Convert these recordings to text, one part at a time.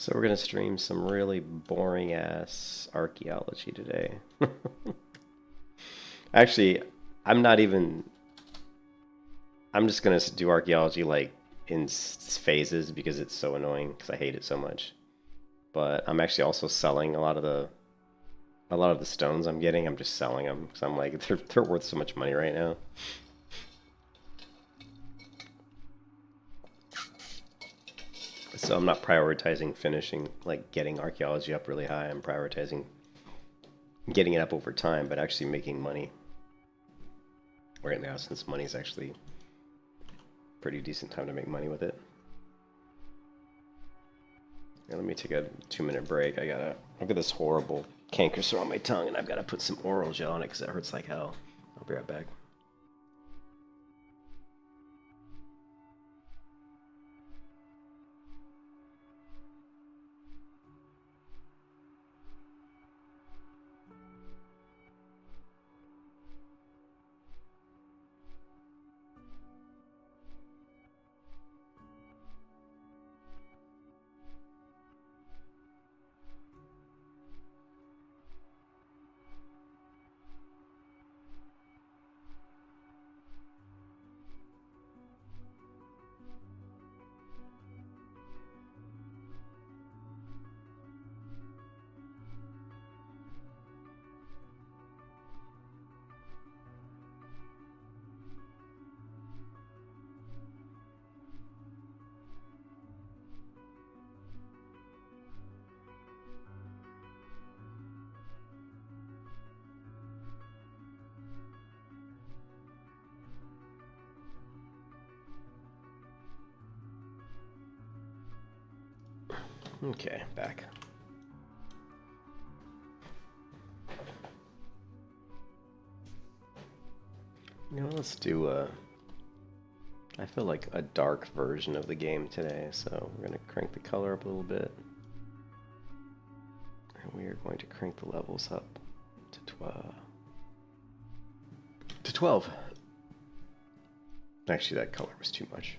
So we're gonna stream some really boring ass archaeology today. Actually, I'm not even. I'm just gonna do archaeology like in phases because it's so annoying because I hate it so much. But I'm actually also selling a lot of the stones I'm getting. I'm just selling them because I'm like they're worth so much money right now. So I'm not prioritizing finishing like getting archaeology up really high. I'm prioritizing getting it up over time, but actually making money right now since money is actually pretty decent time to make money with it. Yeah, let me take a 2-minute break. I've got this horrible canker sore on my tongue, and I've got to put some oral gel on it because it hurts like hell. I'll be right back. Okay, back. Let's do I feel like a dark version of the game today, so we're gonna crank the color up a little bit. And we are going to crank the levels up to 12. Actually, that color was too much.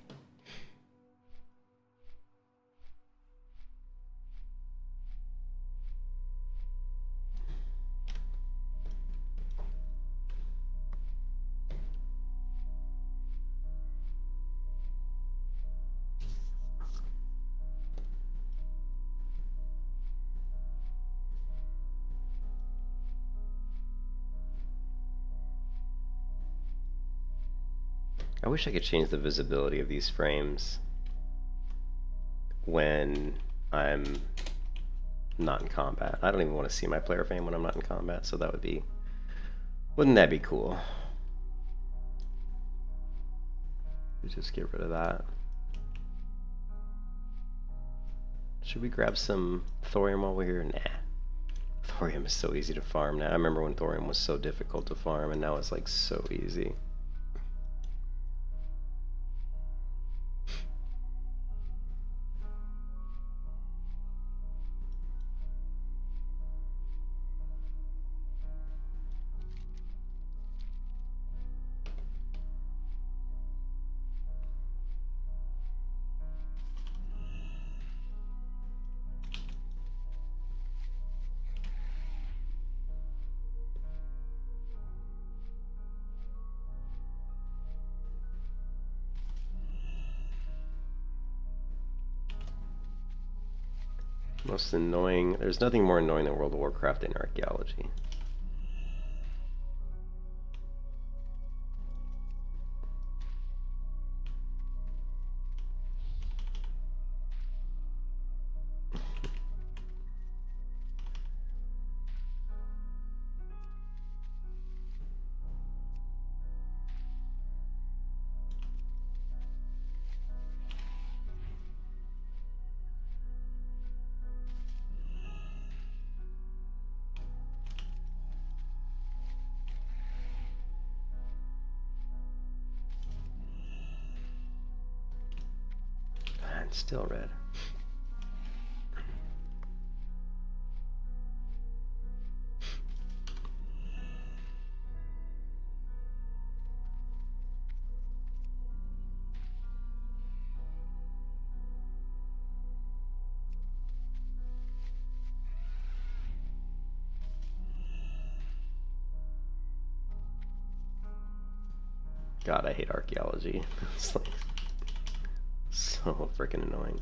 I wish I could change the visibility of these frames when I'm not in combat. I don't even want to see my player frame when I'm not in combat, so that wouldn't that be cool? Just get rid of that. Should we grab some thorium while we're here? Nah. Thorium is so easy to farm now. I remember when thorium was so difficult to farm, and now it's like so easy. Most annoying. There's nothing more annoying than World of Warcraft in archaeology. And still red. God, I hate archaeology. It's like so freaking annoying.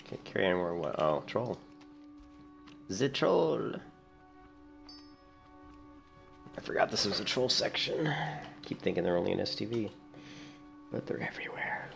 Can't carry anywhere. What? Oh, troll. The troll. I forgot this was a troll section. Keep thinking they're only in STV, but they're everywhere.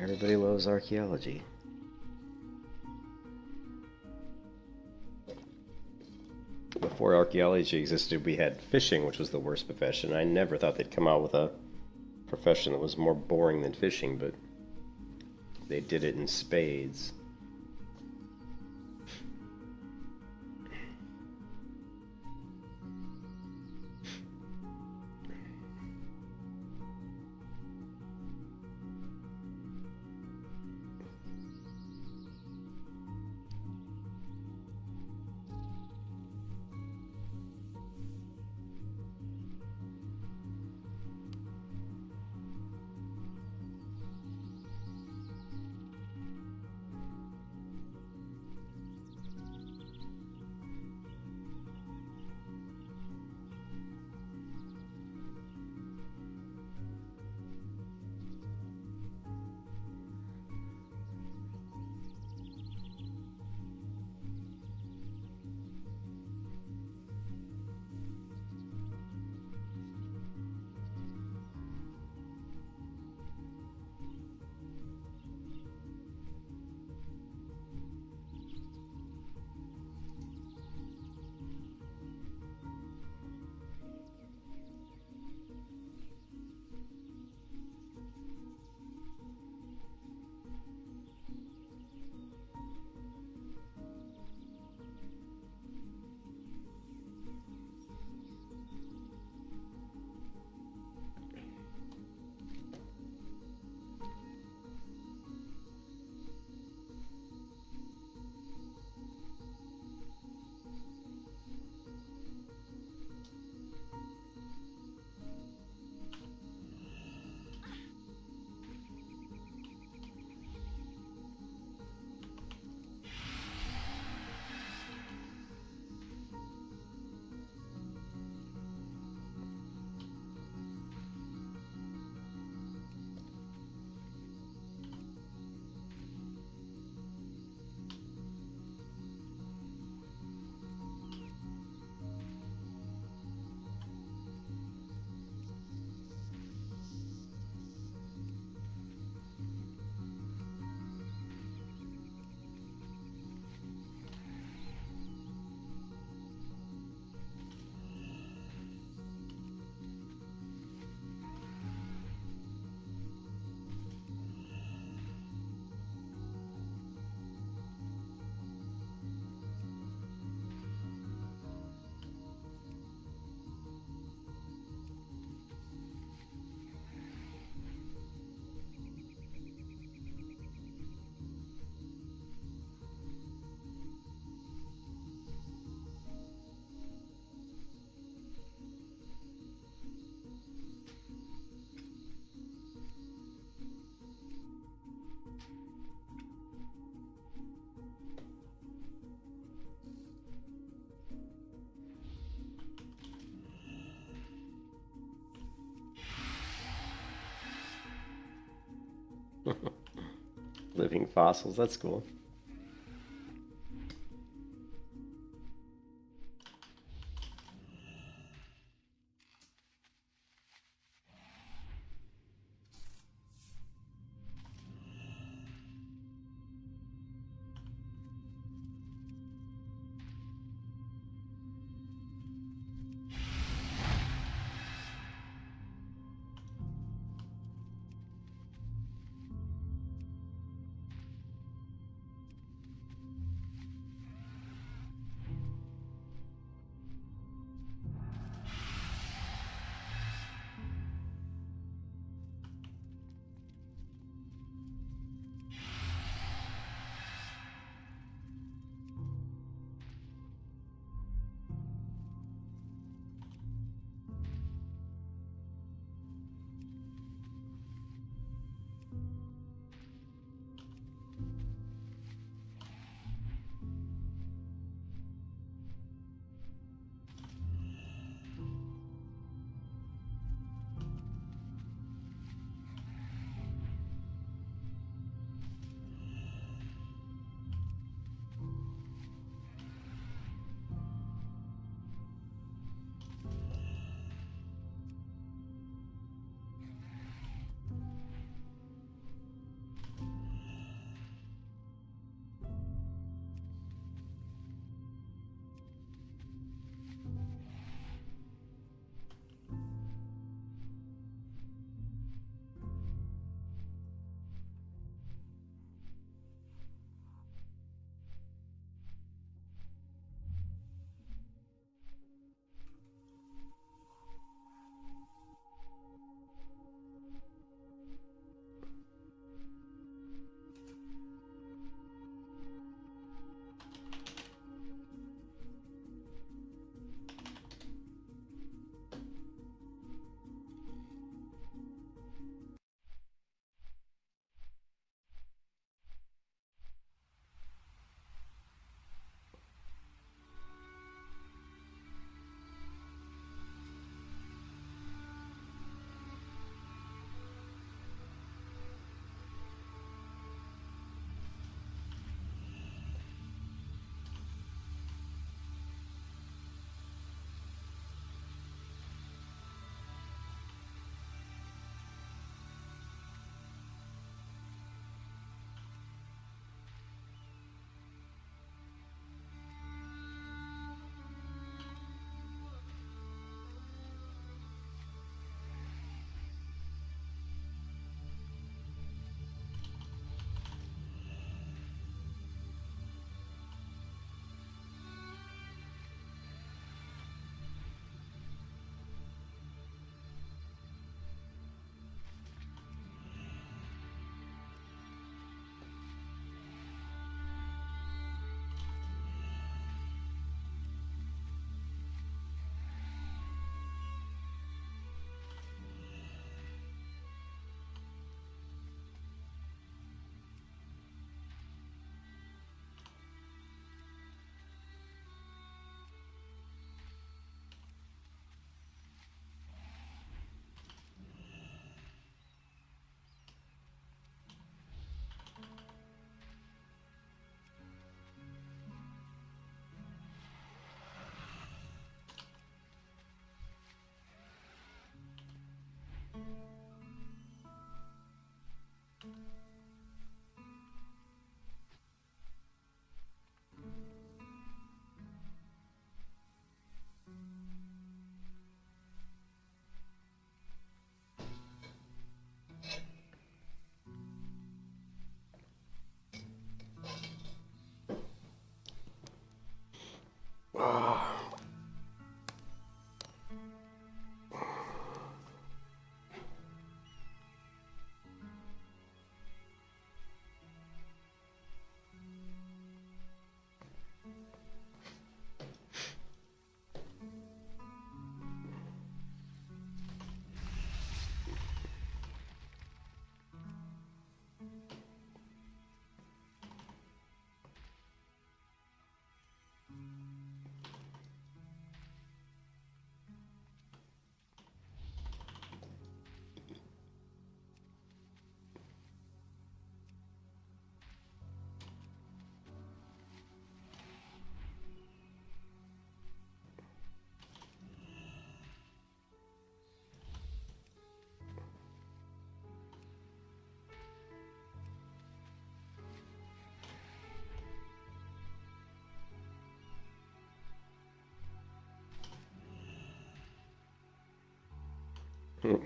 Everybody loves archaeology. Before archaeology existed, we had fishing, which was the worst profession. I never thought they'd come out with a profession that was more boring than fishing, but they did it in spades. Living fossils, that's cool.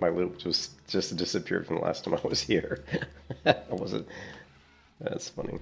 My loop just disappeared from the last time I was here. I wasn't. That's funny.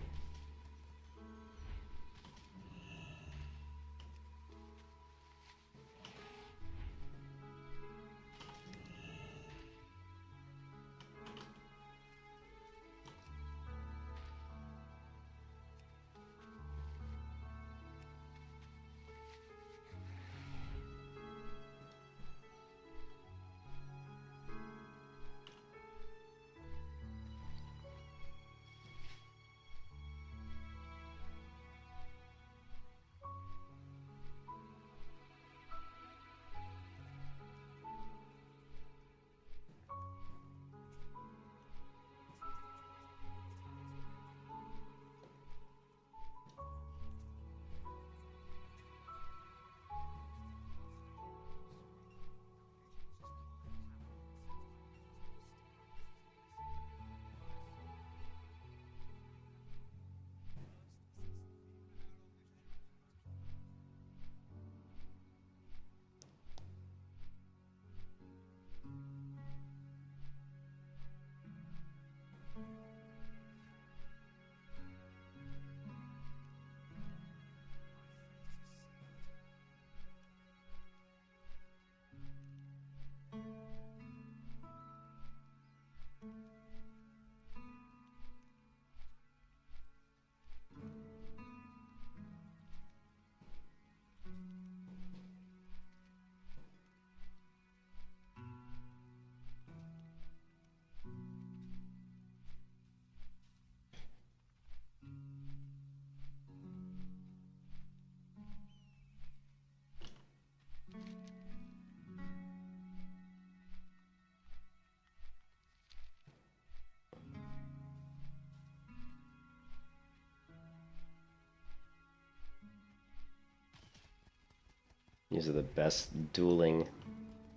These are the best dueling,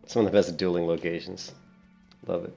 some of the best dueling locations. Love it.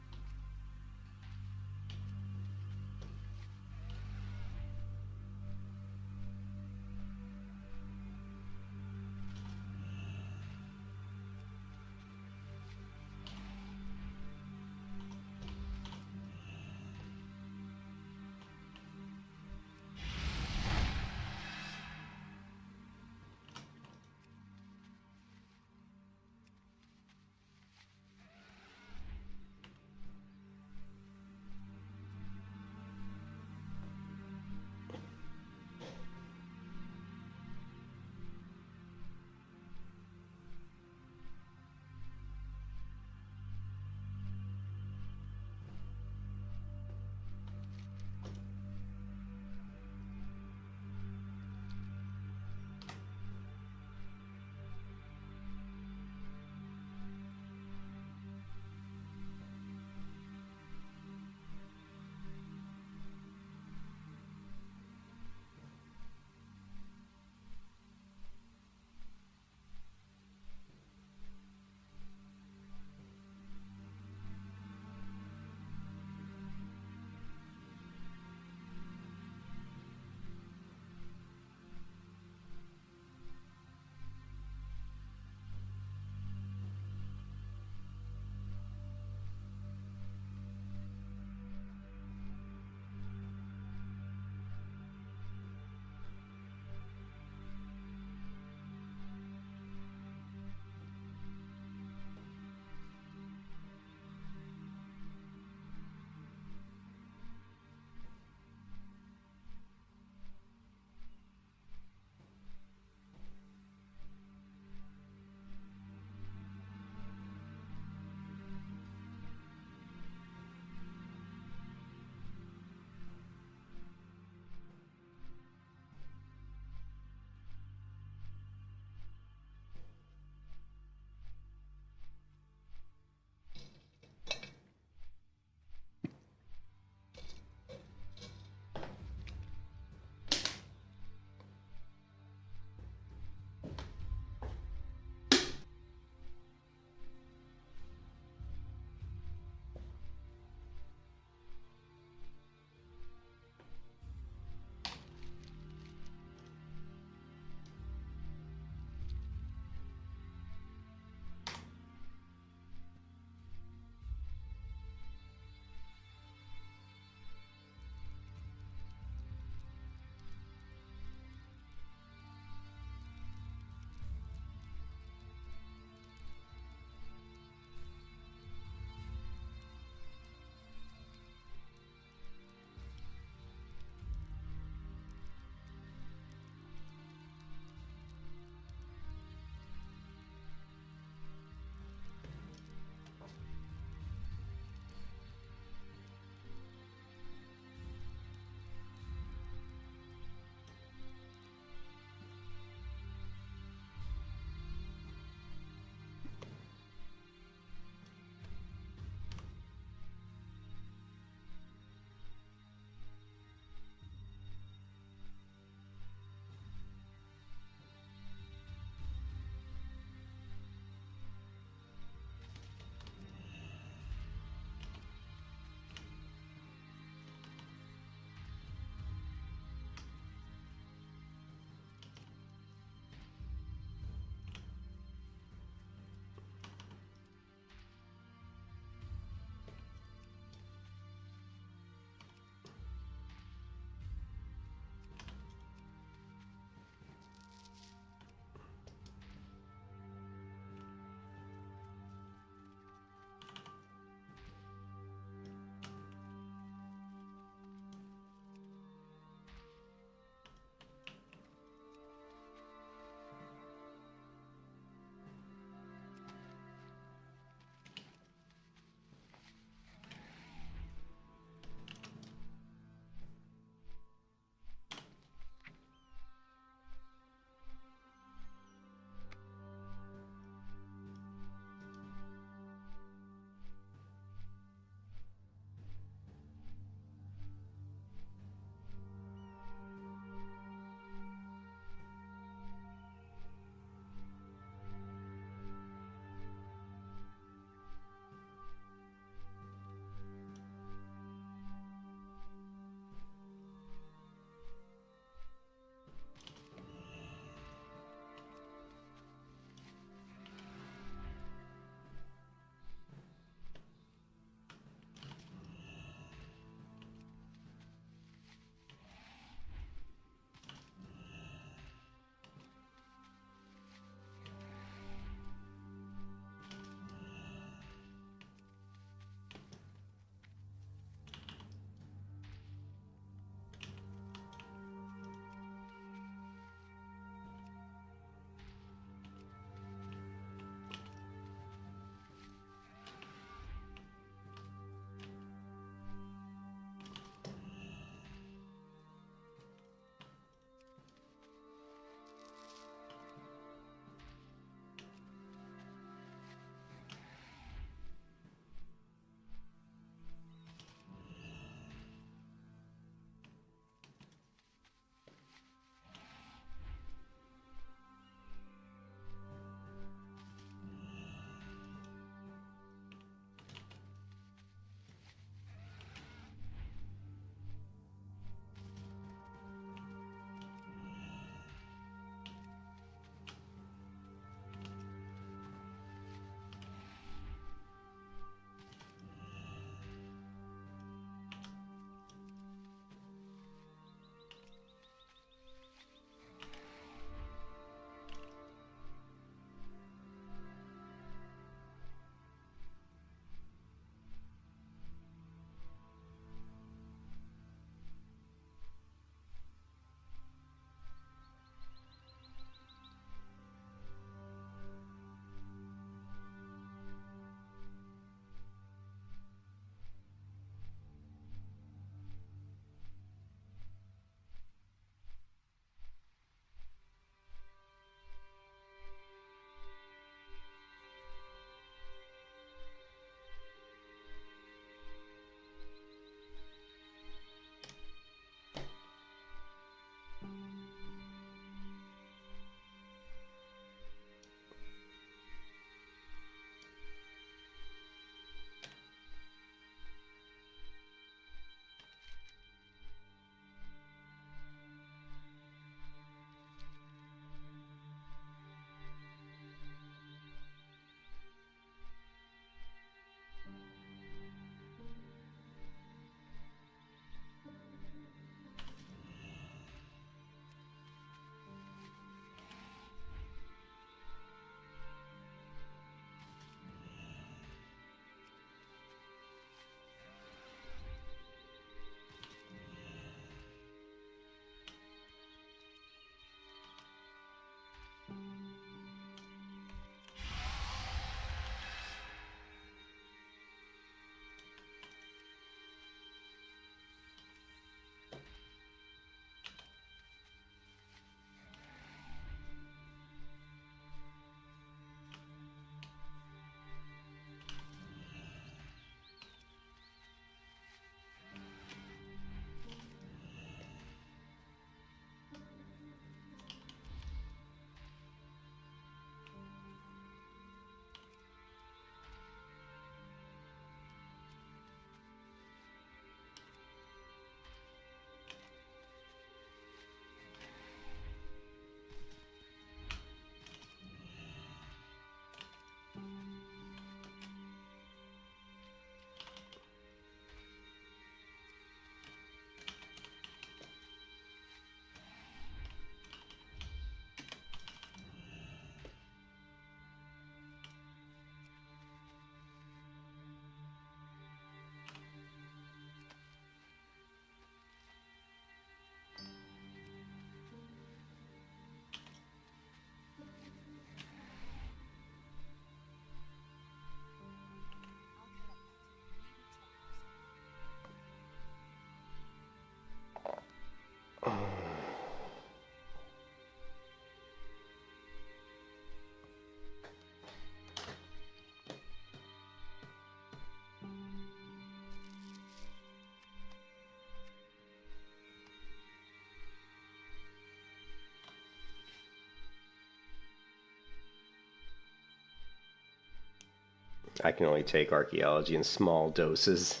I can only take archaeology in small doses.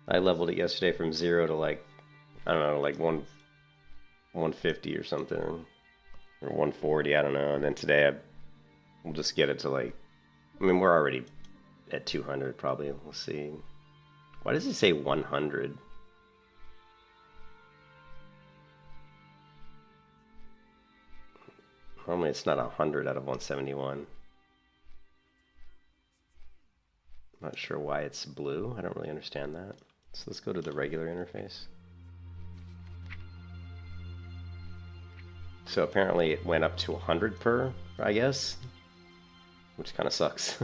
I leveled it yesterday from 0 to like, I don't know, like 150 or something, or 140, I don't know. And then today we'll just get it to like, I mean, we're already at 200 probably. We'll see. Why does it say 100? Normally it's not 100 out of 171. Not sure why it's blue. I don't really understand that. So let's go to the regular interface. So apparently it went up to 100 per, I guess, which kind of sucks.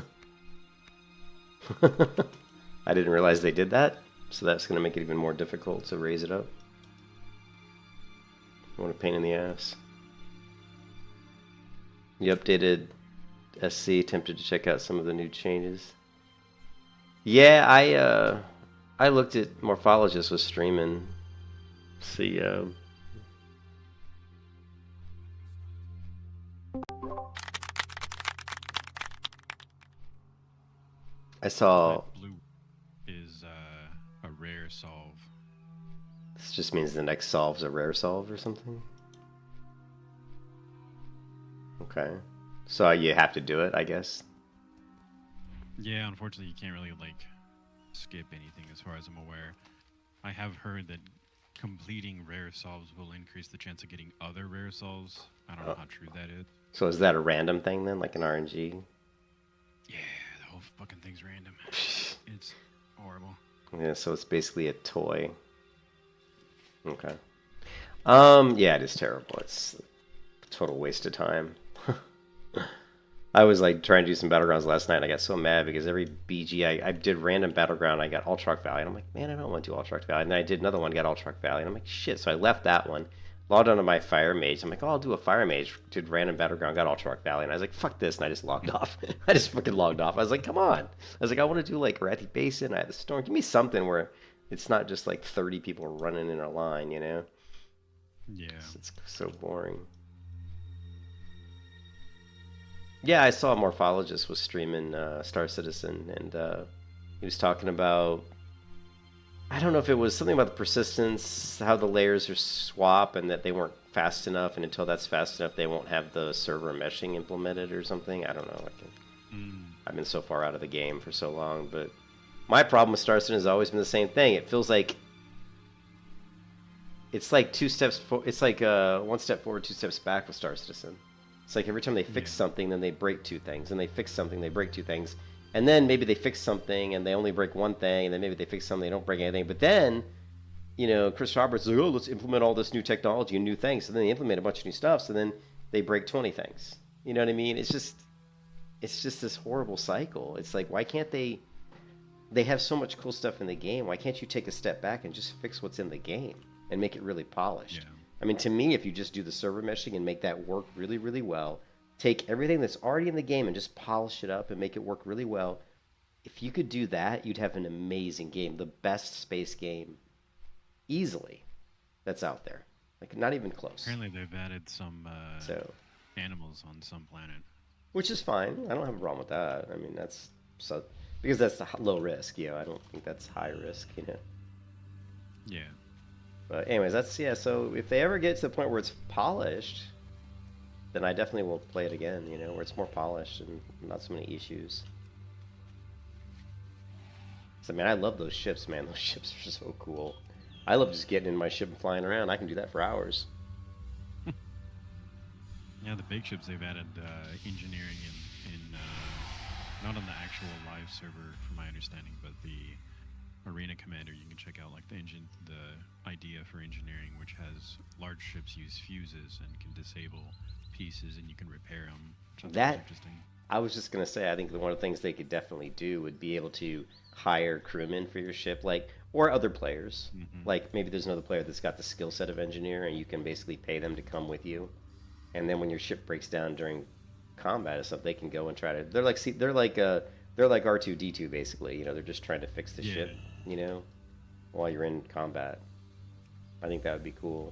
I didn't realize they did that, so that's going to make it even more difficult to raise it up. What a pain in the ass. You updated SC, tempted to check out some of the new changes. Yeah, I looked at Morphologist was streaming. See, I saw. Blue is a rare solve. This just means the next solve's a rare solve or something. Okay, so you have to do it, I guess. Yeah, unfortunately, you can't really like skip anything, as far as I'm aware. I have heard that completing rare solves will increase the chance of getting other rare solves. I don't know how true that is. So is that a random thing then, like an RNG? Yeah, the whole fucking thing's random. It's horrible. Yeah, so it's basically a toy. Okay. Yeah, it is terrible. It's a total waste of time. I was like trying to do some battlegrounds last night and I got so mad because every BG I did random battleground, I got Ultrak Valley, and I'm like, man, I don't want to do Ultrak Valley. And then I did another one, got Ultrak Valley, and I'm like, shit. So I left that one, logged onto my Fire Mage. I'm like, oh, I'll do a Fire Mage. Did random battleground, got Ultrak Valley, and I was like, fuck this, and I just logged off. I just fucking logged off. I was like, come on. I was like, I want to do like Arathi Basin. I had the Storm. Give me something where it's not just like 30 people running in a line, you know? Yeah. It's so boring. Yeah, I saw a Morphologist was streaming Star Citizen, and he was talking about, I don't know if it was something about the persistence, how the layers are swap, and that they weren't fast enough, and until that's fast enough, they won't have the server meshing implemented or something. I don't know. I've been so far out of the game for so long, but my problem with Star Citizen has always been the same thing. It feels like it's like it's like 1 step forward, 2 steps back with Star Citizen. It's like every time they fix something, then they break 2 things, and they fix something, they break 2 things, and then maybe they fix something and they only break 1 thing, and then maybe they fix something, they don't break anything. But then, you know, Chris Roberts is like, oh, let's implement all this new technology and new things. So then they implement a bunch of new stuff, so then they break 20 things. You know what I mean? It's just this horrible cycle. It's like, why can't they have so much cool stuff in the game. Why can't you take a step back and just fix what's in the game and make it really polished? Yeah. I mean, to me, if you just do the server meshing and make that work really, really well, take everything that's already in the game and just polish it up and make it work really well. If you could do that, you'd have an amazing game, the best space game, easily, that's out there. Like, not even close. Apparently, they've added some animals on some planet, which is fine. I don't have a problem with that. I mean, that's so because that's the low risk. You know, I don't think that's high risk. You know. Yeah. But anyways, that's So if they ever get to the point where it's polished, then I definitely will play it again. You know, where it's more polished and not so many issues. So, man, I love those ships, man. Those ships are so cool. I love just getting in my ship and flying around. I can do that for hours. Yeah, the big ships, they've added engineering in not on the actual live server, from my understanding, but the Arena Commander. You can check out like the idea for engineering, which has large ships use fuses and can disable pieces, and you can repair them. That's interesting. I was just gonna say, I think one of the things they could definitely do would be able to hire crewmen for your ship, like, or other players. Mm-hmm. Like maybe there's another player that's got the skill set of engineer, and you can basically pay them to come with you. And then when your ship breaks down during combat or something, they can go and try to. They're like R2D2 basically. You know, they're just trying to fix the ship. You know, while you're in combat. I think that would be cool.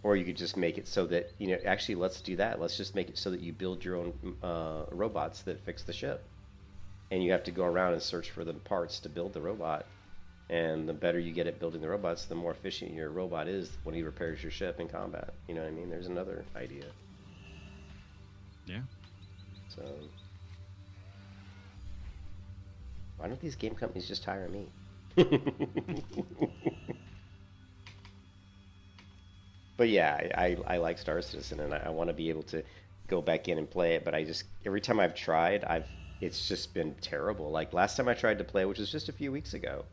Or you could just make it so that, you know, actually let's do that. Let's just make it so that you build your own robots that fix the ship. and you have to go around and search for the parts to build the robot. And the better you get at building the robots, the more efficient your robot is when he repairs your ship in combat. You know what I mean? There's another idea. Yeah. So, why don't these game companies just hire me? But yeah, I like Star Citizen, and I want to be able to go back in and play it. But I just, every time I've tried, it's just been terrible. Like last time I tried to play, which was just a few weeks ago,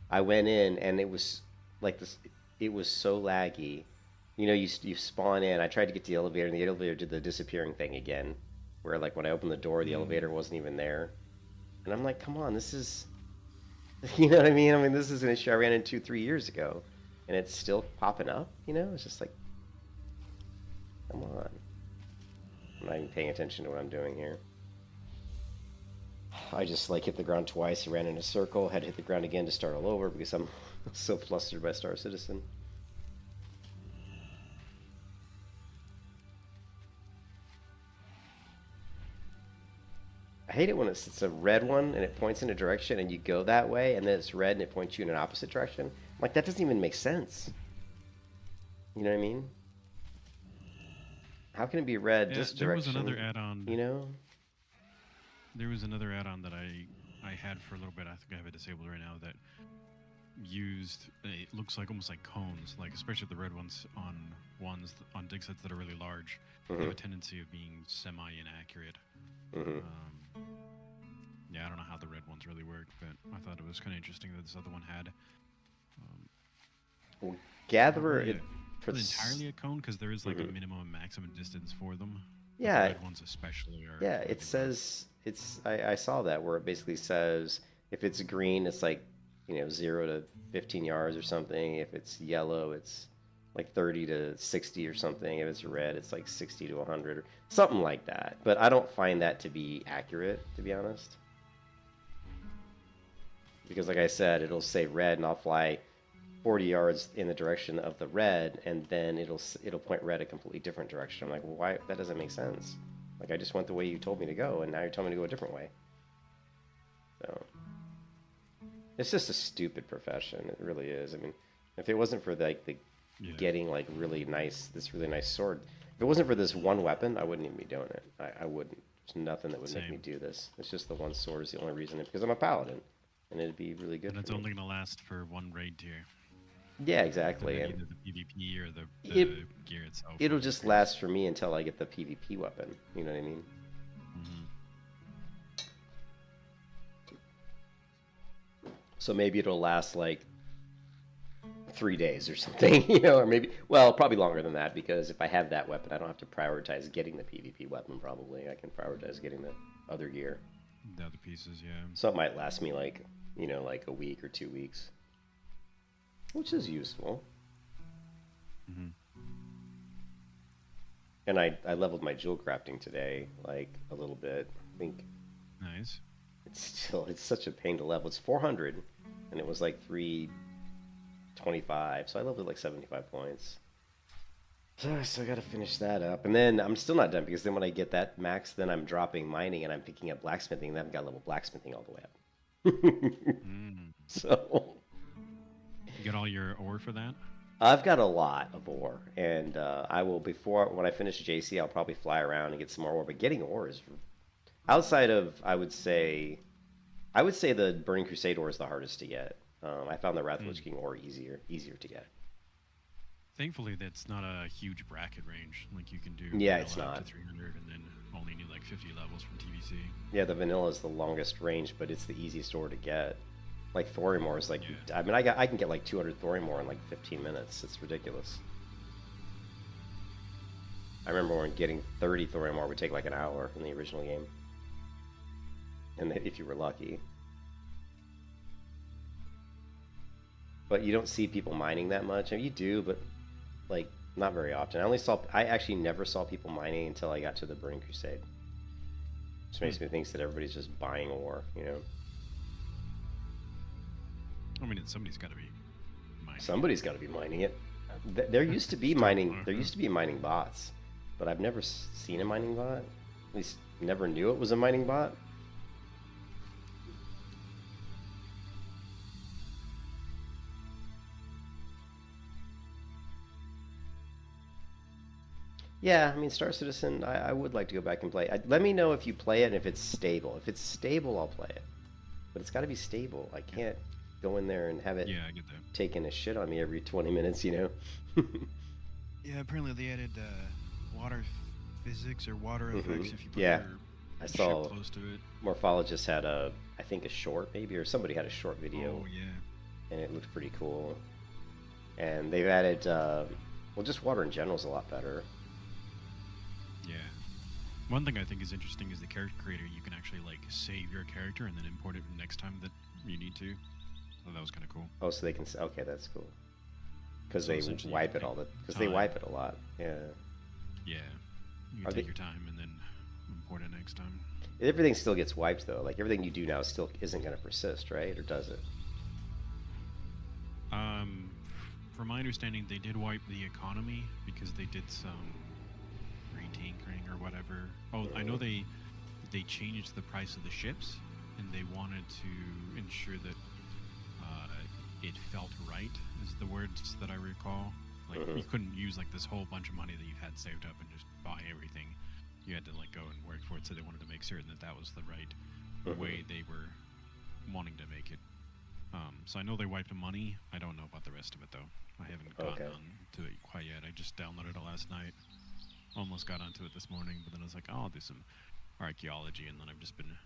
I went in and it was like this. It was so laggy. You know, you spawn in. I tried to get to the elevator, and the elevator did the disappearing thing again, where like when I opened the door, the elevator wasn't even there. And I'm like, come on, this is, you know what I mean? I mean, this is an issue I ran into 3 years ago, and it's still popping up. You know, it's just like, come on. I'm not even paying attention to what I'm doing here. I just like hit the ground twice, ran in a circle, had to hit the ground again to start all over because I'm so flustered by Star Citizen. I hate it when it's a red one and it points in a direction and you go that way, and then it's red and it points you in an opposite direction. I'm like, that doesn't even make sense. You know what I mean? How can it be red this direction? There was another add-on. You know? There was another add-on that I had for a little bit. I think I have it disabled right now. That used, it looks like almost like cones, like especially the red ones on dig sets that are really large. They have a tendency of being semi-inaccurate. Yeah, I don't know how the red ones really work, but I thought it was kind of interesting that this other one had. Well, Gatherer, not entirely a cone, because there is like a minimum and maximum distance for them. Yeah. The red ones especially are. Yeah, it says I saw that where it basically says if it's green, it's like 0 to 15 yards or something. If it's yellow, it's like 30 to 60 or something. If it's red, it's like 60 to 100 or something like that. But I don't find that to be accurate, to be honest. Because like I said, it'll say red and I'll fly 40 yards in the direction of the red, and then it'll point red a completely different direction. I'm like, well, why? That doesn't make sense. Like, I just went the way you told me to go, and now you're telling me to go a different way. So, it's just a stupid profession. It really is. I mean, if it wasn't for the getting like this really nice sword, if it wasn't for this one weapon, I wouldn't even be doing it. I wouldn't. There's nothing that would make me do this. It's just the one sword is the only reason. Because I'm a paladin, and it'd be really good. And it's only gonna last for one raid tier. Yeah, exactly. Either the PvP or the gear itself. It'll just last for me until I get the PvP weapon. You know what I mean? So maybe it'll last like 3 days or something, or maybe, well, probably longer than that, because if I have that weapon, I don't have to prioritize getting the PvP weapon, probably. I can prioritize getting the other gear. The other pieces, yeah. So it might last me like, like a week or 2 weeks. Which is useful. And I leveled my jewel crafting today, like, a little bit. I think... Nice. It's such a pain to level. It's 400, and it was like 325, so I leveled like 75 points. So I still gotta finish that up. And then I'm still not done, because then when I get that max, then I'm dropping mining, and I'm picking up blacksmithing, and then I've got level blacksmithing all the way up. So... You got all your ore for that? I've got a lot of ore, and I will, when I finish JC, I'll probably fly around and get some more ore. But getting ore is, outside of, I would say the Burning Crusade ore is the hardest to get. I found the Wrath of Lich King ore easier to get. Thankfully, that's not a huge bracket range. Like you can do. Yeah, it's not. To 300, and then only need like 50 levels from TBC. Yeah, the vanilla is the longest range, but it's the easiest ore to get. Like thorium ore is like, I mean, I can get like 200 thorium ore in like 15 minutes. It's ridiculous. I remember when getting 30 thorium ore would take like an hour in the original game, and if you were lucky. But you don't see people mining that much. I mean, you do, but like not very often. I actually never saw people mining until I got to the Burning Crusade. Which makes me think that everybody's just buying ore, I mean, somebody's got to be mining. Somebody's got to be mining it. There used to be mining. There used to be mining bots, but I've never seen a mining bot. At least never knew it was a mining bot. Yeah, I mean, Star Citizen, I would like to go back and play. Let me know if you play it and if it's stable. If it's stable, I'll play it. But it's got to be stable. I Yeah, can't go in there and have it yeah, I get that. taking a shit on me every 20 minutes, you know? Yeah, apparently they added water physics or water effects if you put Yeah, your I ship saw close to it. Morphologist had I think a short maybe, or somebody had a short video, Oh yeah. and it looked pretty cool. And they've added, well, just water in general is a lot better. Yeah. One thing I think is interesting is the character creator. You can actually like save your character and then import it next time that you need to. So that was kind of cool. Oh, so they can, okay, that's cool. Because So they essentially you wipe can it all take the, because they time. wipe it a lot. Yeah. Yeah. You Are can take they, your time and then import it next time. everything still gets wiped though. Like everything you do now still isn't going to persist, right? Or does it? From my understanding, they did wipe the economy because they did some retinkering or whatever. Oh, I know they changed the price of the ships, and they wanted to ensure that it felt right. Is the words that I recall. Like you couldn't use like this whole bunch of money that you've had saved up and just buy everything. You had to like go and work for it. So they wanted to make certain that that was the right way they were wanting to make it. So I know they wiped the money. I don't know about the rest of it though. I haven't gotten on to it quite yet. I just downloaded it last night. Almost got onto it this morning, but then I was like, oh, I'll do some archaeology, and then I've just been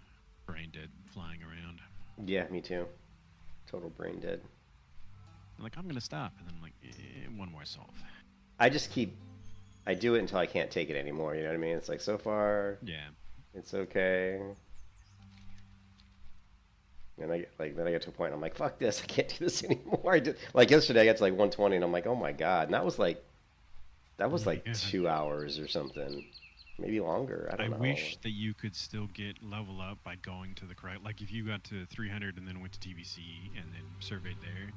brain dead flying around. Yeah, me too. Total brain dead. I'm like, I'm gonna stop, and then I'm like, one more solve. I just keep, I do it until I can't take it anymore. You know what I mean? It's like so far, Yeah. it's okay. And I like then I get to a point I'm like, fuck this, I can't do this anymore. I did like yesterday I got to like 120 and I'm like, oh my god. And that was like Yeah. 2 hours or something. Maybe longer. I I don't know. wish that you could still get level up by going to the correct. Like if you got to 300 and then went to TBC and then surveyed there.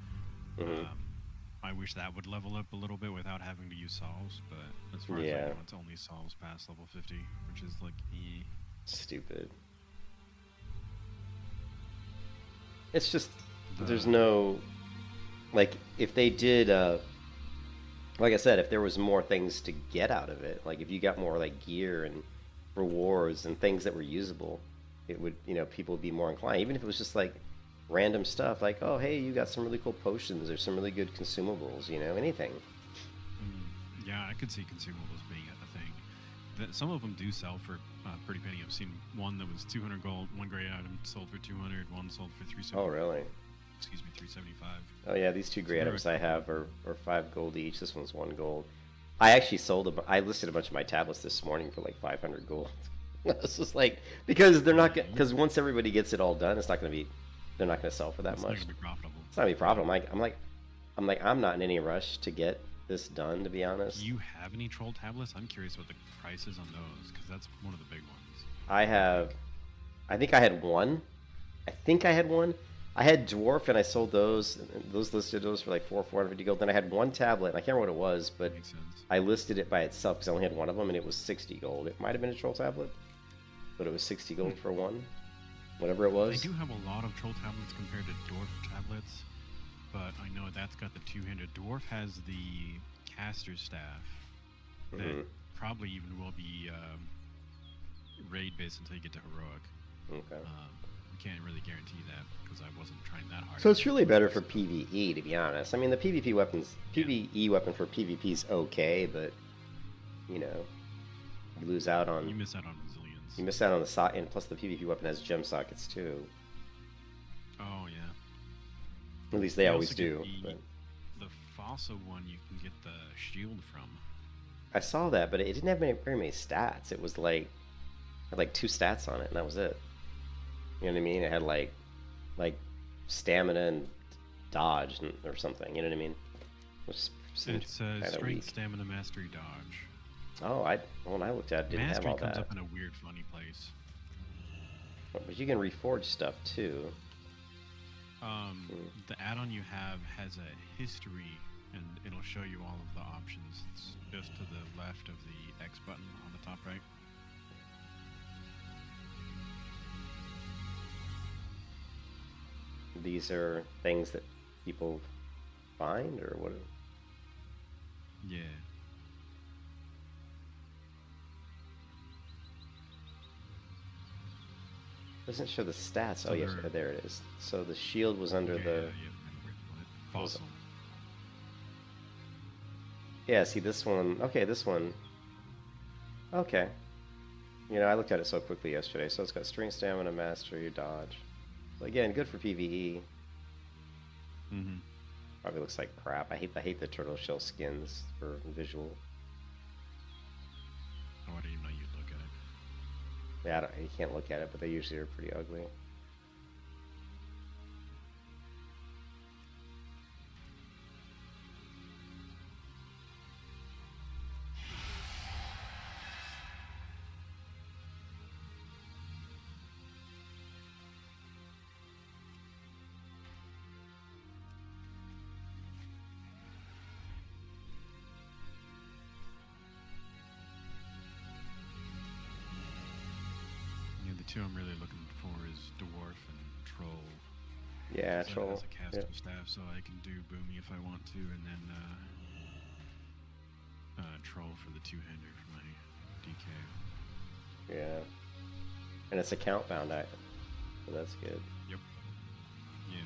I wish that would level up a little bit without having to use solves. But as far as I know, it's only solves past level 50, which is like, Stupid. It's just there's no like if they did like I said, if there was more things to get out of it, like if you got more like gear and rewards and things that were usable, it would, you know, people would be more inclined. Even if it was just like random stuff, like, oh, hey, you got some really cool potions or some really good consumables, you know, anything. Yeah, I could see consumables being a thing. That some of them do sell for pretty penny. I've seen one that was 200 gold, one great item sold for 200, one sold for 375. Oh, really? Excuse me, 375. Oh yeah, these two great items I have are 5 gold each. This one's 1 gold. I actually I listed a bunch of my tablets this morning for like 500 gold. It's just like because they're not because once everybody gets it all done, it's not going to be they're not going to sell for that much. It's not going to be profitable. It's not going to be profitable. I'm not in any rush to get this done, to be honest. Do you have any troll tablets? I'm curious what the price is on those because that's one of the big ones. I think I had one. I had dwarf and I sold those. Those listed those for like 450 gold. Then I had one tablet. And I can't remember what it was, but Makes sense. I listed it by itself because I only had one of them, and it was 60 gold. It might have been a troll tablet, but it was 60 gold for one, whatever it was. They do have a lot of troll tablets compared to dwarf tablets, but I know that's got the two-handed. Dwarf has the caster staff that probably even will be raid based until you get to heroic. Okay. Can't really guarantee that because I wasn't trying that hard. So it's really better for PvE, to be honest. I mean, the PvP PvE weapon for PvP is okay, but you know, you lose out on. You miss out on resilience. You miss out on the socket, and plus the PvP weapon has gem sockets too. Oh yeah. At least they always do. The fossil one you can get the shield from. I saw that, but it didn't have very many stats. It was like had like 2 stats on it, and that was it. You know what I mean? It had like stamina and dodge or something. You know what I mean? It's strength, weak. stamina, mastery, dodge. Oh, when I looked at it, didn't mastery have all comes that. up in a weird, funny place. But you can reforge stuff too. The add-on you have has a history, and it'll show you all of the options. It's just to the left of the X button on the top right. These are things that people find, or what? Yeah. Doesn't show the stats. So Oh yes, there it is. So the shield was under the. Fossil. Yeah, see this one. Okay, this one. Okay. You know, I looked at it so quickly yesterday. So it's got strength, stamina, mastery, dodge. So again, good for PvE. Mm-hmm. Probably looks like crap. I hate the turtle shell skins for visual. Oh, I didn't even know you'd look at it. Yeah, you can't look at it, but they usually are pretty ugly. Yeah, the two I'm really looking for is dwarf and troll. Yeah, So troll. it has a caster Yeah. staff, so I can do boomy if I want to, and then troll for the two-hander for my DK. Yeah. And it's account bound item, so that's good. Yep. Yeah.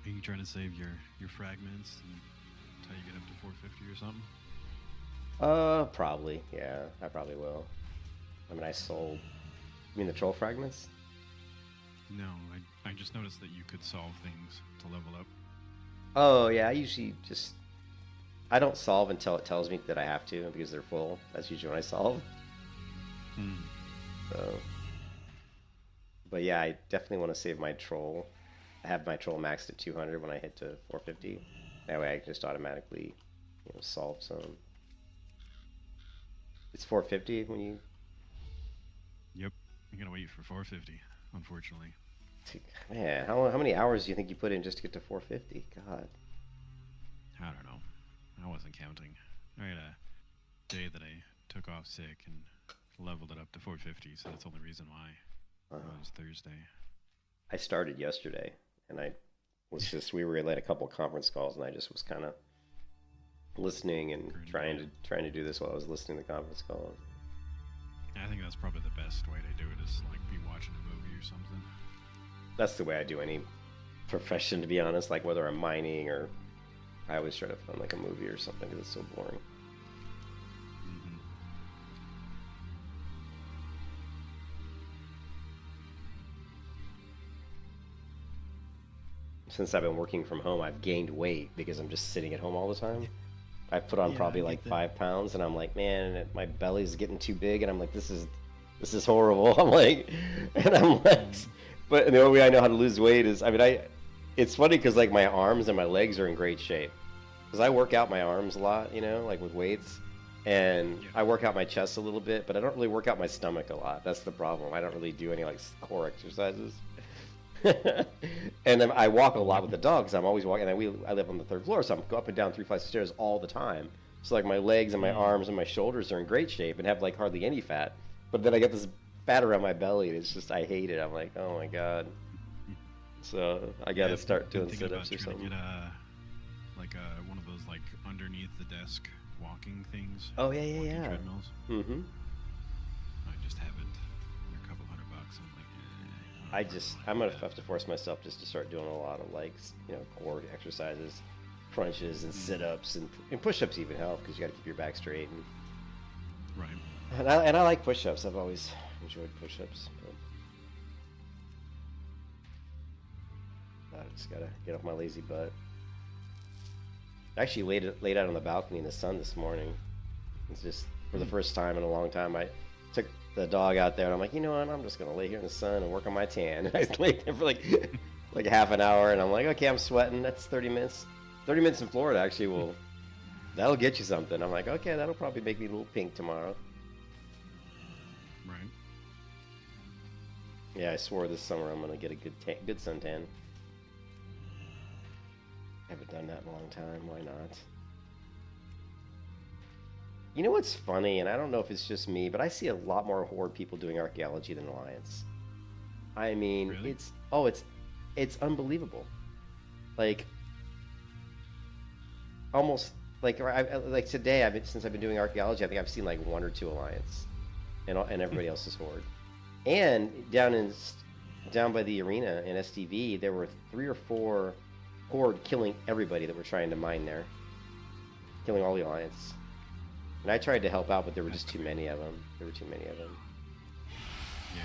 Are you trying to save your fragments until you get up to 450 or something? Probably. Yeah, I probably will. I mean, I sold. You mean the troll fragments? No, I just noticed that you could solve things to level up. Oh, yeah, I usually just... I don't solve until it tells me that I have to, because they're full. That's usually when I solve. Hmm. So... But yeah, I definitely want to save my troll. I have my troll maxed at 200 when I hit to 450. That way I can just automatically, solve some. It's 450 when you... Yep. I'm gonna wait for 450, unfortunately. Man, how many hours do you think you put in just to get to 450? God. I don't know. I wasn't counting. I had a day that I took off sick and leveled it up to 450, so that's the only reason why. It was Thursday. I started yesterday, and I was just... we were at a couple conference calls, and I just was kind of listening and trying to do this while I was listening to the conference calls. I think that's probably the best way to do it, is like be watching a movie or something. That's the way I do any profession, to be honest. Like whether I'm mining or... I always try to find like a movie or something because it's so boring. Mm-hmm. Since I've been working from home, I've gained weight because I'm just sitting at home all the time. I've put on probably like 5 pounds, and I'm like, man, my belly's getting too big, and I'm like, this is horrible. I'm like, but the only way I know how to lose weight is, it's funny because like my arms and my legs are in great shape. Because I work out my arms a lot, like with weights, and I work out my chest a little bit, but I don't really work out my stomach a lot. That's the problem. I don't really do any like core exercises. And then I walk a lot with the dog because I'm always walking. And I live on the 3rd floor, so I'm go up and down 3 flights of stairs all the time. So like my legs and my arms and my shoulders are in great shape and have like hardly any fat. But then I get this fat around my belly, and it's just, I hate it. I'm like, oh my god. So I got to start doing sit-ups or something. Get one of those like underneath the desk walking things. Oh yeah. Treadmills. Mm-hmm. I just have it. They're a couple $100. I'm like, I'm gonna have to force myself just to start doing a lot of like, core exercises, crunches and sit-ups and push-ups even help because you got to keep your back straight. Right. And I like push-ups. I've always enjoyed push-ups. But I just gotta get off my lazy butt. I actually laid out on the balcony in the sun this morning. It's just for the first time in a long time. I took the dog out there, and I'm like, you know what? I'm just gonna lay here in the sun and work on my tan. And I laid there for like half an hour, and I'm like, okay, I'm sweating. That's 30 minutes. 30 minutes in Florida actually that'll get you something. I'm like, okay, that'll probably make me a little pink tomorrow. Right. Yeah, I swore this summer I'm gonna get a good suntan. Haven't done that in a long time. Why not? You know what's funny, and I don't know if it's just me, but I see a lot more Horde people doing Archaeology than Alliance. I mean, Really? it's unbelievable. Like, almost like today, since I've been doing Archaeology, I think I've seen like 1 or 2 Alliance, and everybody else is Horde. And down by the arena in STV, there were 3 or 4 Horde killing everybody that were trying to mine there, killing all the Alliance. And I tried to help out, but there were just too many of them. There were too many of them. Yeah.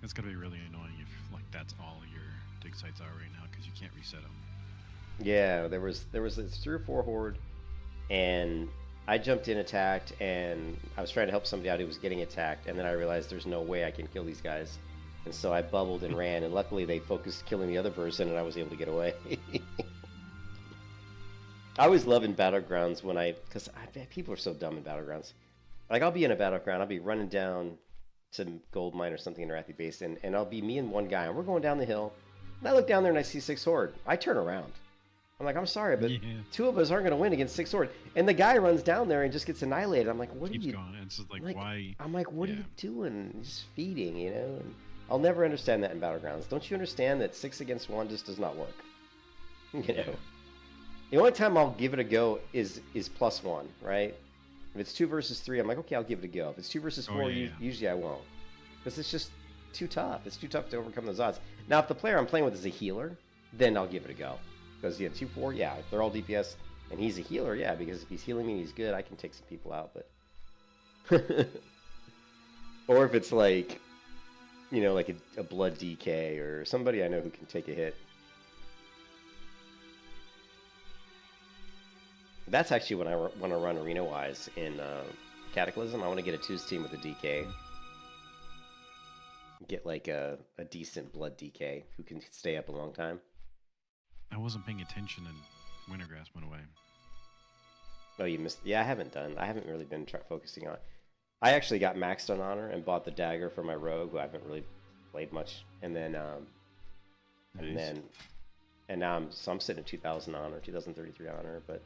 It's gonna be really annoying if like that's all your dig sites are right now because you can't reset them. Yeah, there was 3 or 4 Horde, and I jumped in, attacked, and I was trying to help somebody out who was getting attacked, and then I realized there's no way I can kill these guys. And so I bubbled and ran, and luckily they focused killing the other person, and I was able to get away. I always love in Battlegrounds because people are so dumb in Battlegrounds. Like, I'll be in a Battleground, I'll be running down to gold mine or something in Arathi Basin, and I'll be me and one guy, and we're going down the hill, and I look down there and I see 6 Horde. I turn around. I'm like, I'm sorry, but 2 of us aren't going to win against 6 Horde. And the guy runs down there and just gets annihilated. I'm like, what are you... going. It's just like, why... I'm like, what are you doing? Just feeding, you know? And I'll never understand that in Battlegrounds. Don't you understand that 6 against 1 just does not work? You know? The only time I'll give it a go is +1, right? If it's 2 versus 3, I'm like, okay, I'll give it a go. If it's 2 versus 4, usually I won't. Because it's just too tough. It's too tough to overcome those odds. Now, if the player I'm playing with is a healer, then I'll give it a go. Because, 2-4, yeah, if they're all DPS and he's a healer, yeah, because if he's healing me and he's good, I can take some people out, but... Or if it's like, like a blood DK or somebody I know who can take a hit. That's actually when I want to run arena-wise in CataClysm. I want to get a 2's team with a DK. Get like a decent blood DK who can stay up a long time. I wasn't paying attention and Wintergrass went away. Oh, you missed... Yeah, I haven't really been focusing on... I actually got maxed on honor and bought the dagger for my rogue, who I haven't really played much. And then... Nice. And now I'm sitting at 2,000 honor, 2,033 honor, but...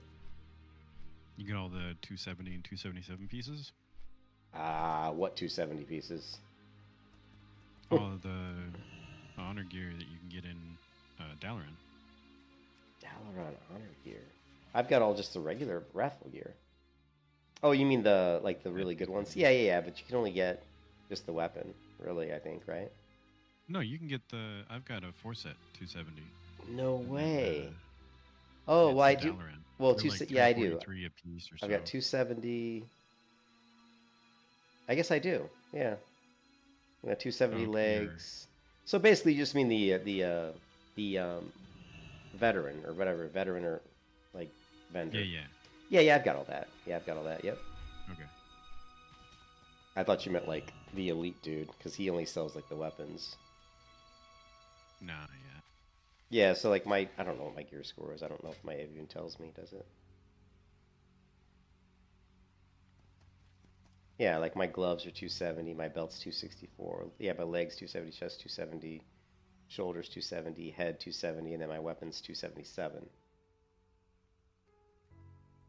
You get all the 270 and 277 pieces? What 270 pieces? All the honor gear that you can get in Dalaran. Dalaran honor gear. I've got all just the regular Wrathful gear. Oh, you mean the really good ones? Yeah, but you can only get just the weapon, really, I think, right? No, you can get I've got a 4-set 270. No way. Oh, well, I do. Dalaran. Well, yeah, I do. 3 a piece or so. I've got 270. I guess I do. Yeah. I got 270 legs. So basically, you just mean the veteran or whatever, veteran or like vendor. Yeah. I've got all that. Yep. Okay. I thought you meant like the elite dude because he only sells like the weapons. Nah, yeah. Yeah, so like I don't know what my gear score is. I don't know if my Avian tells me, does it? Yeah, like my gloves are 270, my belt's 264. Yeah, my legs 270, chest 270, shoulders 270, head 270, and then my weapons 277.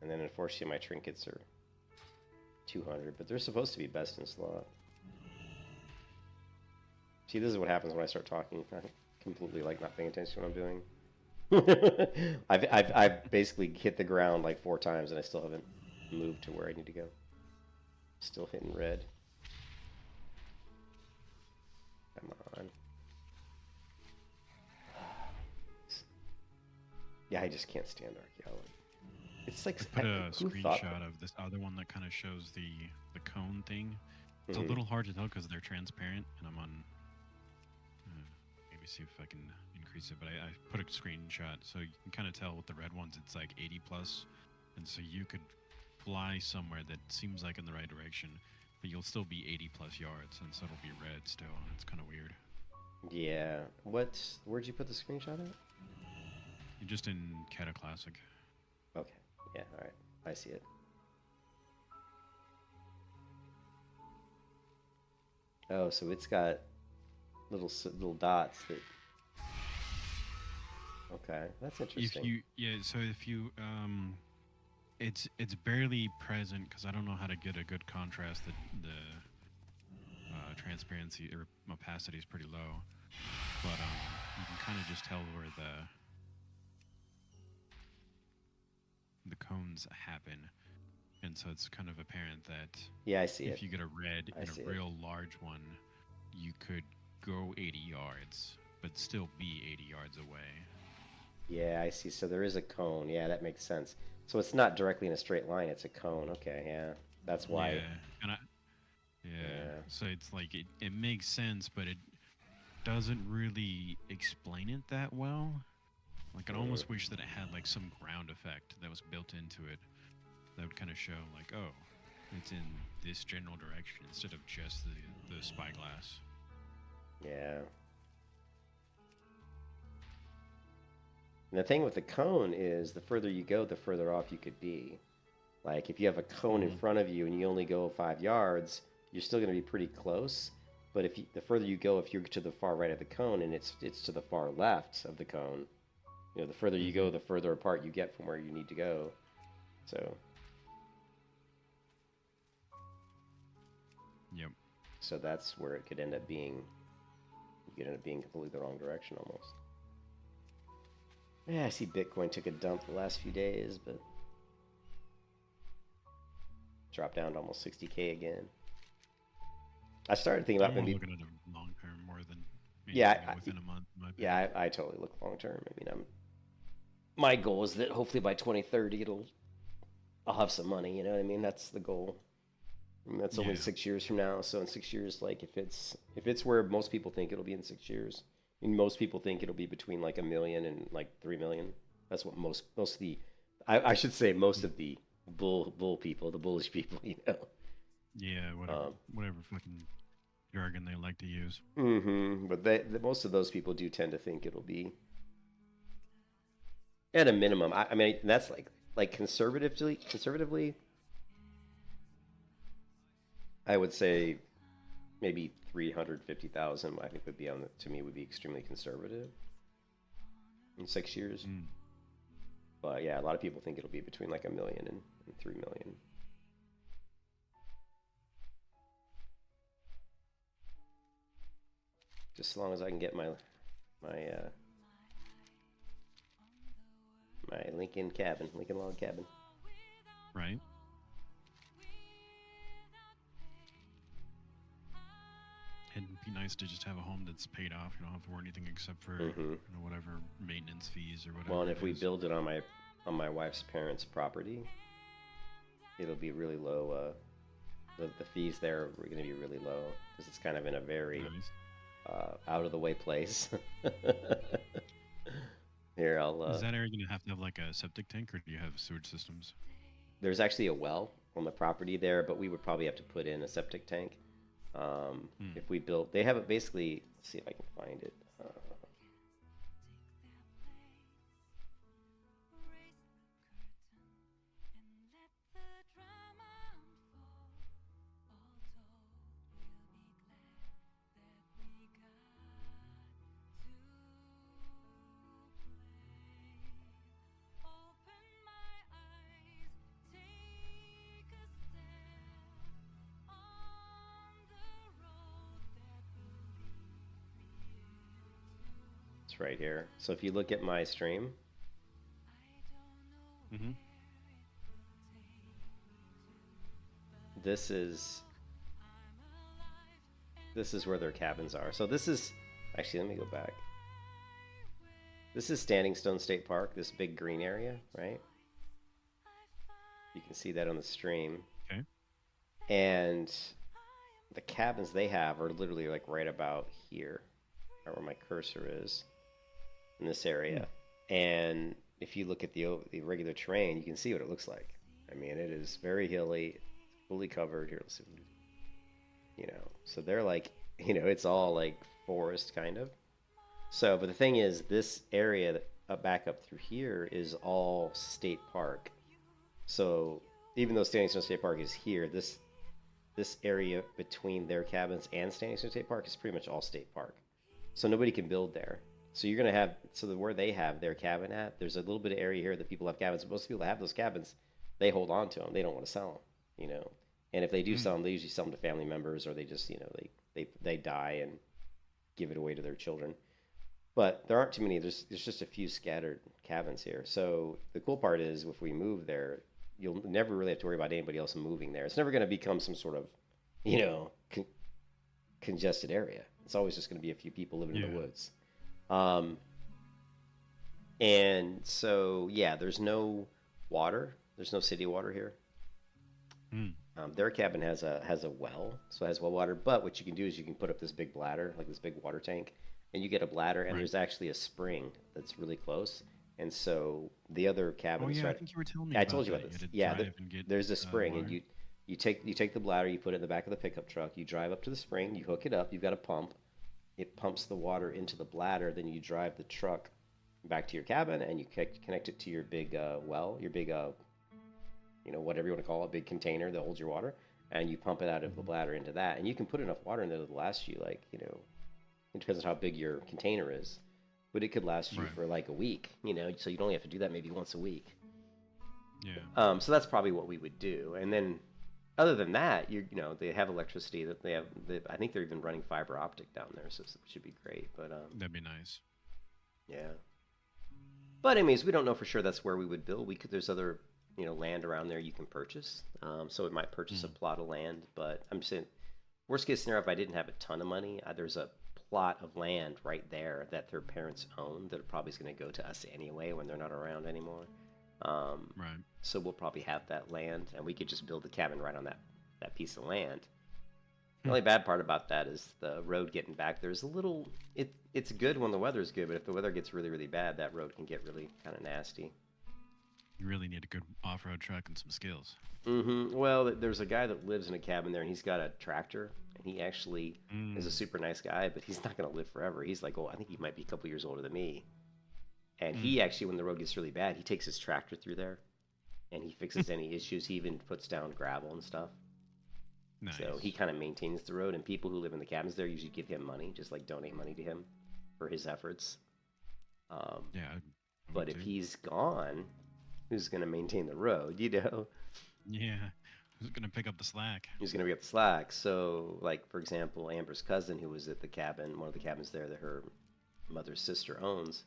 And then unfortunately my trinkets are 200, but they're supposed to be best in slot. See, this is what happens when I start talking. I completely like not paying attention to what I'm doing. I've basically hit the ground like 4 times and I still haven't moved to where I need to go. Still hitting red. Come on. Yeah, I just can't stand Archaeology. It's like I put a screenshot of this other one that kind of shows the cone thing. It's a little hard to tell because they're transparent, and I'm on. Maybe see if I can increase it, but I put a screenshot so you can kind of tell with the red ones it's like 80 plus, and so you could fly somewhere that seems like in the right direction, but you'll still be 80 plus yards, and so it'll be red still, and it's kind of weird. Yeah. Where'd you put the screenshot at? Just in CataClysm. Okay. Yeah, alright. I see it. Oh, so it's got little dots that... Okay, that's If interesting. you, yeah, so if you, it's barely present because I don't know how to get a good contrast. The transparency or opacity is pretty low, but you can kind of just tell where the cones happen, and so it's kind of apparent that Yeah, I see if it. you get a red I in a see it. real large one, you could go 80 yards, but still be 80 yards away. Yeah, I see. So there is a cone. Yeah, that makes sense. So it's not directly in a straight line, it's a cone. Okay, yeah. That's why. Yeah, and yeah, Yeah. so it's like it makes sense, but it doesn't really explain it that well. Like, I'd Mm. almost wish that it had like some ground effect that was built into it that would kind of show like, oh, it's in this general direction instead of just the spyglass. Yeah. And the thing with the cone is the further you go, the further off you could be. Like if you have a cone in Mm-hmm. front of you and you only go 5 yards, you're still going to be pretty close. But if you, the further you go, if you're to the far right of the cone and it's to the far left of the cone, you know, the further you Mm-hmm. go, the further apart you get from where you need to go. So, Yep. so that's where it could end up being. You could end up being completely the wrong direction almost. Yeah, I see Bitcoin took a dump the last few days, but dropped down to almost 60K again. I started thinking I'm about more maybe. looking at it long term more than anything Yeah, within a month, in my yeah, opinion. I totally look long term. I mean, my goal is that hopefully by 2030 I'll have some money. You know what I mean? That's the goal. I mean, that's only Yeah. 6 years from now. So in 6 years, like if it's where most people think it'll be in 6 years, I mean, most people think it'll be between like 1 million and like 3 million. That's what most of the, I should say most Mm. of the bull people, the bullish people, you know. Yeah, whatever fucking jargon they like to use. But most of those people do tend to think it'll be at a minimum. I mean, that's like conservatively, I would say maybe 350,000. I think would be to me would be extremely conservative in 6 years. Mm. But yeah, a lot of people think it'll be between like 1 million and 3 million. Just as long as I can get my my Lincoln log cabin. Right? It'd be nice to just have a home that's paid off. You don't have to worry anything except for Hmm. whatever maintenance fees or Well, and whatever if it we is. build it on my wife's parents' property, it'll be really low. The fees there are going to be really low because it's kind of in a very Nice. out of the way place. Here, I'll. Is that area gonna have to have like a septic tank, or do you have sewage systems? There's actually a well on the property there, but we would probably have to put in a septic tank. Hmm. If we built, they have it basically. Let's see if I can find it. It's right here. So if you look at my stream, Mm-hmm. this is this is where their cabins are. So this is actually, let me go back. This is Standing Stone State Park, this big green area, right? You can see that on the stream. Okay. And the cabins they have are literally like right about here, right where my cursor is, in this Hmm. area. And if you look at the regular terrain, you can see what it looks like. I mean, it is very hilly, fully covered. Here, let's see. You know, so they're like, you know, it's all like forest kind of. So, but the thing is, this area that back up through here is all state park. So even though Standing Stone State Park is here, this area between their cabins and Standing Stone State Park is pretty much all state park. So nobody can build there. So you're gonna have where they have their cabin at. There's a little bit of area here that people have cabins. But most people that have those cabins, they hold on to them. They don't want to sell them, you know. And if they do sell them, they usually sell them to family members, or they just, you know, they die and give it away to their children. But there aren't too many. There's just a few scattered cabins here. So the cool part is, if we move there, you'll never really have to worry about anybody else moving there. It's never going to become some sort of, you know, congested area. It's always just going to be a few people living in the woods. And so, yeah, there's no water. There's no city water here. Their cabin has a well, so it has well water. But what you can do is you can put up this big bladder, like this big water tank, and you get a bladder, and there's actually a spring that's really close. And so the other cabin is I think you were telling me. I told you about this. Yeah, there's a spring, water. and you take the bladder, you put it in the back of the pickup truck, you drive up to the spring, you hook it up, you've got a pump, it pumps the water into the bladder, then you drive the truck back to your cabin, and you connect it to your big well, your big you know, whatever you want to call it, big container that holds your water, and you pump it out of the bladder into that, and you can put enough water in there to last you, like, you know, it depends on how big your container is, but it could last you for like a week, you know, so you'd only have to do that maybe once a week. Yeah. So that's probably what we would do, and then other than that, you know, they have electricity. That I think they're even running fiber optic down there, so it should be great. But that'd be nice. Yeah. But anyways, we don't know for sure that's where we would build. There's other, you know, land around there you can purchase. So we might purchase a plot of land. But I'm saying, worst case scenario, if I didn't have a ton of money, there's a plot of land right there that their parents own that probably is going to go to us anyway when they're not around anymore. Right. So we'll probably have that land, and we could just build the cabin right on that piece of land. The only bad part about that is the road getting back. There's a little. It's good when the weather's good, but if the weather gets really, really bad, that road can get really kind of nasty. You really need a good off-road truck and some skills. Well, there's a guy that lives in a cabin there, and he's got a tractor, and he actually is a super nice guy, but he's not going to live forever. He's like, I think he might be a couple years older than me. And he actually, when the road gets really bad, he takes his tractor through there, and he fixes any issues. He even puts down gravel and stuff. Nice. So he kind of maintains the road, and people who live in the cabins there usually give him money, just like donate money to him for his efforts. Yeah. But if he's gone, who's going to maintain the road, you know? Yeah. Who's going to pick up the slack? Who's going to pick up the slack? So, like, for example, Amber's cousin, who was at the cabin, one of the cabins there that her mother's sister owns,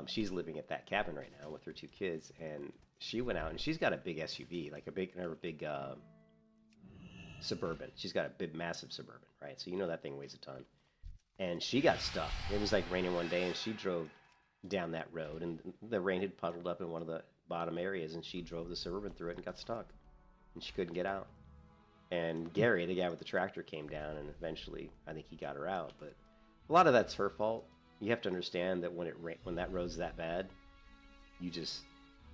she's living at that cabin right now with her 2 kids, and she went out, and she's got a big SUV, like a big Suburban. She's got a big, massive Suburban, right? So you know that thing weighs a ton. And she got stuck. It was like raining one day, and she drove down that road, and the rain had puddled up in one of the bottom areas, and she drove the Suburban through it and got stuck, and she couldn't get out. And Gary, the guy with the tractor, came down, and eventually I think he got her out. But a lot of that's her fault. You have to understand that when that road's that bad, you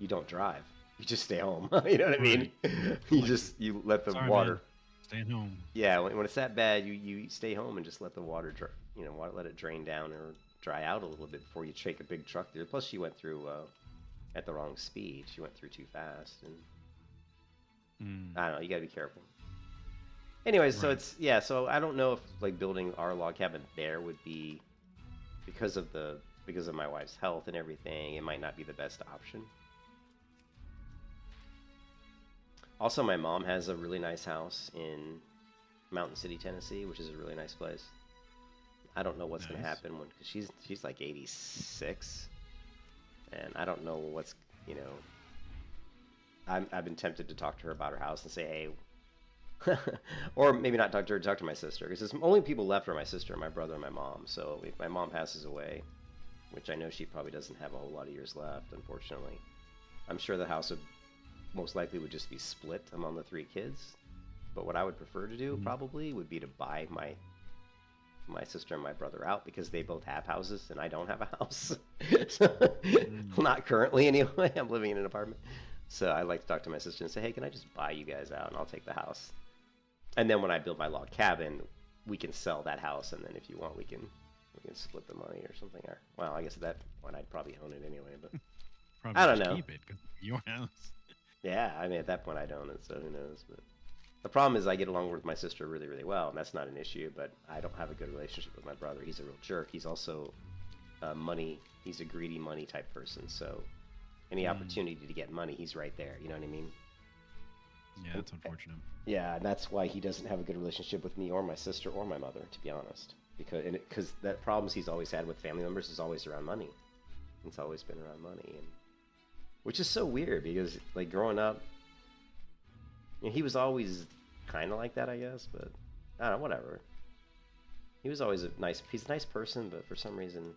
don't drive. You just stay home. You know what I mean? You let the water. Man. Stay at home. Yeah, when it's that bad, you stay home and just let the water, let it drain down or dry out a little bit before you take a big truck through. Plus, she went through at the wrong speed. She went through too fast, and I don't know. You gotta be careful. Anyways, right. So I don't know if like building our log cabin there would be because of my wife's health and everything. It might not be the best option. Also, my mom has a really nice house in Mountain City, Tennessee, which is a really nice place. I don't know what's going to happen because she's like 86, and I don't know what's, you know. I've been tempted to talk to her about her house and say, hey, or maybe not talk to her, talk to my sister, because the only people left are my sister, my brother, and my mom. So if my mom passes away, which I know she probably doesn't have a whole lot of years left, unfortunately, I'm sure the house would most likely just be split among the 3 kids. But what I would prefer to do probably would be to buy my sister and my brother out, because they both have houses and I don't have a house. Not currently anyway. I'm living in an apartment. So I like to talk to my sister and say, hey, can I just buy you guys out and I'll take the house? And then when I build my log cabin, we can sell that house, and then if you want, we can split the money or something. Or, well, I guess at that point I'd probably own it anyway, but probably I don't know. Keep it, 'cause it's your house. Yeah, I mean, at that point I'd own it, so who knows. But the problem is I get along with my sister really, really well, and that's not an issue, but I don't have a good relationship with my brother. He's a real jerk. He's also money. He's a greedy money type person. So any opportunity to get money, he's right there. You know what I mean? Yeah, that's unfortunate. Yeah, and that's why he doesn't have a good relationship with me or my sister or my mother, to be honest. Because that problems he's always had with family members is always around money. It's always been around money, and which is so weird because like growing up, you know, he was always kind of like that, I guess. But I don't know, whatever. He was always he's a nice person, but for some reason,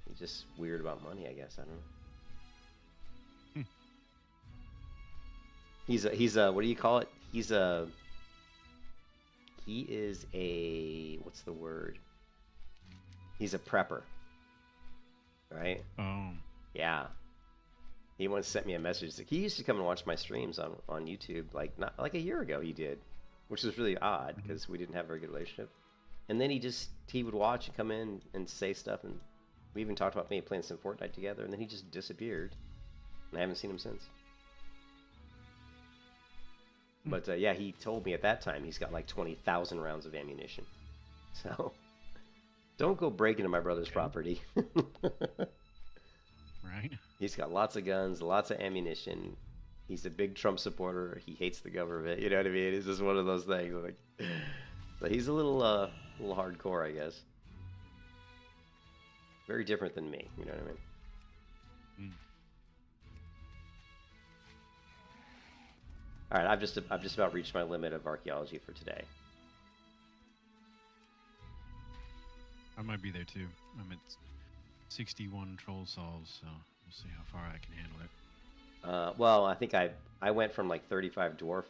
he's just weird about money, I guess. I don't know. He's a what do you call it? He is a what's the word? He's a prepper, right? Oh. Yeah. He once sent me a message. Like, he used to come and watch my streams on YouTube, like not like a year ago. He did, which was really odd because we didn't have a very good relationship. And then he would watch and come in and say stuff, and we even talked about maybe playing some Fortnite together. And then he just disappeared, and I haven't seen him since. But yeah, he told me at that time he's got like 20,000 rounds of ammunition. So don't go breaking into my brother's property. Right. He's got lots of guns, lots of ammunition. He's a big Trump supporter. He hates the government. You know what I mean? It's just one of those things. Like, so he's a little hardcore, I guess. Very different than me. You know what I mean? All right, I've just about reached my limit of archaeology for today. I might be there too. I'm at 61 troll solves, so we'll see how far I can handle it. Well, I think I went from like 35 dwarf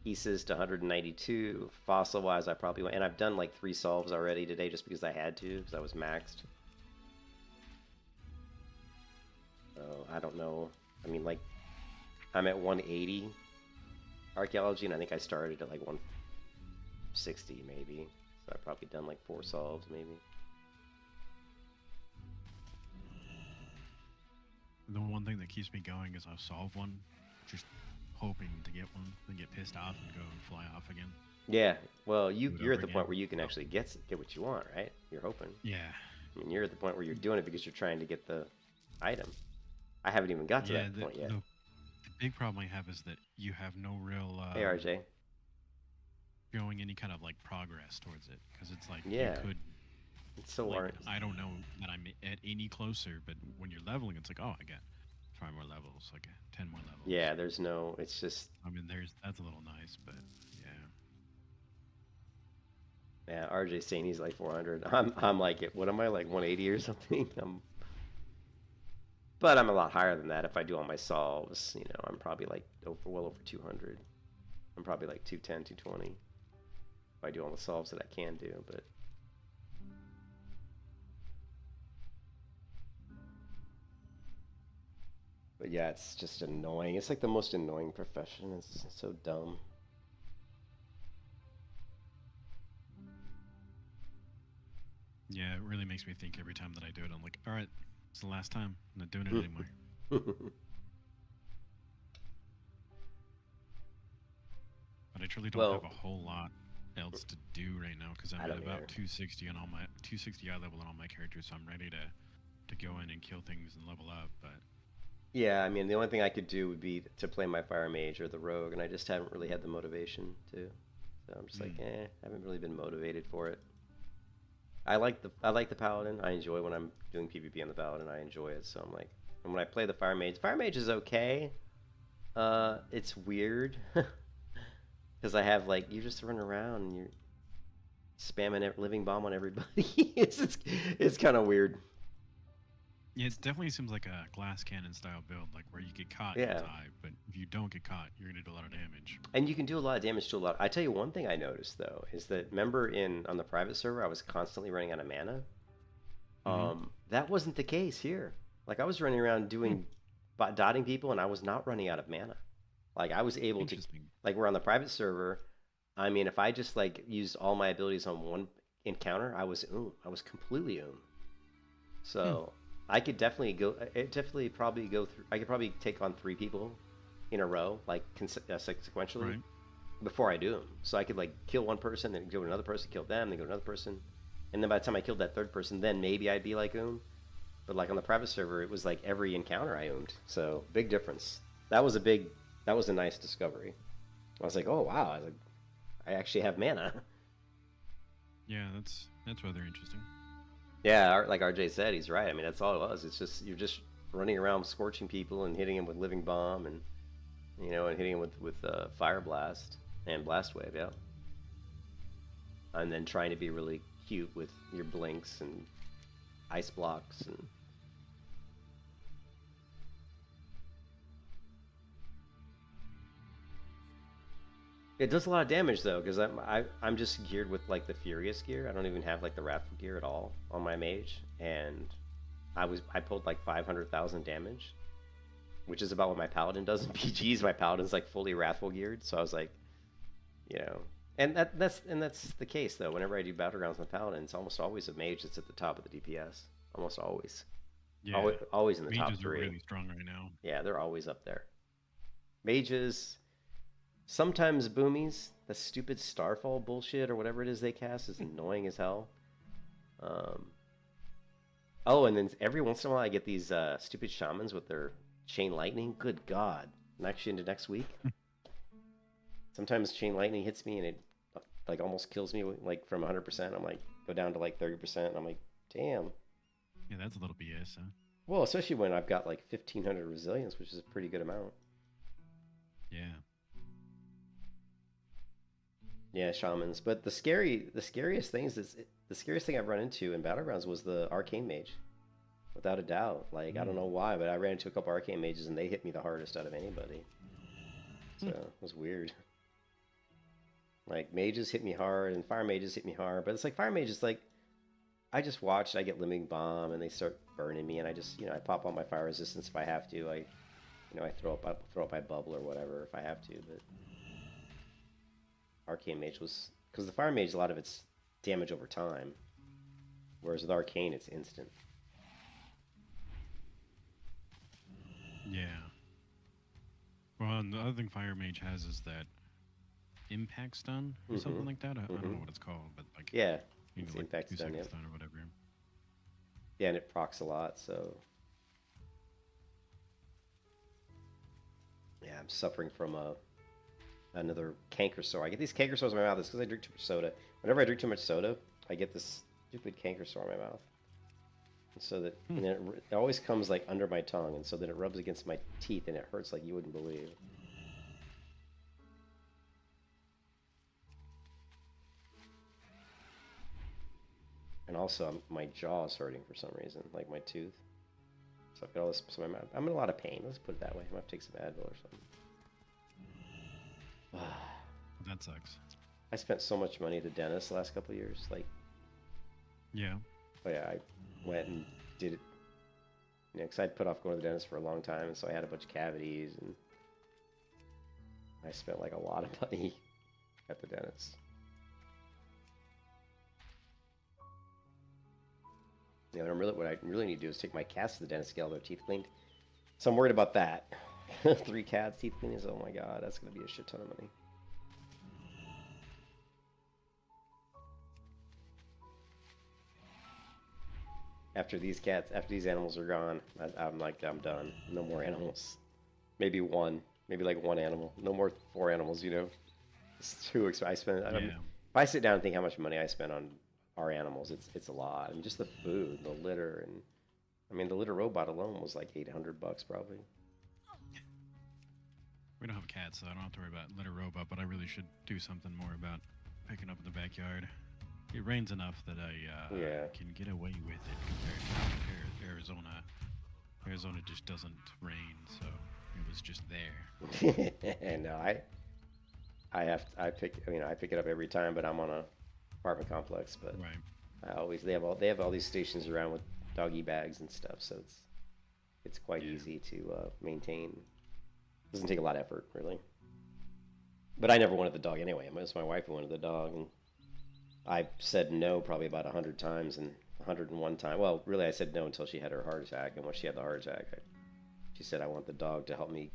pieces to 192. Fossil-wise, I probably went, and I've done like 3 solves already today just because I had to, because I was maxed. So I don't know. I mean, like, I'm at 180 archaeology, and I think I started at like 160 maybe. So I've probably done like 4 solves maybe. The one thing that keeps me going is I'll solve one, just hoping to get one, then get pissed off and go and fly off again. Yeah, well, you're at the point where you can actually get what you want, right? You're hoping. Yeah. I mean, you're at the point where you're doing it because you're trying to get the item. I haven't even got to that point yet. The big problem I have is that you have no real... hey, RJ. Showing any kind of, like, progress towards it. Because it's like, yeah. You could... It's so like, I don't know that I'm at any closer, but when you're leveling, it's like, oh, I got 5 more levels, like 10 more levels. Yeah, there's no... It's just... I mean, that's a little nice, but, yeah. Yeah, RJ's saying he's like 400. I'm like, what am I, like 180 or something? But I'm a lot higher than that if I do all my solves. You know, I'm probably like well over 200. I'm probably like 210, 220 if I do all the solves that I can do. But yeah, it's just annoying. It's like the most annoying profession. It's so dumb. Yeah, it really makes me think every time that I do it. I'm like, all right, it's the last time. I'm not doing it anymore. But I truly don't have a whole lot else to do right now because I'm at about 260 on all my 260 eye level on all my characters, so I'm ready to go in and kill things and level up. But yeah, I mean, the only thing I could do would be to play my fire mage or the rogue, and I just haven't really had the motivation to. So I'm just like, I haven't really been motivated for it. I like the paladin. I enjoy when I'm doing PvP on the paladin. I enjoy it. So I'm like, and when I play the fire mage is okay. It's weird because I have like you just run around and you're spamming living bomb on everybody. it's kind of weird. Yeah, it definitely seems like a glass cannon style build, like where you get caught, and die, but if you don't get caught, you're gonna do a lot of damage. And you can do a lot of damage to a lot. I tell you one thing I noticed though is that remember on the private server I was constantly running out of mana. That wasn't the case here. Like I was running around doing dotting people, and I was not running out of mana. Like I was able to, like we're on the private server. I mean, if I just like used all my abilities on one encounter, I was completely So. I could definitely probably go through. I could probably take on 3 people in a row, like sequentially, before I do them. So I could like kill one person, then go to another person, kill them, then go to another person. And then by the time I killed that third person, then maybe I'd be like But like on the private server, it was like every encounter I So big difference. That was a nice discovery. I was like, oh wow, I actually have mana. Yeah, that's rather interesting. Yeah, like RJ said, he's right. I mean, that's all it was. It's just you're just running around scorching people and hitting them with living bomb and and hitting them with fire blast and blast wave, yeah. And then trying to be really cute with your blinks and ice blocks and it does a lot of damage though, because I'm just geared with like the Furious gear. I don't even have like the Wrathful gear at all on my mage, and I pulled like 500,000 damage, which is about what my paladin does in PGs. My paladin's like fully Wrathful geared, so I was like, and that's the case though. Whenever I do battlegrounds with paladin, it's almost always a mage that's at the top of the DPS. Almost always. Yeah, always in the top mages three. are really strong right now. Yeah, they're always up there. Mages. Sometimes boomies, the stupid Starfall bullshit or whatever it is they cast is annoying as hell. Oh, and then every once in a while I get these stupid shamans with their chain lightning. Good God. Actually into next week. Sometimes chain lightning hits me and it like almost kills me like from 100%. I'm like, go down to like 30%. And I'm like, damn. Yeah, that's a little BS, huh? Well, especially when I've got like 1,500 resilience, which is a pretty good amount. Yeah. Yeah, shamans. But the scariest things is the scariest thing I've run into in battlegrounds was the arcane mage, without a doubt. Like I don't know why, but I ran into a couple arcane mages and they hit me the hardest out of anybody. So it was weird. Like mages hit me hard and fire mages hit me hard, but it's like fire mages like I just watch. I get limiting bomb and they start burning me, and I just I pop on my fire resistance if I have to. I throw up my bubble or whatever if I have to, but. Arcane Mage was... Because the Fire Mage, a lot of it's damage over time. Whereas with Arcane, it's instant. Yeah. Well, and the other thing Fire Mage has is that impact stun or something like that. I don't know what it's called, but like... Yeah, it's like impact stun, yeah. Stun or whatever. Yeah, and it procs a lot, so... Yeah, I'm suffering from another canker sore. I get these canker sores in my mouth. It's because I drink too much soda. Whenever I drink too much soda, I get this stupid canker sore in my mouth. And so that and it always comes like under my tongue, and so then it rubs against my teeth, and it hurts like you wouldn't believe. And also, my jaw is hurting for some reason, like my tooth. So I've got all this. So I'm in a lot of pain. Let's put it that way. I might have to take some Advil or something. That sucks. I spent so much money at the dentist the last couple of years. Like, yeah. Oh yeah, I went and did it. Because I'd put off going to the dentist for a long time, and so I had a bunch of cavities, and I spent like a lot of money at the dentist. What I really need to do is take my cats to the dentist, get all their teeth cleaned. So I'm worried about that. 3 cats, teeth cleanings. Oh my god, that's gonna be a shit ton of money. After these animals are gone, I'm done. No more animals. Maybe like one animal. No more 4 animals. It's too expensive. If I sit down and think how much money I spend on our animals, it's a lot. And just the food, the litter, and the litter robot alone was like $800 probably. We don't have cats, so I don't have to worry about litter robot, but I really should do something more about picking up in the backyard. It rains enough that I can get away with it compared to Arizona. Arizona just doesn't rain, so it was just there. No, I pick it up every time, but I'm on a apartment complex. But right. they have all these stations around with doggy bags and stuff, so it's quite easy to maintain. It doesn't take a lot of effort, really. But I never wanted the dog anyway. It was my wife who wanted the dog, and I said no probably about 100 times, and 101 time. Well, really, I said no until she had her heart attack, and when she had the heart attack, she said, I want the dog to help me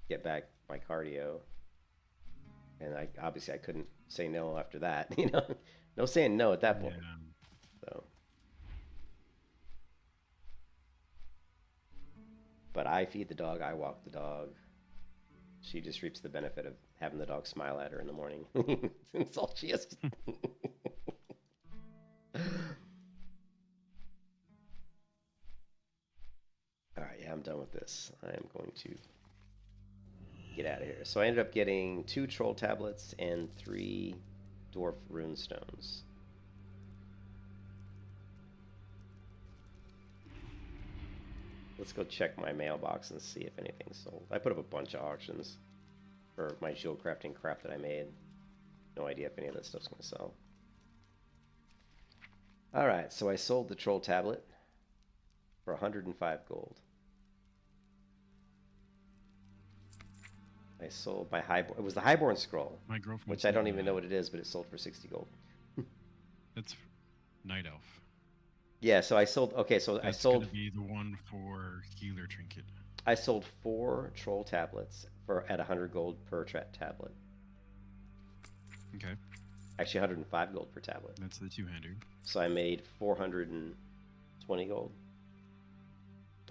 get back my cardio. And obviously I couldn't say no after that, No saying no at that point. So, but I feed the dog, I walk the dog. She just reaps the benefit of having the dog smile at her in the morning. That's all she has. Alright, yeah, I'm done with this. I am going to get out of here. So I ended up getting 2 troll tablets and 3 dwarf rune stones. Let's go check my mailbox and see if anything's sold. I put up a bunch of auctions for my shield crafting crap that I made. No idea if any of that stuff's going to sell. Alright, so I sold the troll tablet for 105 gold. I sold my highborn. It was the highborn scroll, My girlfriend, which I don't even know what it is, but it sold for 60 gold. That's night elf. Yeah, so I sold. Okay, so That's I sold. gonna be the one for healer trinket. I sold 4 troll tablets for at 100 gold per tablet. Okay. Actually, 105 gold per tablet. That's the two-hander. So I made 420 gold.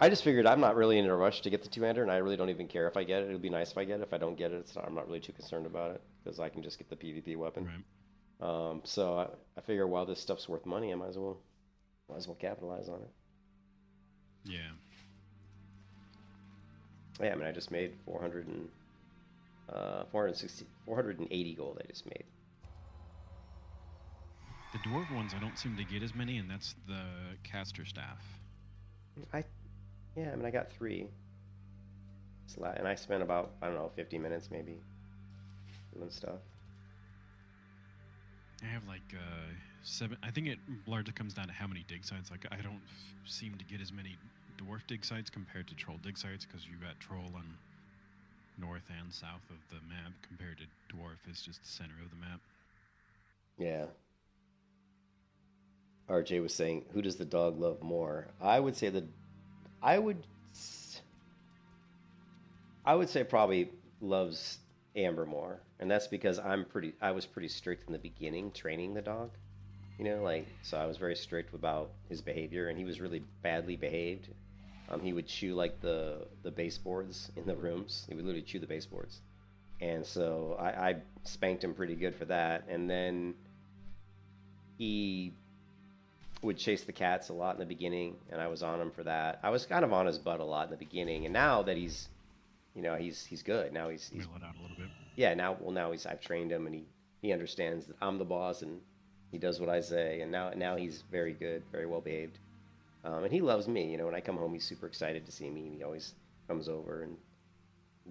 I just figured I'm not really in a rush to get the two-hander, and I really don't even care if I get it. It'll be nice if I get it. If I don't get it, I'm not really too concerned about it because I can just get the PvP weapon. Right. So I figure while this stuff's worth money, I might as well capitalize on it. Yeah. Yeah, I mean, I just made 480 gold. I just made. The dwarf ones, I don't seem to get as many, and that's the caster staff. Yeah, I mean, I got 3. And I spent about, I don't know, 50 minutes maybe doing stuff. I have like 7. I think it largely comes down to how many dig sites. Like, I don't seem to get as many dwarf dig sites compared to troll dig sites because you got troll on north and south of the map compared to dwarf is just the center of the map. Yeah. RJ was saying, who does the dog love more? I would say I would say probably loves Amber more, and that's because I was pretty strict in the beginning training the dog, so I was very strict about his behavior, and he was really badly behaved. He would chew like the baseboards in the rooms. He would literally chew the baseboards, and so I spanked him pretty good for that, and then he would chase the cats a lot in the beginning, and I was on him for that. I was kind of on his butt a lot in the beginning, and now that he's good. Now he's let out a little bit. Yeah, now I've trained him, and he understands that I'm the boss, and he does what I say, and now he's very good, very well behaved, and he loves me. When I come home, he's super excited to see me, and he always comes over and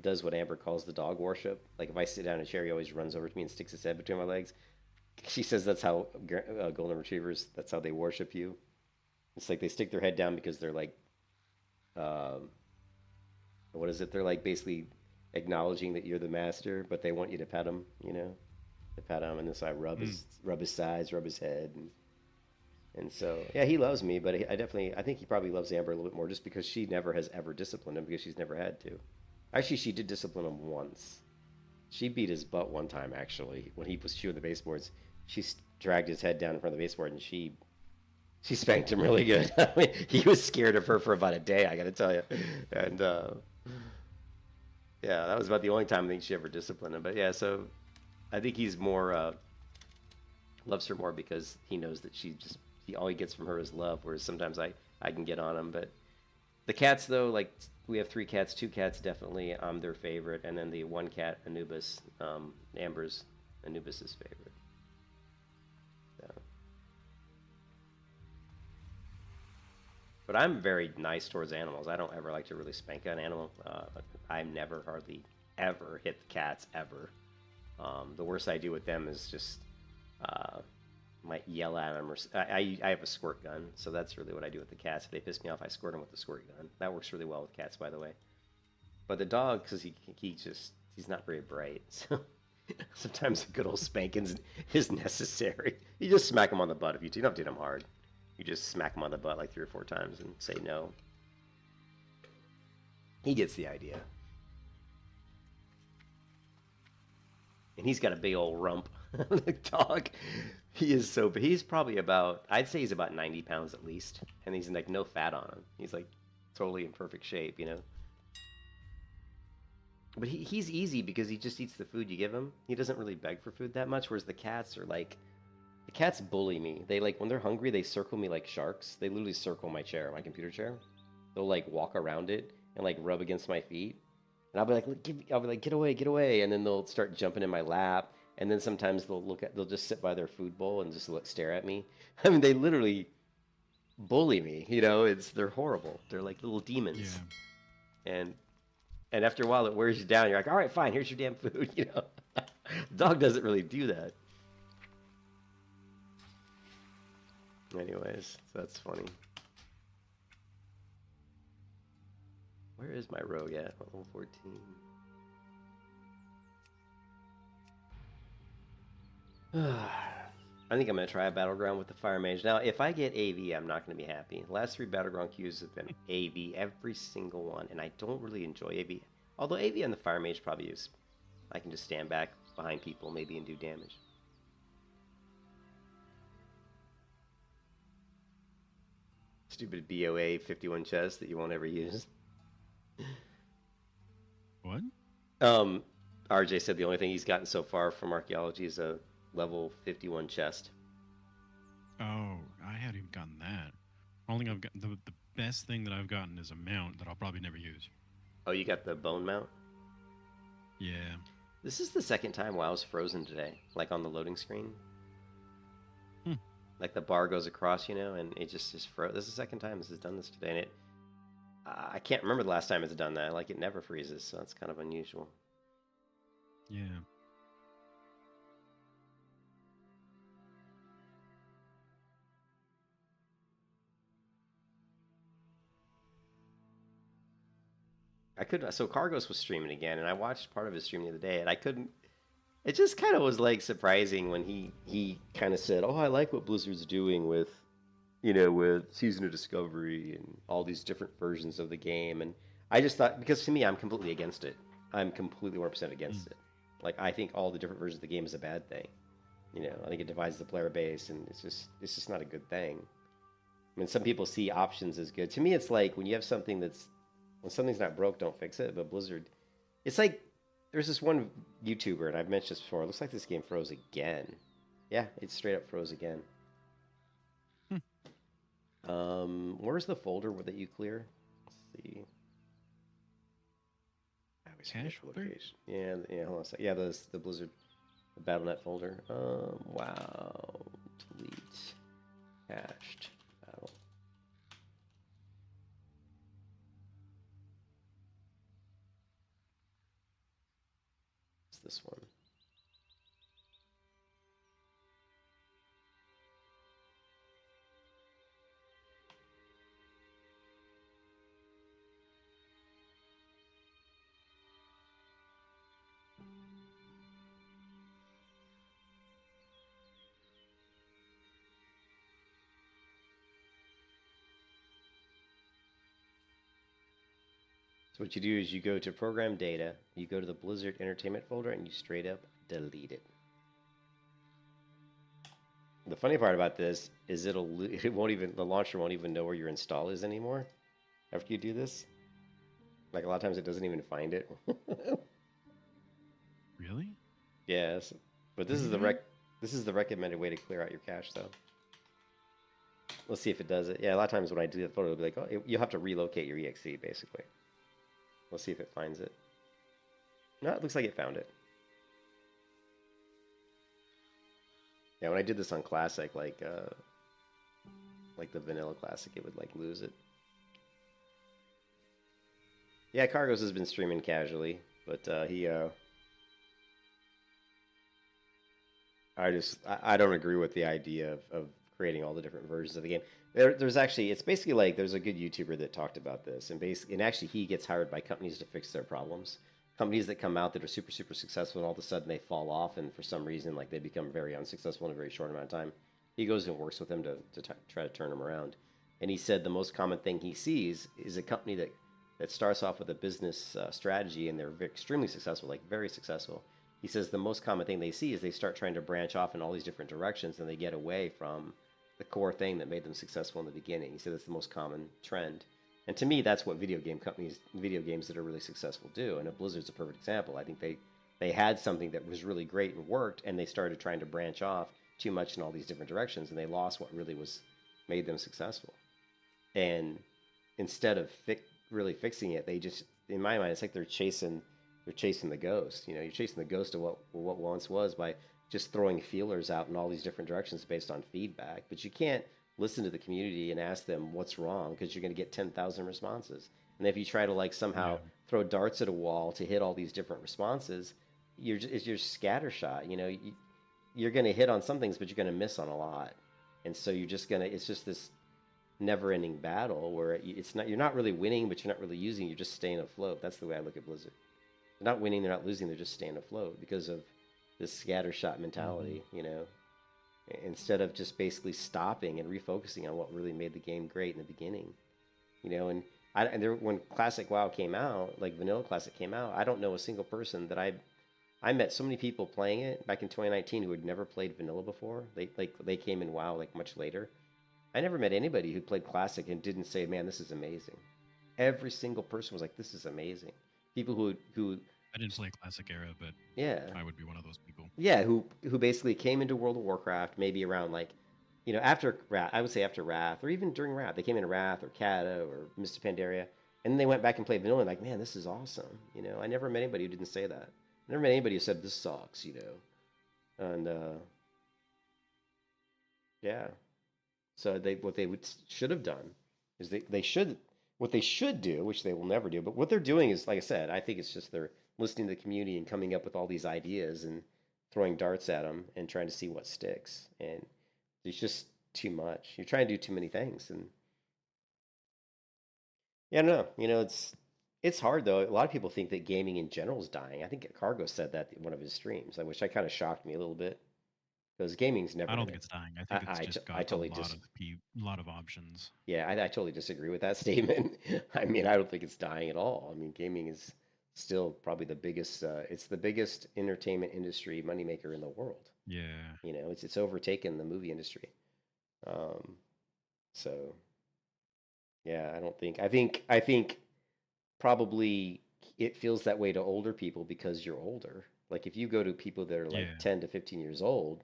does what Amber calls the dog worship. Like if I sit down in a chair, he always runs over to me and sticks his head between my legs. She says that's how golden retrievers, that's how they worship you. It's like they stick their head down because they're like, what is it? They're like basically acknowledging that you're the master, but they want you to pet them, to pet him. And then so I rub his sides, rub his head. And so, yeah, he loves me, but I think he probably loves Amber a little bit more just because she never has ever disciplined him because she's never had to. Actually, she did discipline him once. She beat his butt one time, actually, when he was chewing the baseboards. She dragged his head down in front of the baseboard, and she spanked him really good. I mean, he was scared of her for about a day, I got to tell you. And, yeah, that was about the only time I think she ever disciplined him. But, yeah, so I think he's more, loves her more because he knows that all he gets from her is love, whereas sometimes I can get on him. But the cats, though, like, we have 3 cats. 2 cats, definitely, I'm their favorite. And then the 1 cat, Anubis, Amber's Anubis's favorite. So. But I'm very nice towards animals. I don't ever like to really spank an animal. I never hardly ever hit the cats, ever. The worst I do with them is just might yell at them. I have a squirt gun, so that's really what I do with the cats. If they piss me off, I squirt them with the squirt gun. That works really well with cats, by the way. But the dog, because he's not very bright, so sometimes a good old spanking is necessary. You just smack him on the butt if you don't have to hit him hard. You just smack him on the butt like 3 or 4 times and say no. He gets the idea. And he's got a big old rump. The dog, he is so big. He's probably about, I'd say he's about 90 pounds at least. And he's like no fat on him. He's like totally in perfect shape, you know? But he's easy because he just eats the food you give him. He doesn't really beg for food that much, whereas the cats are like, the cats bully me. They like, when they're hungry, they circle me like sharks. They literally circle my chair, my computer chair. They'll like walk around it and like rub against my feet. And I'll be like, I'll be like, get away, get away. And then they'll start jumping in my lap. And then sometimes they'll just sit by their food bowl and just stare at me. I mean, they literally bully me. You know, they're horrible. They're like little demons. Yeah. And after a while, it wears you down. You're like, all right, fine, here's your damn food. You know, dog doesn't really do that. Anyways, so that's funny. Where is my rogue at? Level 14. I think I'm going to try a battleground with the fire mage. Now, if I get AV, I'm not going to be happy. The last 3 battleground queues have been AV, every single one, and I don't really enjoy AV. Although AV and the fire mage probably is, I can just stand back behind people maybe and do damage. Stupid BOA 51 chest that you won't ever use. What? RJ said the only thing he's gotten so far from archaeology is a level 51 chest. Oh, I hadn't even gotten that. Only I've got the best thing that I've gotten is a mount that I'll probably never use. Oh, you got the bone mount? Yeah. This is the second time WoW's frozen today, like on the loading screen. Like the bar goes across, you know, and it just froze. This is the second time this has done this today, and I can't remember the last time it's done that. Like it never freezes, so that's kind of unusual. Yeah. So Cargos was streaming again, and I watched part of his stream the other day, and I couldn't. It just kind of was like surprising when he kind of said, "Oh, I like what Blizzard's doing with, you know, with Season of Discovery and all these different versions of the game." And I just thought, because to me, I'm completely against it. I'm completely 100% against it. Like I think all the different versions of the game is a bad thing. You know, I think it divides the player base, and it's just not a good thing. I mean, some people see options as good. To me, it's like when you have something when something's not broke, don't fix it. But Blizzard, it's like. There's this one YouTuber, and I've mentioned this before. It looks like this game froze again. Yeah, it straight up froze again. Where's the folder that you clear? Let's see. Cache folder? Yeah, hold on a second. Yeah, the Blizzard, the BattleNet folder. Wow. Delete. Cached. Battle. This one. So what you do is you go to program data, you go to the Blizzard Entertainment folder, and you straight up delete it. The funny part about this is the launcher won't even know where your install is anymore after you do this. Like a lot of times it doesn't even find it. Really? Yes. But this is the recommended way to clear out your cache though. Let's see if it does it. Yeah, a lot of times when I do the photo, it'll be like, oh, you'll have to relocate your exe basically. Let's see if it finds it. No, it looks like it found it. Yeah, when I did this on Classic, like the vanilla Classic, it would like lose it. Yeah, Cargos has been streaming casually, but I don't agree with the idea of creating all the different versions of the game. There's actually, it's basically like there's a good YouTuber that talked about this, and actually he gets hired by companies to fix their problems. Companies that come out that are super, super successful, and all of a sudden they fall off, and for some reason, like they become very unsuccessful in a very short amount of time. He goes and works with them to try to turn them around. And he said the most common thing he sees is a company that starts off with a business strategy, and they're extremely successful, like very successful. he says the most common thing they see is they start trying to branch off in all these different directions and they get away from the core thing that made them successful in the beginning. He said that's the most common trend. And to me, that's what video games that are really successful do. And Blizzard's a perfect example. I think they had something that was really great and worked, and they started trying to branch off too much in all these different directions, and they lost what really was made them successful. And instead of really fixing it, they just, in my mind, it's like they're chasing the ghost. You know, you're chasing the ghost of what once was by just throwing feelers out in all these different directions based on feedback. But you can't listen to the community and ask them what's wrong because you're going to get 10,000 responses. And if you try to like somehow throw darts at a wall to hit all these different responses, you're scattershot. You know, you're going to hit on some things, but you're going to miss on a lot. And so it's just this never-ending battle where you're not really winning, but you're not really using. You're just staying afloat. That's the way I look at Blizzard. They're not winning, they're not losing, they're just staying afloat because of this scattershot mentality, you know, instead of just basically stopping and refocusing on what really made the game great in the beginning, you know. And when Classic WoW came out, like Vanilla Classic came out, I don't know a single person that I met so many people playing it back in 2019 who had never played Vanilla before. They came in WoW like much later. I never met anybody who played Classic and didn't say, "Man, this is amazing." Every single person was like, "This is amazing." People who I didn't play Classic era, but yeah, I would be one of those people. Yeah, who basically came into World of Warcraft maybe around like, you know, after Wrath, I would say after Wrath, or even during Wrath. They came into Wrath or Cata or Mists of Pandaria, and then they went back and played Vanilla and like, man, this is awesome. You know, I never met anybody who didn't say that. I never met anybody who said this sucks, you know. And yeah. So should have done is what they should do, which they will never do, but what they're doing is, like I said, I think it's just they're listening to the community and coming up with all these ideas and throwing darts at them and trying to see what sticks. And it's just too much. You're trying to do too many things, and yeah, I don't know. You know, it's hard though. A lot of people think that gaming in general is dying. I think Cargo said that in one of his streams, which kind of shocked me a little bit because gaming's never. I don't think it's dying. I think it's just got totally a lot of options. Yeah, I totally disagree with that statement. I mean, I don't think it's dying at all. I mean, gaming is still probably the biggest. It's the biggest entertainment industry moneymaker in the world. Yeah. You know, it's overtaken the movie industry. So yeah, I think probably it feels that way to older people because you're older. Like if you go to people that are like 10 to 15 years old,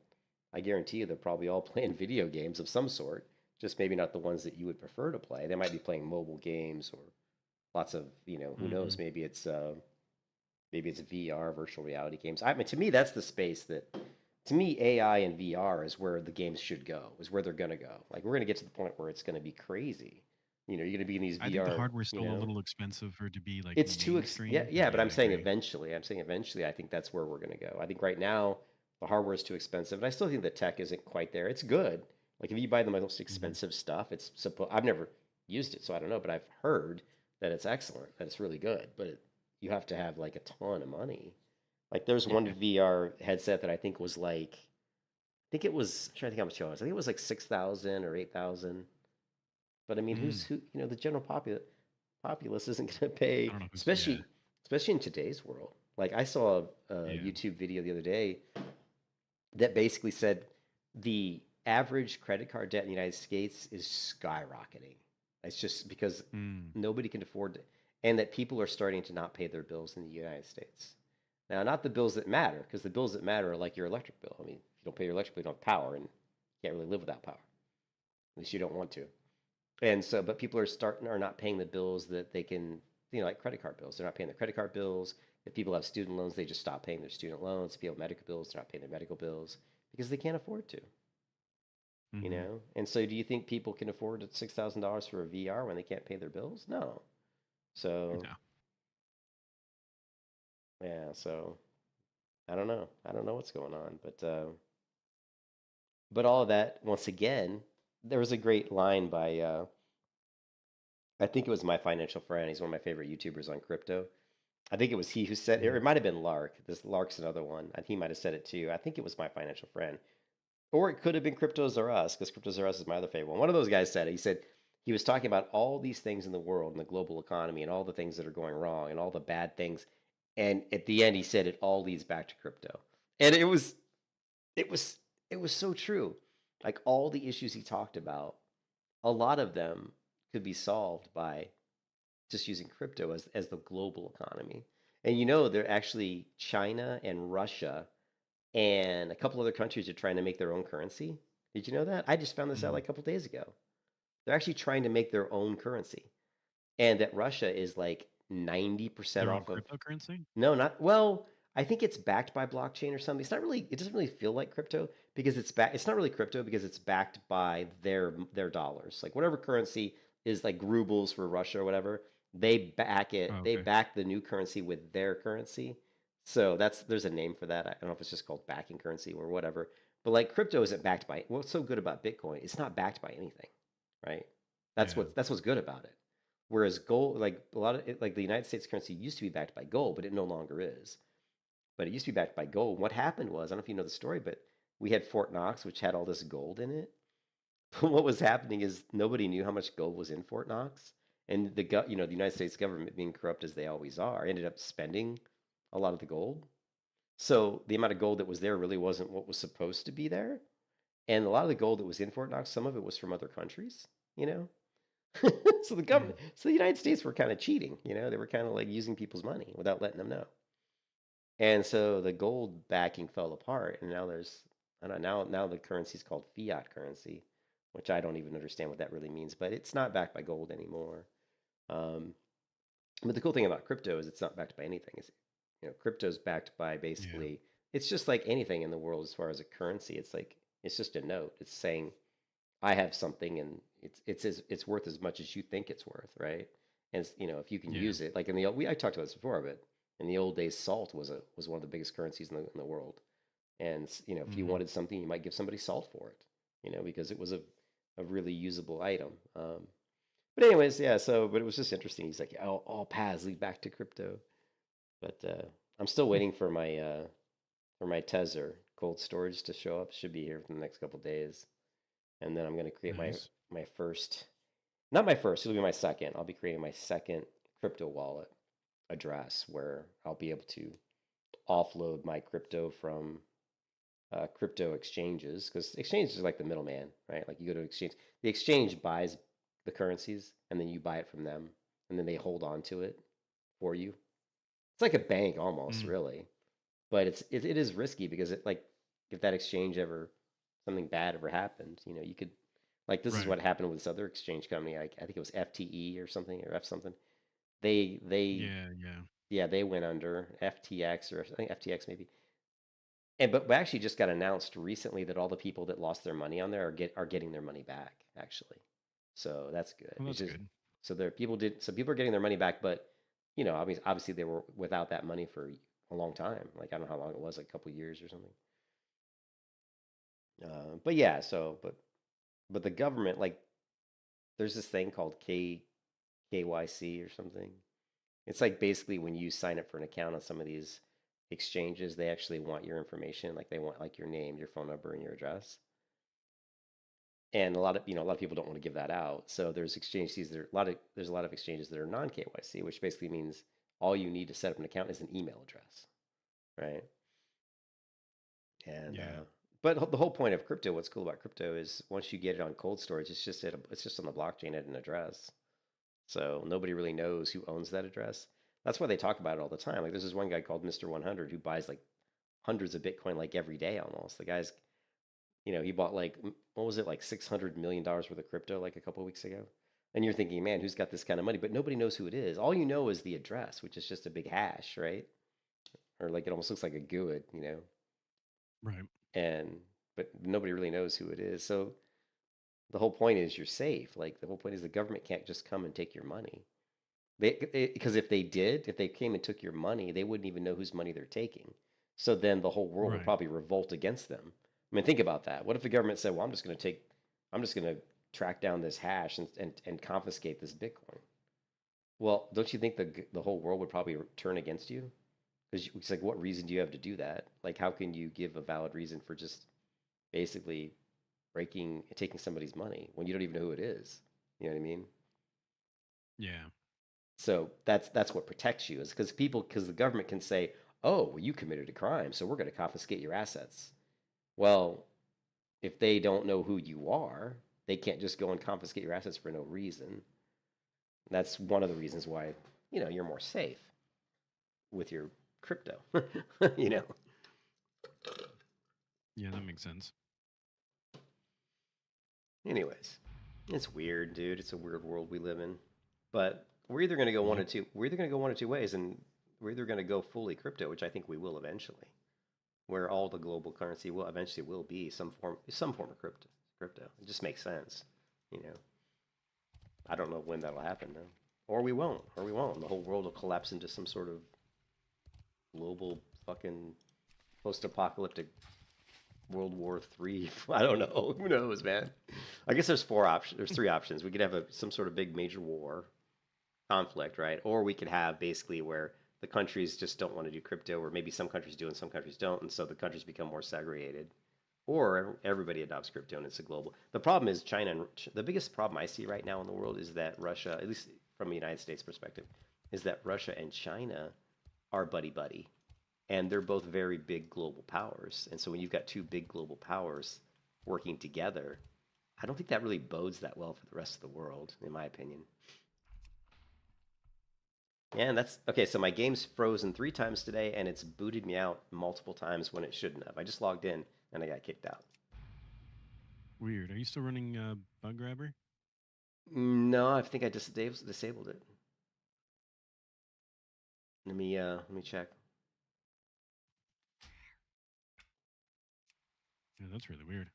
I guarantee you they're probably all playing video games of some sort, just maybe not the ones that you would prefer to play. They might be playing mobile games or lots of, you know, who knows, maybe it's VR, virtual reality games. I mean, to me, that's the space that, to me, AI and VR is where the games should go, is where they're going to go. Like, we're going to get to the point where it's going to be crazy. You know, you're going to be in these VR. I think the hardware's still a little expensive for it to be like it's too yeah, but I'm saying eventually. I think that's where we're going to go. I think right now the hardware is too expensive, and I still think the tech isn't quite there. It's good. Like if you buy the most expensive stuff, I've never used it, so I don't know, but I've heard that it's excellent, that it's really good. But you have to have like a ton of money. Like there's one VR headset that I think was like, I'm trying to think how much it was. I think it was like 6,000 or 8,000. But I mean, who? You know, the general populace isn't going to pay, especially in today's world. Like I saw a YouTube video the other day that basically said the average credit card debt in the United States is skyrocketing. It's just because nobody can afford it, and that people are starting to not pay their bills in the United States. Now, not the bills that matter, because the bills that matter are like your electric bill. I mean, if you don't pay your electric bill, you don't have power, and you can't really live without power. At least you don't want to. And so, but people are not paying the bills that they can, you know, like credit card bills. They're not paying their credit card bills. If people have student loans, they just stop paying their student loans. If people have medical bills, they're not paying their medical bills because they can't afford to. You know? And so do you think people can afford $6,000 for a VR when they can't pay their bills? No. So yeah, so I don't know. I don't know what's going on, but all of that, once again, there was a great line by I think it was My Financial Friend. He's one of my favorite YouTubers on crypto. I think it was he who said it, or it might have been Lark. Lark's another one. And he might have said it too. I think it was My Financial Friend. Or it could have been Cryptos R Us, because Cryptos R Us is my other favorite one. One of those guys said it. He said he was talking about all these things in the world and the global economy and all the things that are going wrong and all the bad things. And at the end, he said it all leads back to crypto, and it was it was so true. Like all the issues he talked about, a lot of them could be solved by just using crypto as the global economy. And they're actually China and Russia and a couple other countries are trying to make their own currency. Did you know that? I just found this out Mm. like a couple days ago. They're actually trying to make their own currency, and that Russia is like 90% Their own off of. cryptocurrency? No, not well. I think it's backed by blockchain or something. It's not really. It doesn't really feel like crypto because it's back. It's not really crypto because it's backed by their dollars. Like whatever currency is like rubles for Russia or whatever, they back Oh, it. They okay. back the new currency with their currency. So there's a name for that. I don't know if it's just called backing currency or whatever. But like crypto isn't backed by. What's so good about Bitcoin? It's not backed by anything, right? Yeah. That's what's good about it. Whereas gold, like a lot of it, like the United States currency used to be backed by gold, but it no longer is. But it used to be backed by gold. What happened was, I don't know if you know the story, but we had Fort Knox, which had all this gold in it. But what was happening is nobody knew how much gold was in Fort Knox, and the United States government, being corrupt as they always are, ended up spending a lot of the gold. So the amount of gold that was there really wasn't what was supposed to be there, and a lot of the gold that was in Fort Knox, some of it was from other countries. You know, so the Mm. government, so the United States were kind of cheating. They were kind of like using people's money without letting them know. And so the gold backing fell apart, and now I don't know, now the currency is called fiat currency, which I don't even understand what that really means, but it's not backed by gold anymore. Um, but the cool thing about crypto is it's not backed by anything. Crypto is backed by Yeah. basically it's just like anything in the world as far as a currency. It's like it's just a note. It's saying I have something, and it's worth as much as you think it's worth, right? And if you can Yeah. use it, like in the I talked about this before, but in the old days, salt was one of the biggest currencies in the world. And if you Hmm. wanted something, you might give somebody salt for it, because it was a really usable item. But anyways, yeah. But it was just interesting. He's like, yeah, all paths lead back to crypto. But I'm still waiting for my Tether cold storage to show up. Should be here for the next couple days, and then I'm going to create Nice. my first, not my first, it'll be my second. I'll be creating my second crypto wallet address where I'll be able to offload my crypto from crypto exchanges, because exchanges are like the middleman, right? Like you go to exchange, the exchange buys the currencies and then you buy it from them, and then they hold on to it for you. It's like a bank almost, Mm. really, but it is risky because it like if that exchange ever something bad ever happened, you could like this is Right. what happened with this other exchange company. I think it was FTE or something or F something. They Yeah. Yeah. yeah they went under FTX or I think FTX maybe. And but actually just got announced recently that all the people that lost their money on there are getting their money back actually. So that's good. Well, It's that's just good. so people are getting their money back, but obviously they were without that money for a long time. Like I don't know how long it was, like a couple years or something. But yeah, but the government like there's this thing called KYC or something. It's like basically when you sign up for an account on some of these exchanges, they actually want your information, like they want like your name, your phone number, and your address. And a lot of people don't want to give that out. So there's a lot of exchanges that are non KYC, which basically means all you need to set up an account is an email address, right? And Yeah. but the whole point of crypto, what's cool about crypto is once you get it on cold storage, it's just on the blockchain at an address. So nobody really knows who owns that address. That's why they talk about it all the time. Like there's this one guy called Mr. 100 who buys like hundreds of Bitcoin like every day almost. The guy's, he bought like what was it like $600 million worth of crypto like a couple of weeks ago. And you're thinking, man, who's got this kind of money? But nobody knows who it is. All you know is the address, which is just a big hash, right? Or like it almost looks like a GUID. Right. And but nobody really knows who it is. So the whole point is you're safe. Like the whole point is the government can't just come and take your money. Because if they did, if they came and took your money, they wouldn't even know whose money they're taking. So then the whole world would Right. probably revolt against them. I mean, think about that. What if the government said, "Well, I'm just going to track down this hash and confiscate this Bitcoin"? Well, don't you think the whole world would probably turn against you? Because it's like, what reason do you have to do that? Like, how can you give a valid reason for just basically taking somebody's money when you don't even know who it is? You know what I mean? Yeah. So that's what protects you is because the government can say, oh, well, you committed a crime, so we're going to confiscate your assets. Well, if they don't know who you are, they can't just go and confiscate your assets for no reason. That's one of the reasons why you're more safe with your crypto. you know. Yeah, that makes sense. Anyways, it's weird, dude. It's a weird world we live in. But we're either going to go one Yep. or two. We're either going to go one or two ways, and we're either going to go fully crypto, which I think we will eventually, where all the global currency will eventually will be some form of crypto. Crypto. It just makes sense, you know. I don't know when that'll happen though, or we won't, The whole world will collapse into some sort of global fucking post-apocalyptic World War III. I don't know. Who knows, man? I guess there's four options. There's three options. We could have some sort of big major war conflict, right? Or we could have basically where the countries just don't want to do crypto, or maybe some countries do and some countries don't, and so the countries become more segregated. Or everybody adopts crypto and it's a global. The problem is China. And the biggest problem I see right now in the world is that Russia, at least from a United States perspective, is that Russia and China are buddy buddy, and they're both very big global powers. And so when you've got two big global powers working together, I don't think that really bodes that well for the rest of the world, in my opinion. Yeah, and that's okay. So my game's frozen 3 times today, and it's booted me out multiple times when it shouldn't have. I just logged in and I got kicked out. Weird. Are you still running Bug Grabber? No, I think I just disabled it. Let me check. Yeah, that's really weird.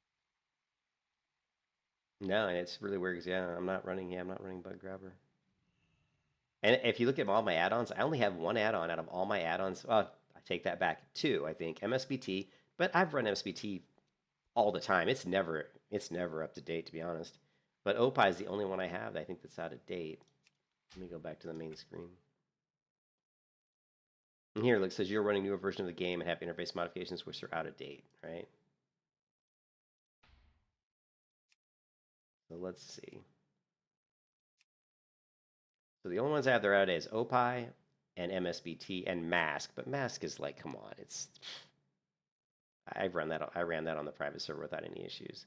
No, it's really weird because yeah, I'm not running. Yeah, I'm not running Bug Grabber. And if you look at all my add-ons, I only have one add-on out of all my add-ons. Well, I take that back. Two, I think, MSBT. But I've run MSBT all the time. It's never up to date, to be honest. But OPI is the only one I have that I think that's out of date. Let me go back to the main screen. And here, it says you're running a newer version of the game and have interface modifications which are out of date, right? So let's see. So the only ones I have that are out of date is OPI and MSBT and Mask. But Mask is like, come on, I ran that on the private server without any issues.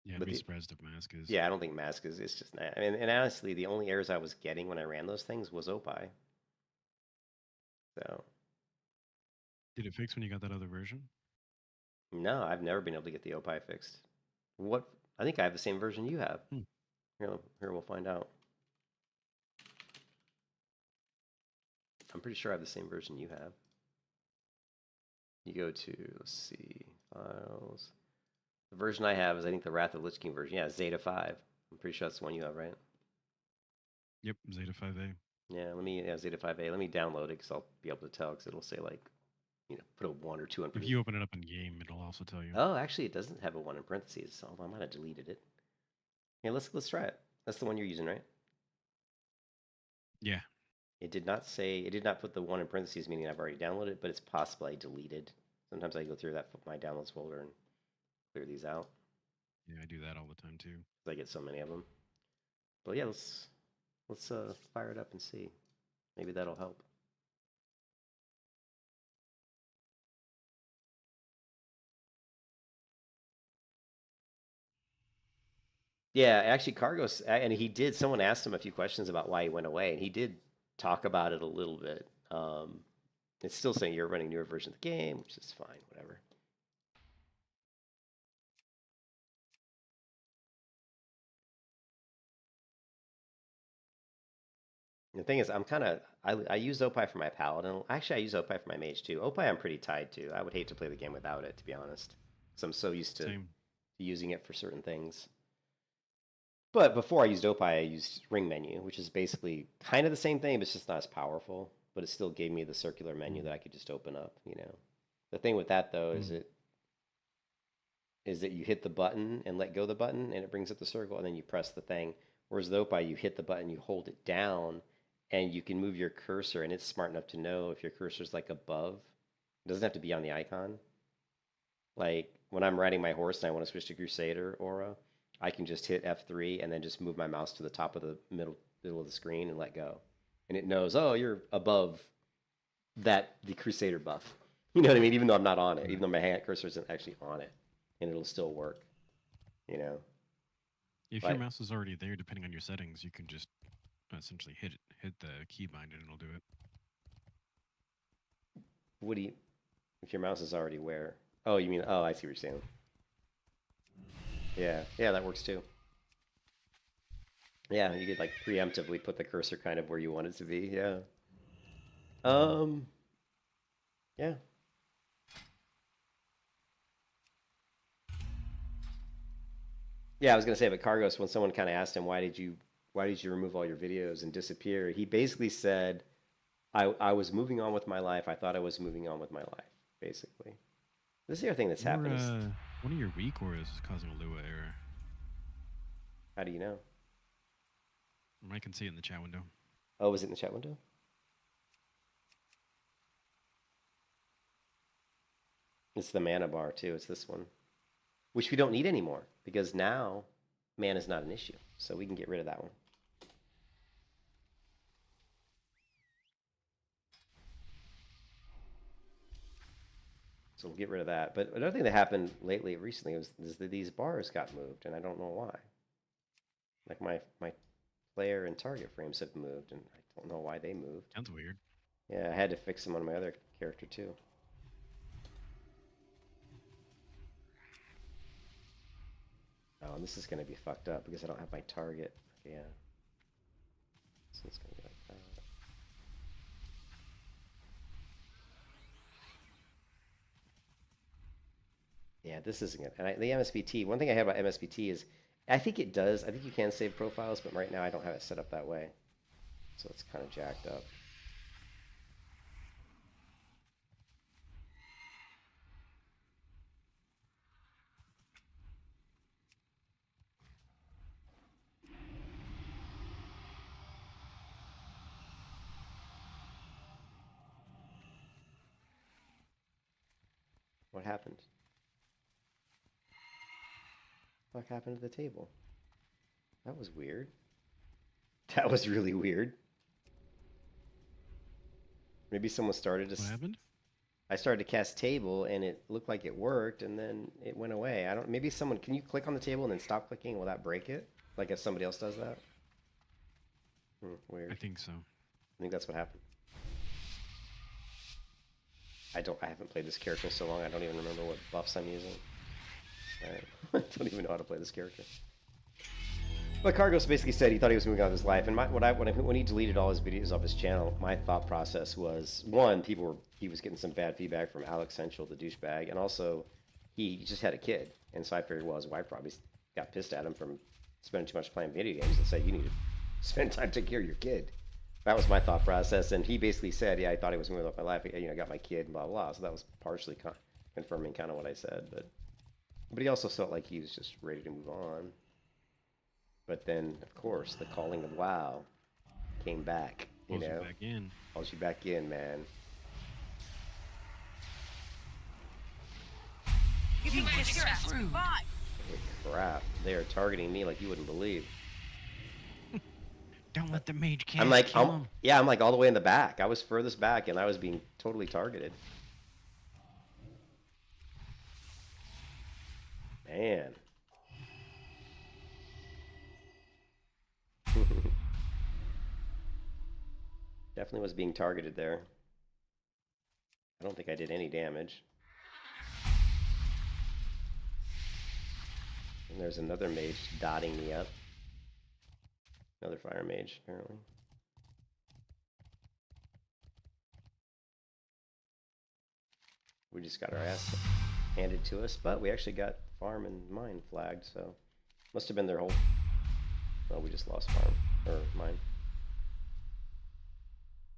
Yeah, I'd But be surprised if Mask is. yeah, I don't think Mask is. It's just not. I mean, and honestly, the only errors I was getting when I ran those things was OPI. So Did it fix when you got that other version? no, I've never been able to get the OPI fixed. What? I think I have the same version you have. Hmm. Here we'll find out. I'm pretty sure I have the same version you have. You go to, let's see, files. The version I have is, I think, the Wrath of Lich King version. Yeah, Zeta 5. I'm pretty sure that's the one you have, right? Yep, Zeta 5A. Yeah, Zeta 5A. Let me download it because I'll be able to tell because it'll say, like, put a 1 or 2 in If parentheses. you open it up in game, it'll also tell you. Oh, actually, it doesn't have a 1 in parentheses, so I might have deleted it. Yeah, let's try it. That's the one you're using, right? Yeah. It did not put the 1 in parentheses, meaning I've already downloaded it, but it's possible I deleted. Sometimes I go through my downloads folder and clear these out. Yeah, I do that all the time too. I get so many of them. But yeah, let's fire it up and see. Maybe that'll help. Yeah, actually, Cargos, and he did. Someone asked him a few questions about why he went away, and he did talk about it a little bit. It's still saying you're running newer version of the game, which is fine, whatever. The thing is, I use Opie for my paladin. Actually, I use Opie for my mage too. Opie I'm pretty tied to. I would hate to play the game without it, to be honest. Because I'm so used to Same. using it for certain things. But before I used Opie, I used Ring Menu, which is basically kind of the same thing, but it's just not as powerful. But it still gave me the circular menu that I could just open up, The thing with that, though, is that you hit the button and let go the button, and it brings up the circle, and then you press the thing. Whereas the Opie, you hit the button, you hold it down, and you can move your cursor, and it's smart enough to know if your cursor's like above. It doesn't have to be on the icon. Like when I'm riding my horse and I want to switch to Crusader aura, I can just hit F3 and then just move my mouse to the top of the middle of the screen and let go. And it knows, oh, you're above the Crusader buff. You know what I mean? Even though I'm not on it, even though my hand cursor isn't actually on it, and it'll still work. You know. If your mouse is already there, depending on your settings, you can just essentially hit the keybind and it'll do it. What do you? If your mouse is already where? Oh, you mean? Oh, I see what you're saying. Yeah, that works too. Yeah, you could like preemptively put the cursor kind of where you want it to be. Yeah. Yeah. Yeah, I was gonna say, but Cargos, when someone kind of asked him why did you remove all your videos and disappear, he basically said, I was moving on with my life. I thought I was moving on with my life, basically. This is the other thing that's happened. One of your weak auras is causing a Lua error. How do you know? I can see it in the chat window. Oh, was it in the chat window? It's the mana bar too. It's this one, which we don't need anymore because now mana is not an issue. So we can get rid of that one. So we'll get rid of that. But another thing that happened recently is that these bars got moved, and I don't know why. Like my player and target frames have moved, and I don't know why they moved. Sounds weird. Yeah, I had to fix them on my other character too. Oh, and this is going to be fucked up because I don't have my target. Yeah. So it's going to be like that. Yeah, this isn't good. And the MSBT, one thing I have about MSBT is, I think it does. I think you can save profiles, but right now I don't have it set up that way. So it's kind of jacked up. What happened? What happened to the table? That was weird. That was really weird. Maybe someone started to... What happened? I started to cast table and it looked like it worked and then it went away. I don't... Maybe someone... Can you click on the table and then stop clicking? Will that break it? Like if somebody else does that? Weird. I think so. I think that's what happened. I haven't played this character in so long, I don't even remember what buffs I'm using. I don't even know how to play this character. But Cargos basically said he thought he was moving on with his life, and when he deleted all his videos off his channel, my thought process was, one, he was getting some bad feedback from Alex Central, the douchebag, and also he just had a kid, and so I figured, well, his wife probably got pissed at him from spending too much playing video games and said, you need to spend time taking care of your kid. That was my thought process, and he basically said, yeah, I thought he was moving on with my life, I got my kid, blah, blah, so that was partially confirming kind of what I said, but he also felt like he was just ready to move on. But then, of course, the calling of WoW came back. You know, back in. Calls you back in, man. You Crap, they are targeting me like you wouldn't believe. Don't let the mage kill I'm like, kill him. Yeah, I'm like all the way in the back. I was furthest back, and I was being totally targeted. Man. Definitely was being targeted there. I don't think I did any damage. And there's another mage dotting me up. Another fire mage, apparently. We just got our ass handed to us, but we actually got farm and mine flagged, so must have been their whole... Well, we just lost farm, or mine.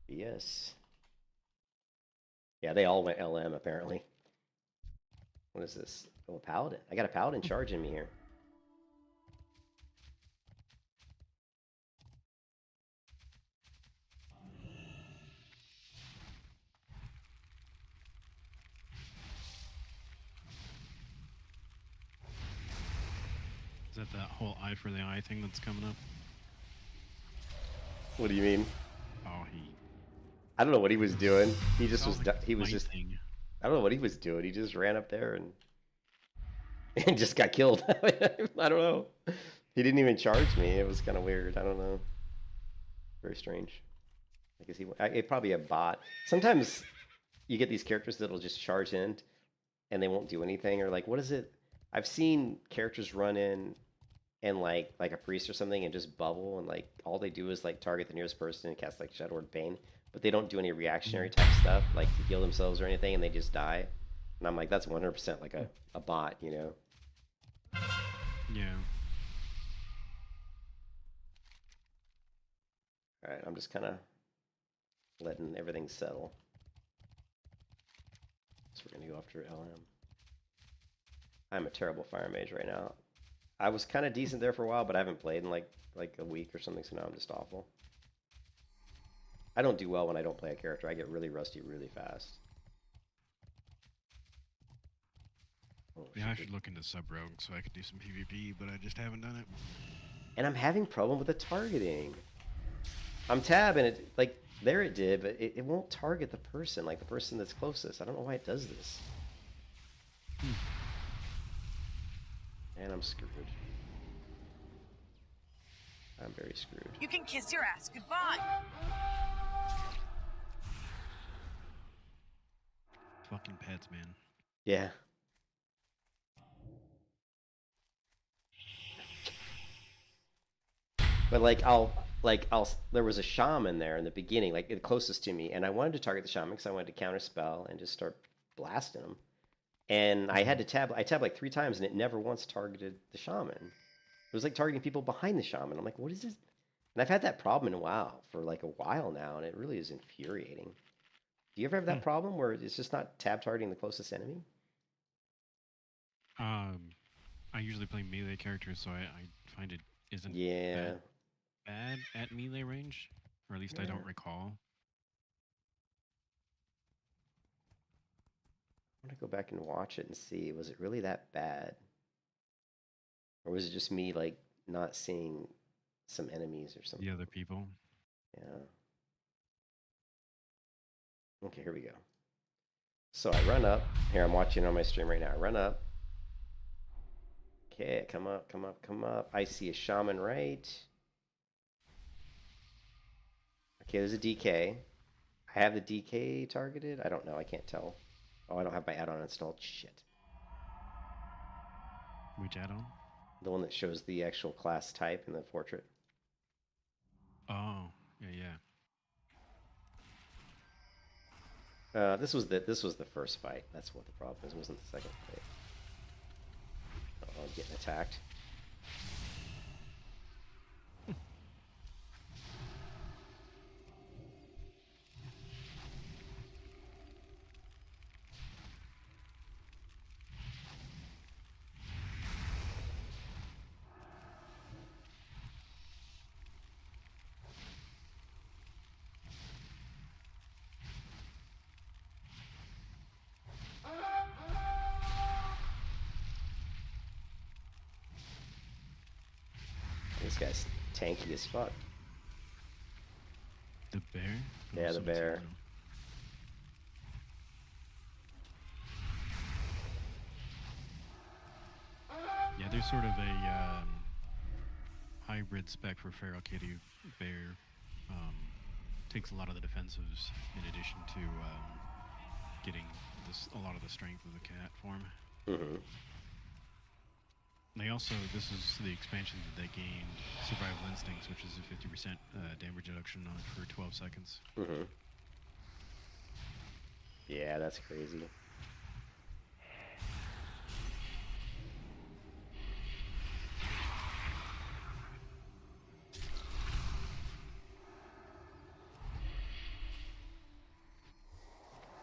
Yes. Yeah, they all went LM, apparently. What is this? Oh, a paladin. I got a paladin charging me here. Is with that whole eye for the eye thing that's coming up? What do you mean? Oh, I don't know what he was doing. He just was. like He was just. thing. I don't know what he was doing. He just ran up there and just got killed. I don't know. He didn't even charge me. It was kind of weird. I don't know. Very strange. I guess it probably a bot. Sometimes you get these characters that'll just charge in, and they won't do anything. Or like, what is it? I've seen characters run in and like a priest or something and just bubble, and like all they do is like target the nearest person and cast like Shadow Word Bane, but they don't do any reactionary type stuff like to heal themselves or anything, and they just die. And I'm like, that's 100% like a bot, you know? Yeah. All right, I'm just kind of letting everything settle. So we're gonna go after LM. I'm a terrible fire mage right now. I was kind of decent there for a while, but I haven't played in like a week or something, so now I'm just awful. I don't do well when I don't play a character. I get really rusty really fast. Oh, Yeah, I should look into sub-rogue so I could do some PvP, but I just haven't done it. And I'm having problem with the targeting. I'm tabbing it, like, there it did, but it won't target the person, like the person that's closest. I don't know why it does this. And I'm screwed. I'm very screwed. You can kiss your ass goodbye. Fucking pets, man. Yeah. But there was a shaman there in the beginning, like the closest to me, and I wanted to target the shaman because I wanted to counterspell and just start blasting him. And I had to tab. I tabbed like 3 times, and it never once targeted the shaman. It was like targeting people behind the shaman. I'm like, what is this? And I've had that problem in WoW for like a while now, and it really is infuriating. Do you ever have that problem where it's just not tab targeting the closest enemy? I usually play melee characters, so I find it isn't bad at melee range, or at least I don't recall. I'm gonna go back and watch it and see, was it really that bad? Or was it just me like not seeing some enemies or something? The other people. Yeah. Okay, here we go. So I run up. Here, I'm watching on my stream right now. I run up. Okay, come up, come up, come up. I see a shaman right. Okay, there's a DK. I have the DK targeted. I don't know. I can't tell. Oh, I don't have my add-on installed. Shit. Which add-on? The one that shows the actual class type in the portrait. Oh, yeah. This was the first fight. That's what the problem is. It wasn't the second fight. Oh, I'm getting attacked. This guy's tanky as fuck. The bear? Yeah, the bear. Yeah, there's sort of a hybrid spec for Feral Kitty Bear. Takes a lot of the defensives in addition to getting a lot of the strength of the cat form. Mm-hmm. They also, this is the expansion that they gained, Survival Instincts, which is a 50% damage reduction for 12 seconds. Mm-hmm. Yeah, that's crazy.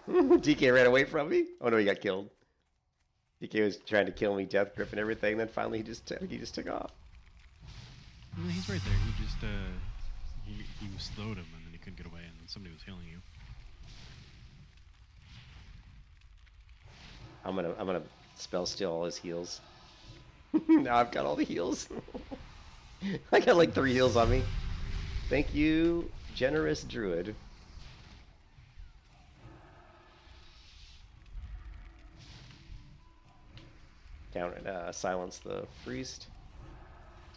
DK ran away from me? Oh no, he got killed. DK was trying to kill me, death grip and everything, then finally he just took off. No, he's right there. He just he slowed him and then he couldn't get away, and then somebody was healing you. I'm gonna spell steal all his heals. Now I've got all the heals. I got like 3 heals on me. Thank you, generous druid. Down and silence the priest.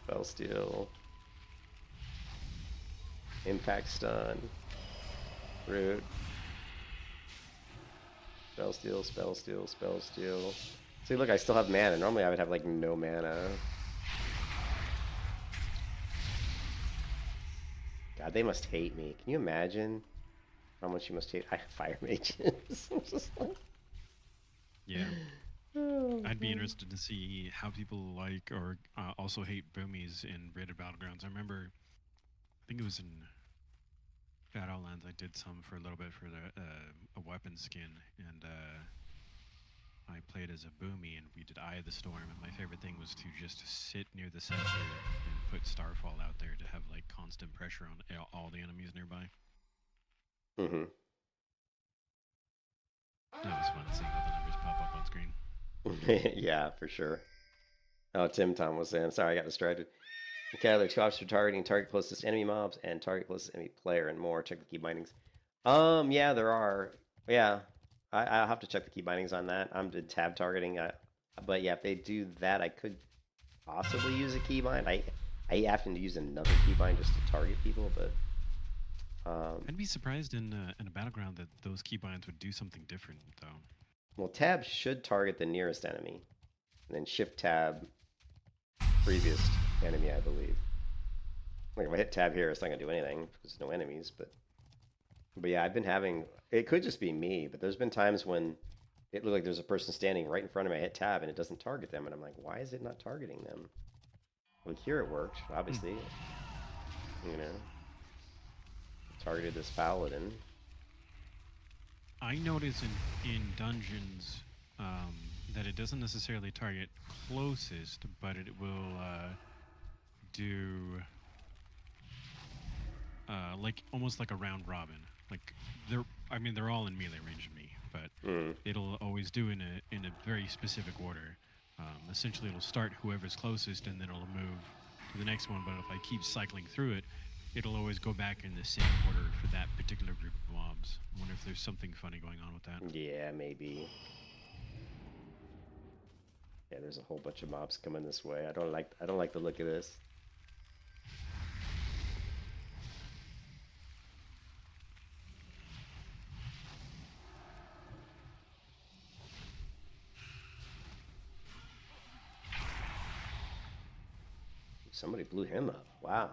Spell steal. Impact stun. Root. Spell steal, spell steal, spell steal. See, look, I still have mana. Normally I would have like no mana. God, they must hate me. Can you imagine how much you must hate fire mages? Yeah. Oh, I'd be man. interested to see how people like or also hate boomies in rated battlegrounds. I remember, I think it was in Shadowlands. I did some for a little bit for a weapon skin, and I played as a boomy, and we did Eye of the Storm. And my favorite thing was to just sit near the center and put Starfall out there to have like constant pressure on all the enemies nearby. Mm-hmm. That was fun seeing all the numbers pop up on screen. Yeah, for sure. Oh, Tim Tom was saying. Sorry, I got distracted. Okay, there are 2 options for targeting: target closest enemy mobs and target closest enemy player, and more. Check the key bindings. Yeah, there are. Yeah, I'll have to check the key bindings on that. I'm the tab targeting. But yeah, if they do that, I could possibly use a keybind. I have to use another keybind just to target people, but I'd be surprised in a battleground that those keybinds would do something different, though. well, tab should target the nearest enemy, and then shift tab previous enemy, I believe. Like if I hit tab here, it's not gonna do anything because there's no enemies. But yeah, I've been having. It could just be me, but there's been times when it looked like there's a person standing right in front of me. I hit tab and it doesn't target them, and I'm like, why is it not targeting them? Like here it worked, obviously. You know, targeted this paladin. I notice in dungeons that it doesn't necessarily target closest, but it will do like almost like a round robin. Like they're all in melee range of me, but it'll always do in a very specific order. Essentially, it'll start whoever's closest, and then it'll move to the next one. But if I keep cycling through it, it'll always go back in the same order for that particular group of mobs. I wonder if there's something funny going on with that. Yeah, maybe. Yeah, there's a whole bunch of mobs coming this way. I don't like the look of this. Somebody blew him up. Wow.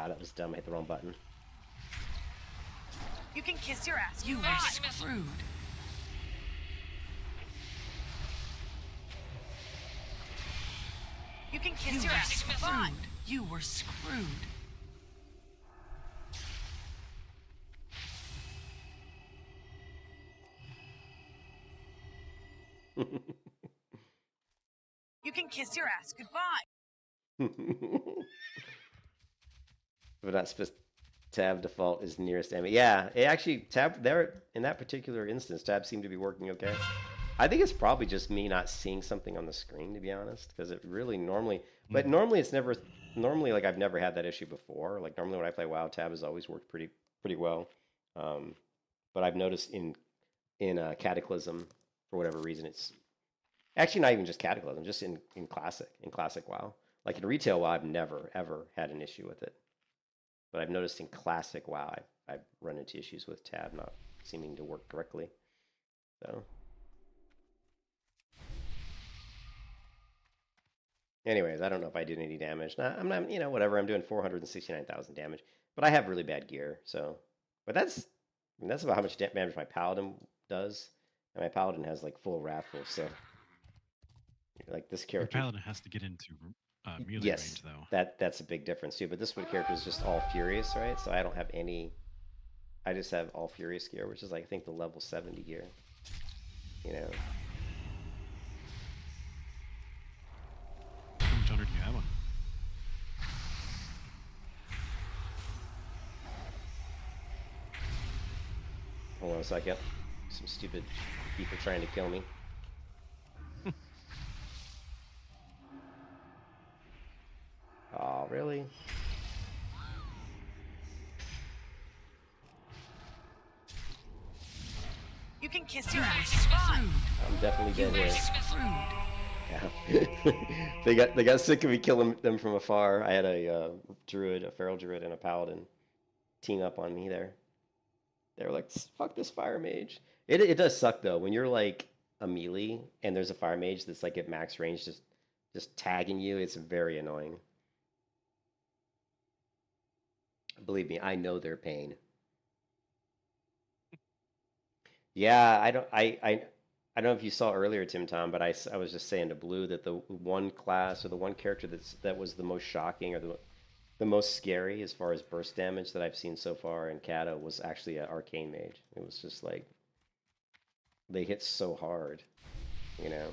That was dumb. I hit the wrong button. You can kiss your ass. You were screwed. You can kiss your ass. Goodbye. You were screwed. You can kiss your ass. Goodbye. But that's tab default is nearest enemy. Yeah, it actually tab there in that particular instance. Tab seemed to be working okay. I think it's probably just me not seeing something on the screen, to be honest, because it really normally. But normally it's never. Normally, like I've never had that issue before. Like normally when I play WoW, tab has always worked pretty well. But I've noticed in CataClysm, for whatever reason, it's actually not even just CataClysm, just in classic WoW. Like in retail WoW, I've never ever had an issue with it. But I've noticed in classic WoW, I've run into issues with tab not seeming to work correctly. So, anyways, I don't know if I did any damage. Nah, I'm not, whatever. I'm doing 469,000 damage, but I have really bad gear. So, but that's about how much damage my paladin does, and my paladin has like full wrathful. So, like this character, Your paladin has to get into melee Yes, range, though. that's a big difference too. But this one character is just all furious, right? So I don't have any. I just have all furious gear, which is like I think the level 70 gear. You know. How much honor do you have on? Hold on a second. Some stupid people trying to kill me. Oh, really? You can kiss You your were ass goodbye. screwed. I'm definitely You dead were here. screwed. Yeah. they got sick of me killing them from afar. I had a druid, a feral druid, and a paladin team up on me there. They were like, "Fuck this fire mage." It does suck though when you're like a melee and there's a fire mage that's like at max range, just tagging you. It's very annoying. Believe me, I know their pain. Yeah, I don't know if you saw earlier, Tim Tom, but I was just saying to Blue that the one class or the one character that was the most shocking or the most scary as far as burst damage that I've seen so far in Cata was actually an arcane mage. It was just like they hit so hard, you know.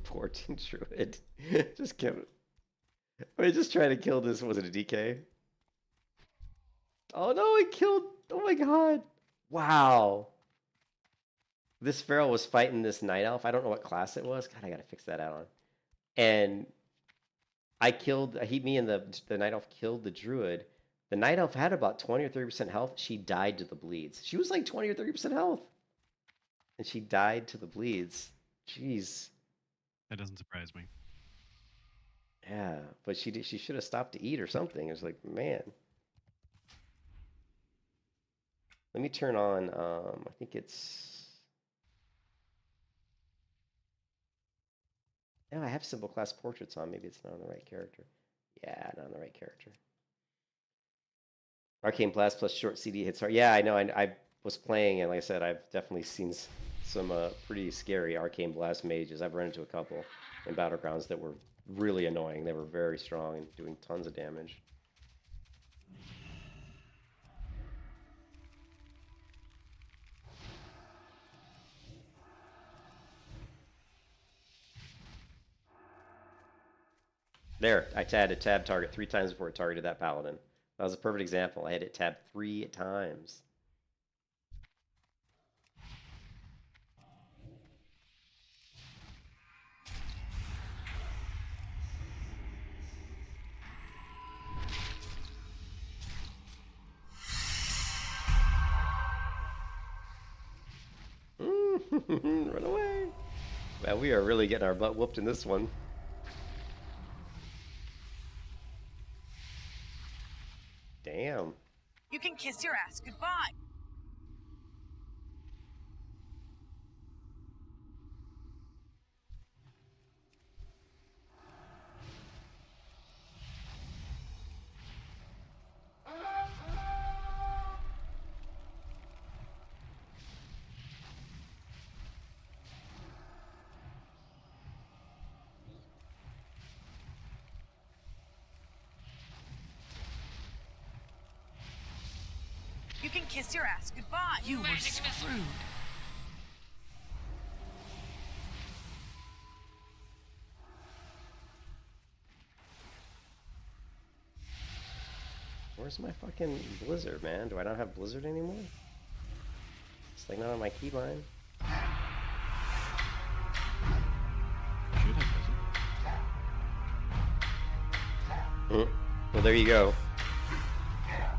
Poor Team Druid. Just kept. Wait, just trying to kill this. Was it a DK? Oh no, it killed. Oh my god. Wow. This feral was fighting this night elf. I don't know what class it was. God, I gotta fix that out on. And me and the night elf killed the druid. The night elf had about 20 or 30% health. She died to the bleeds. She was like 20 or 30% health. And she died to the bleeds. Jeez. That doesn't surprise me. Yeah, but she should have stopped to eat or something. It was like, man. Let me turn on I think it's no, I have simple class portraits on. Maybe it's not on the right character. Yeah, not on the right character. Arcane Blast plus short CD hits hard. Yeah, I know. I was playing, and like I said, I've definitely seen some pretty scary Arcane Blast mages. I've run into a couple in Battlegrounds that were really annoying. They were very strong and doing tons of damage. There, I had a tab target 3 times before it targeted that paladin. That was a perfect example. I had it tabbed 3 times. Run away. Well, we are really getting our butt whooped in this one. Damn. You can kiss your ass goodbye. You can kiss your ass goodbye. You were screwed. Where's my fucking Blizzard, man? Do I not have Blizzard anymore? It's like not on my keyline. Should have Blizzard. Well, there you go.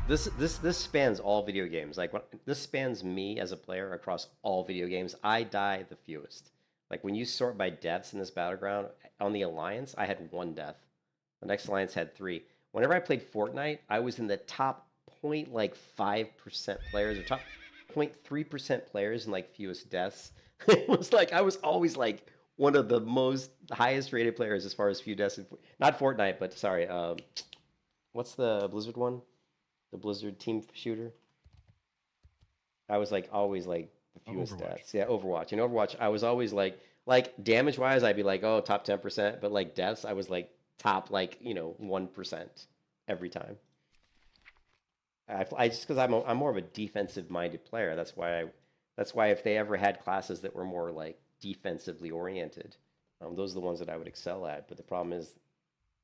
This spans all video games. Like this spans me as a player across all video games. I die the fewest. Like when you sort by deaths in this battleground on the Alliance, I had 1 death. The next Alliance had 3. Whenever I played Fortnite, I was in the top 0.5% players or top 0.3% players in like fewest deaths. It was like I was always like one of the most highest rated players as far as few deaths. Not Fortnite, but sorry. What's the Blizzard one? The Blizzard team shooter. I was like always like the fewest Overwatch. deaths. Yeah, Overwatch. In Overwatch, I was always like damage wise, I'd be like, oh, top 10%, but like deaths, I was like top 1% every time. I just because I'm more of a defensive minded player. That's why if they ever had classes that were more like defensively oriented, those are the ones that I would excel at. But the problem is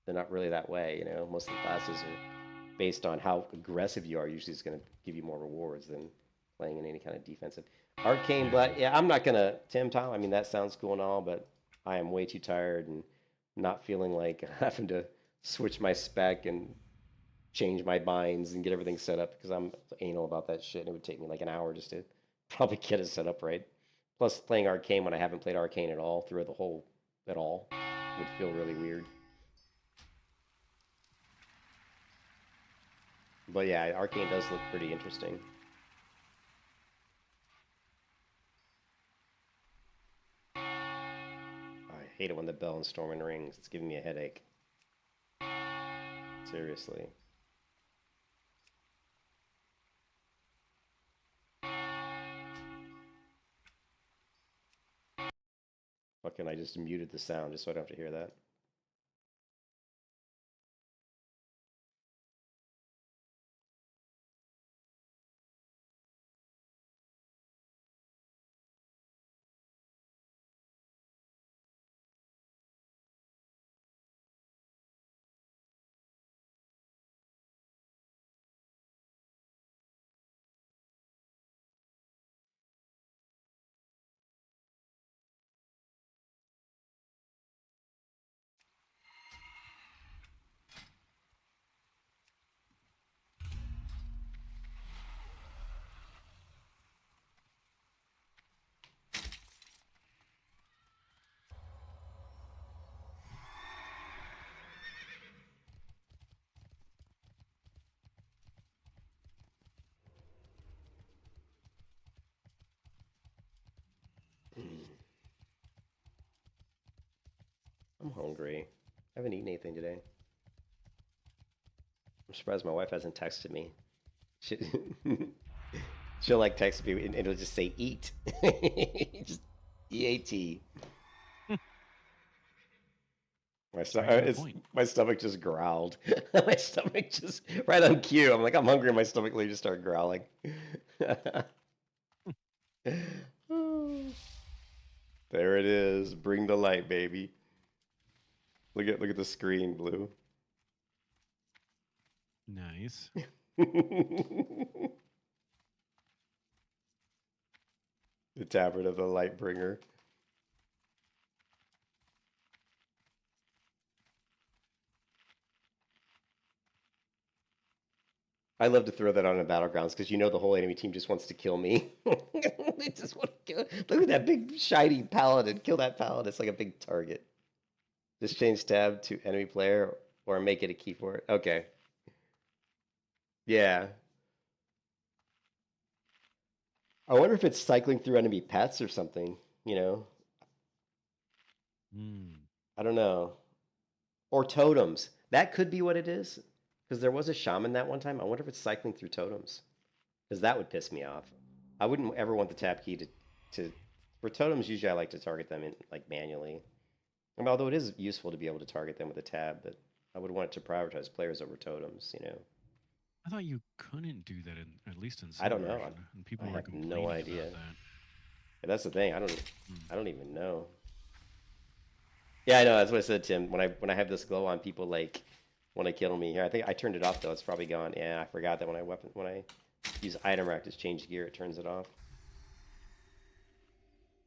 they're not really that way. Most of the classes are based on how aggressive you are. Usually, it's going to give you more rewards than playing in any kind of defensive. Arcane Blood. Yeah, I'm not gonna Tom. I mean, that sounds cool and all, but I am way too tired and not feeling like having to switch my spec and change my binds and get everything set up because I'm anal about that shit. And it would take me like an hour just to probably get it set up right. Plus, playing Arcane when I haven't played Arcane at all through the whole at all would feel really weird. But yeah, Arcane does look pretty interesting. I hate it when the bell and Storm and rings. It's giving me a headache. Seriously. Fucking, I just muted the sound just so I don't have to hear that. I'm hungry. I haven't eaten anything today. I'm surprised my wife hasn't texted me. She'll like text me and it'll just say eat. Just EAT. My stomach just growled. My stomach just right on cue. I'm like, I'm hungry, and my stomach literally just started growling. There it is. Bring the light, baby. Look at the screen, Blue. Nice. The Tavern of the Lightbringer. I love to throw that on in Battlegrounds because the whole enemy team just wants to kill me. They just want to kill. Look at that big shiny paladin. Kill that paladin. It's like a big target. Just change tab to enemy player or make it a key for it. Okay. Yeah. I wonder if it's cycling through enemy pets or something, I don't know. Or totems. That could be what it is. Because there was a shaman that one time. I wonder if it's cycling through totems. Because that would piss me off. I wouldn't ever want the tab key to for totems, usually I like to target them manually. I mean, although it is useful to be able to target them with a tab, but I would want it to prioritize players over totems, I thought you couldn't do that at least in some I don't know. version, and people I were have no complaining idea. about that. Yeah, that's the thing. I don't even know. Yeah, I know. That's what I said, Tim. When I have this glow on, people like want to kill me. Here, I think I turned it off though. It's probably gone. Yeah, I forgot that when I use item rack to change gear, it turns it off.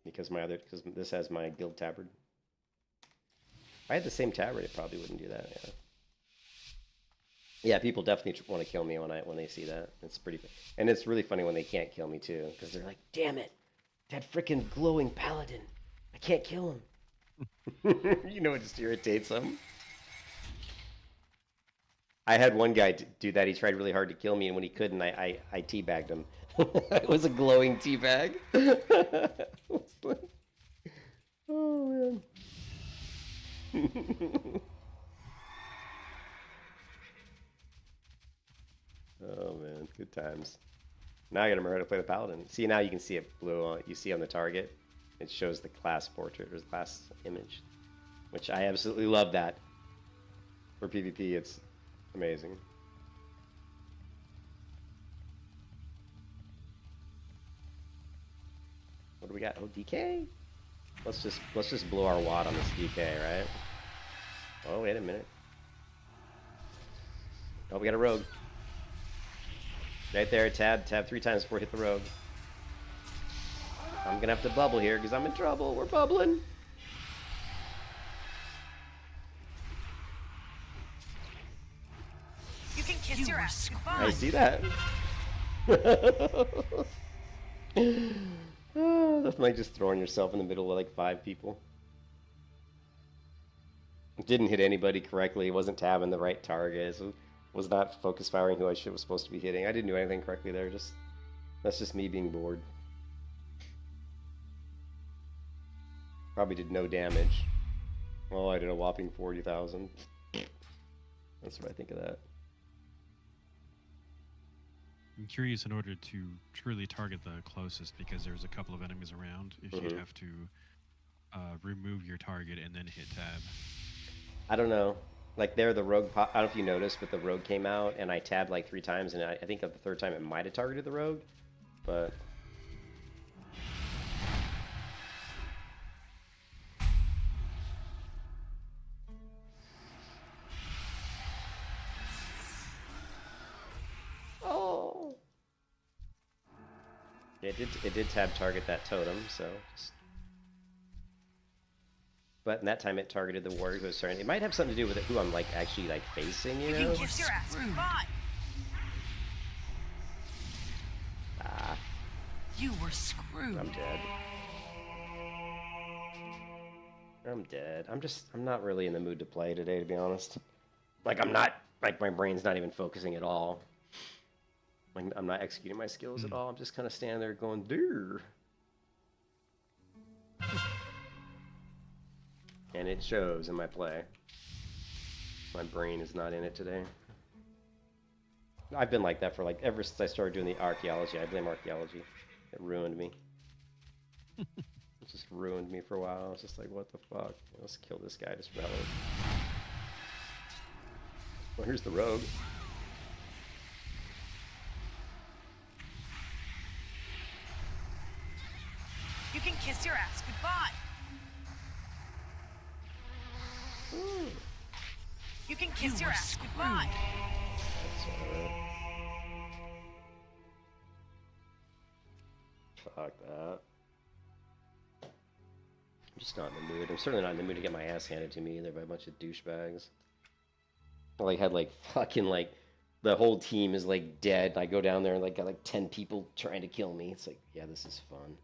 Because this has my guild tabard. If I had the same tabard, it probably wouldn't do that. Yeah. Yeah, people definitely want to kill me when they see that. It's and it's really funny when they can't kill me too, because they're like, "Damn it, that freaking glowing paladin! I can't kill him." It just irritates them. I had one guy do that. He tried really hard to kill me, and when he couldn't, I teabagged him. It was a glowing teabag. Oh man. Oh man, good times. Now I gotta remember how to play the paladin. See, now you can see it blue on, you see on the target. It shows the class portrait or the class image, which I absolutely love that. For PvP, it's amazing. What do we got? Oh, DK? Let's just blow our wad on this DK, right? Oh, wait a minute. Oh, we got a rogue. Right there, tab 3 times before it hit the rogue. I'm gonna have to bubble here because I'm in trouble. We're bubbling. You can kiss your ass goodbye. I see that. Oh, that's like just throwing yourself in the middle of like 5 people. Didn't hit anybody correctly. Wasn't tabbing the right target. So was not focus firing who I was supposed to be hitting. I didn't do anything correctly there. That's just me being bored. Probably did no damage. Well, I did a whopping 40,000. That's what I think of that. I'm curious, in order to truly target the closest, because there's a couple of enemies around, if you'd have to remove your target and then hit tab. I don't know. Like there, the rogue. I don't know if you noticed, but the rogue came out, and I tabbed like 3 times, and I think of the 3rd time it might have targeted the rogue, but. Oh. Yeah, it did tab target that totem, so. But in that time it targeted the warrior who was starting. It might have something to do with it, who I'm like actually like facing, you know? You can kiss your ass goodbye. Ah, You were screwed. I'm dead. I'm dead. I'm not really in the mood to play today, to be honest. Like I'm not, like my brain's not even focusing at all. Like I'm not executing my skills at all. I'm just kind of standing there going, "Dear." And it shows in my play. My brain is not in it today. I've been like that for like ever since I started doing the archaeology. I blame archaeology. It ruined me. It just ruined me for a while. I was just like, what the fuck? Let's kill this guy just for hell of it. Well, here's the rogue. You can kiss your ass goodbye. You can kiss your ass goodbye. That's alright. Fuck that. I'm just not in the mood. I'm certainly not in the mood to get my ass handed to me either by a bunch of douchebags. I like had like fucking like the whole team is like dead. And I go down there and like got like 10 people trying to kill me. It's like, yeah, this is fun.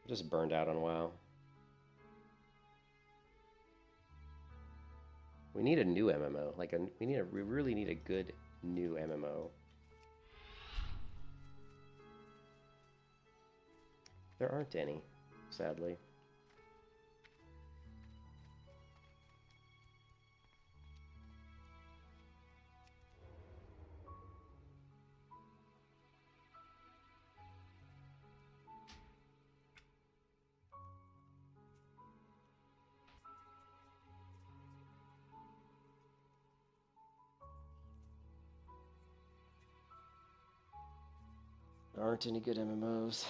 Just burned out on WoW. We need a new MMO. Like we really need a good new MMO. There aren't any, sadly. There aren't any good MMOs.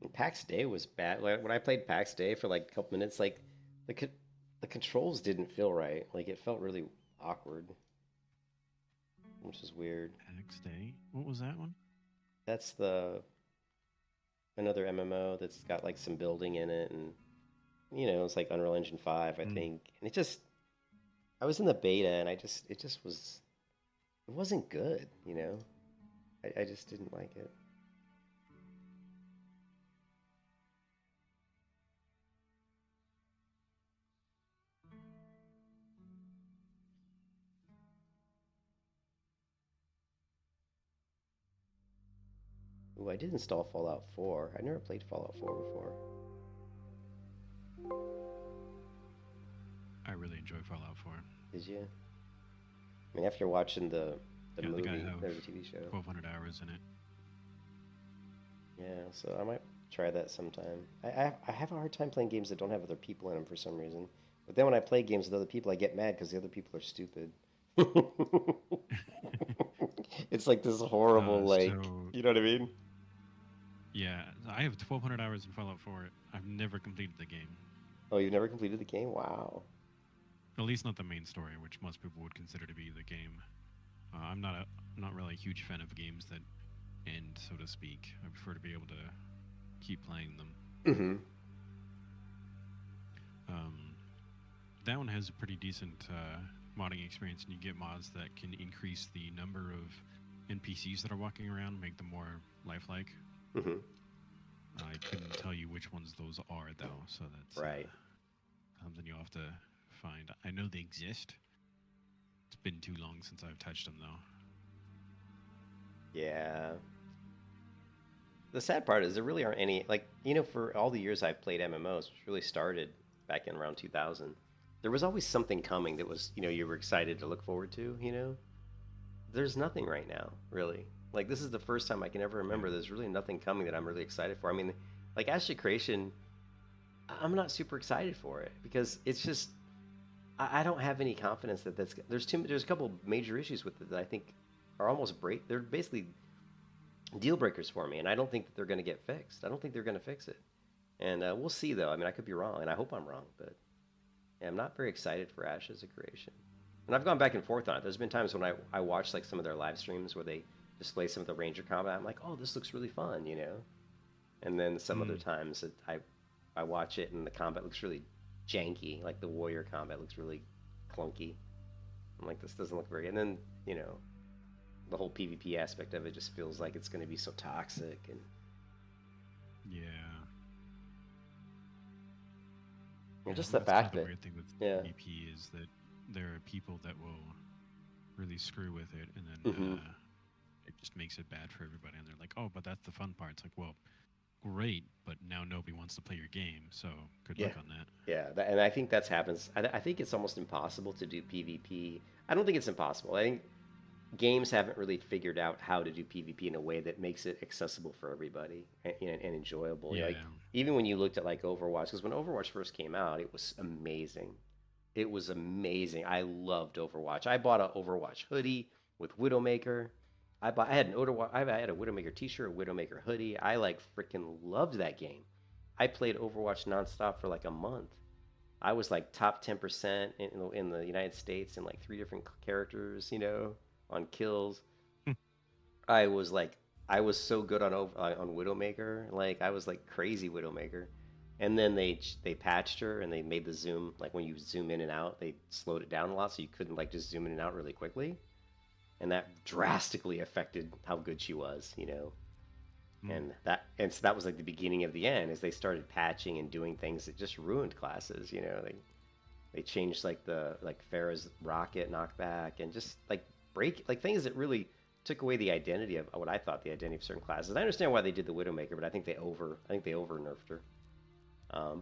PAX Day was bad. Like, when I played PAX Day for like a couple minutes, like the co the controls didn't feel right. Like it felt really awkward, which is weird. Pax Day. What was that one? That's the another MMO that's got like some building in it, and it's like Unreal Engine 5, I think. And it just, I was in the beta, and it just was, it wasn't good. I just didn't like it. Ooh, I did install Fallout 4. I never played Fallout 4 before. I really enjoy Fallout 4. Did you? I mean, after watching the Yeah, movie, I think I the have TV show. 1,200 hours in it. Yeah, so I might try that sometime. I have a hard time playing games that don't have other people in them for some reason. But then when I play games with other people, I get mad because the other people are stupid. It's like this horrible, So you know what I mean? yeah, I have 1,200 hours in Fallout 4. I've never completed the game. Oh, you've never completed the game? Wow. At least not the main story, which most people would consider to be the game. I'm not really a huge fan of games that end, so to speak. I prefer to be able to keep playing them. Mm-hmm. That one has a pretty decent modding experience, and you get mods that can increase the number of NPCs that are walking around, make them more lifelike. Mm-hmm. I couldn't tell you which ones those are, though, so that's Right. something you'll have to find. I know they exist. It's been too long since I've touched them, though. Yeah. The sad part is there really aren't any, for all the years I've played MMOs, which really started back in around 2000, there was always something coming that was, you were excited to look forward to. There's nothing right now, really. Like, this is the first time I can ever remember there's really nothing coming that I'm really excited for. I mean, like, Ashley Creation, I'm not super excited for it because it's just, I don't have any confidence that there's a couple major issues with it that I think are almost they're basically deal breakers for me, and I don't think that they're going to get fixed. I don't think they're going to fix it. And we'll see, though. I mean, I could be wrong, and I hope I'm wrong, but yeah, I'm not very excited for Ash as a creation. And I've gone back and forth on it. There's been times when I watch like some of their live streams where they display some of the ranger combat. I'm like, oh, this looks really fun, And then some other times that I watch it and the combat looks really janky. Like the warrior combat looks really clunky. I'm like, this doesn't look very. And then the whole PvP aspect of it just feels like it's going to be so toxic and. Yeah. And just the fact the that weird thing with yeah. PvP is that there are people that will really screw with it, and then it just makes it bad for everybody. And they're like, "Oh, but that's the fun part." It's like, well, great, but now nobody wants to play your game, so good luck on that. Yeah, and I think that's happens. I think it's almost impossible to do PvP. I don't think it's impossible. I think games haven't really figured out how to do PvP in a way that makes it accessible for everybody and enjoyable. Yeah. Like even when you looked at like Overwatch, because when Overwatch first came out, it was amazing. It was amazing. I loved Overwatch. I bought an Overwatch hoodie with Widowmaker. I had a Widowmaker t-shirt, a Widowmaker hoodie. I like freaking loved that game. I played Overwatch nonstop for like a month. I was like top 10% in the United States in like 3 different characters, on kills. I was so good on Widowmaker. Like I was like crazy Widowmaker. And then they patched her and they made the zoom, like when you zoom in and out, they slowed it down a lot so you couldn't like just zoom in and out really quickly. And that drastically affected how good she was, And so that was like the beginning of the end as they started patching and doing things that just ruined classes, They changed like the Pharah's rocket knockback and just like things that really took away the identity of what I thought the identity of certain classes. I understand why they did the Widowmaker, but I think they over nerfed her.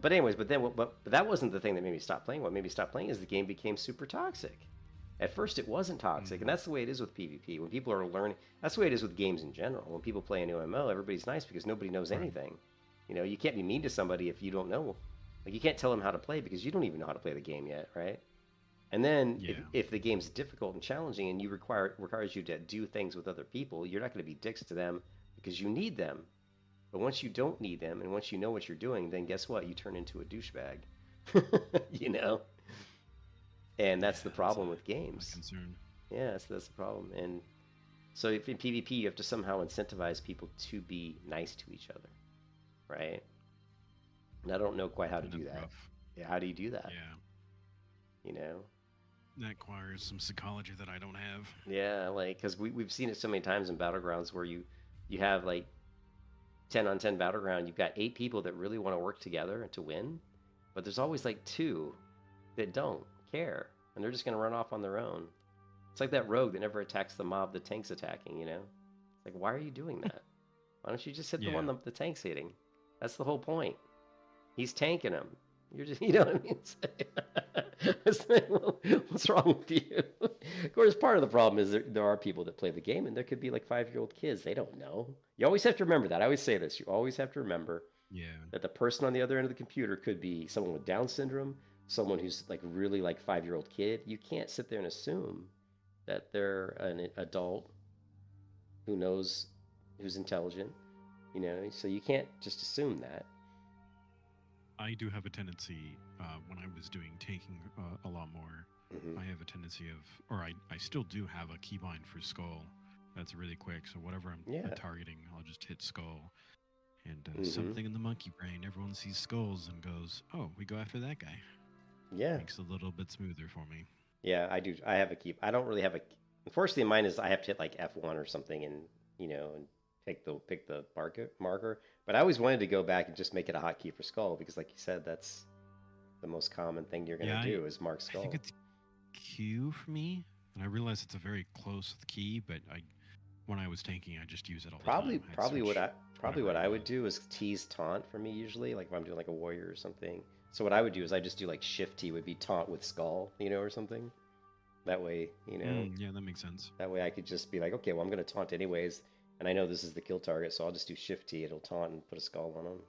But anyways, but that wasn't the thing that made me stop playing. What made me stop playing is the game became super toxic. At first, it wasn't toxic, and that's the way it is with PvP. When people are learning, that's the way it is with games in general. When people play a new MMO, everybody's nice because nobody knows anything. You can't be mean to somebody if you don't know. Like you can't tell them how to play because you don't even know how to play the game yet, right? And then if the game's difficult and challenging and requires you to do things with other people, you're not going to be dicks to them because you need them. But once you don't need them, and once you know what you're doing, then guess what? You turn into a douchebag. You know? And that's the problem with games. Concern. Yeah, that's the problem. And so if in PvP, you have to somehow incentivize people to be nice to each other, right? And I don't know quite how to do that. Rough. Yeah, how do you do that? Yeah. You know? That requires some psychology that I don't have. Yeah, like, because we've seen it so many times in Battlegrounds where you have, like, 10 on 10 Battleground, you've got 8 people that really want to work together to win, but there's always, like, 2 that don't care, and they're just going to run off on their own. It's like that rogue that never attacks the mob the tank's attacking, you know? It's like, why are you doing that? Why don't you just hit the one the tank's hitting? That's the whole point. He's tanking him. You're just, you know what I mean? It's like, well, what's wrong with you? Of course, part of the problem is there are people that play the game, and there could be like 5-year-old kids. They don't know. You always have to remember that. I always say this. You always have to remember that the person on the other end of the computer could be someone with Down syndrome, someone who's like really like 5-year-old kid. You can't sit there and assume that they're an adult who knows, who's intelligent, you know? So you can't just assume that. I do have a tendency, when I was doing taking a lot more, I have a tendency of, or I still do have a keybind for skull. That's really quick. So whatever I'm targeting, I'll just hit skull. And something in the monkey brain, everyone sees skulls and goes, oh, we go after that guy. Yeah. Makes it a little bit smoother for me. Yeah, I do. I have a key. I don't really have a. Unfortunately, mine is I have to hit like F1 or something, and you know, and pick the marker. But I always wanted to go back and just make it a hotkey for skull because, like you said, that's the most common thing you're going to do is mark skull. I think it's Q for me, and I realize it's a very close key. But when I was tanking, I just use it all the time. Probably what I would do is T's taunt for me usually, like if I'm doing like a warrior or something. So what I would do is I just do like shift T would be taunt with skull, you know, or something. That way, you know. Yeah, that makes sense. That way I could just be like, okay, well I'm going to taunt anyways, and I know this is the kill target, so I'll just do shift T. It'll taunt and put a skull on him.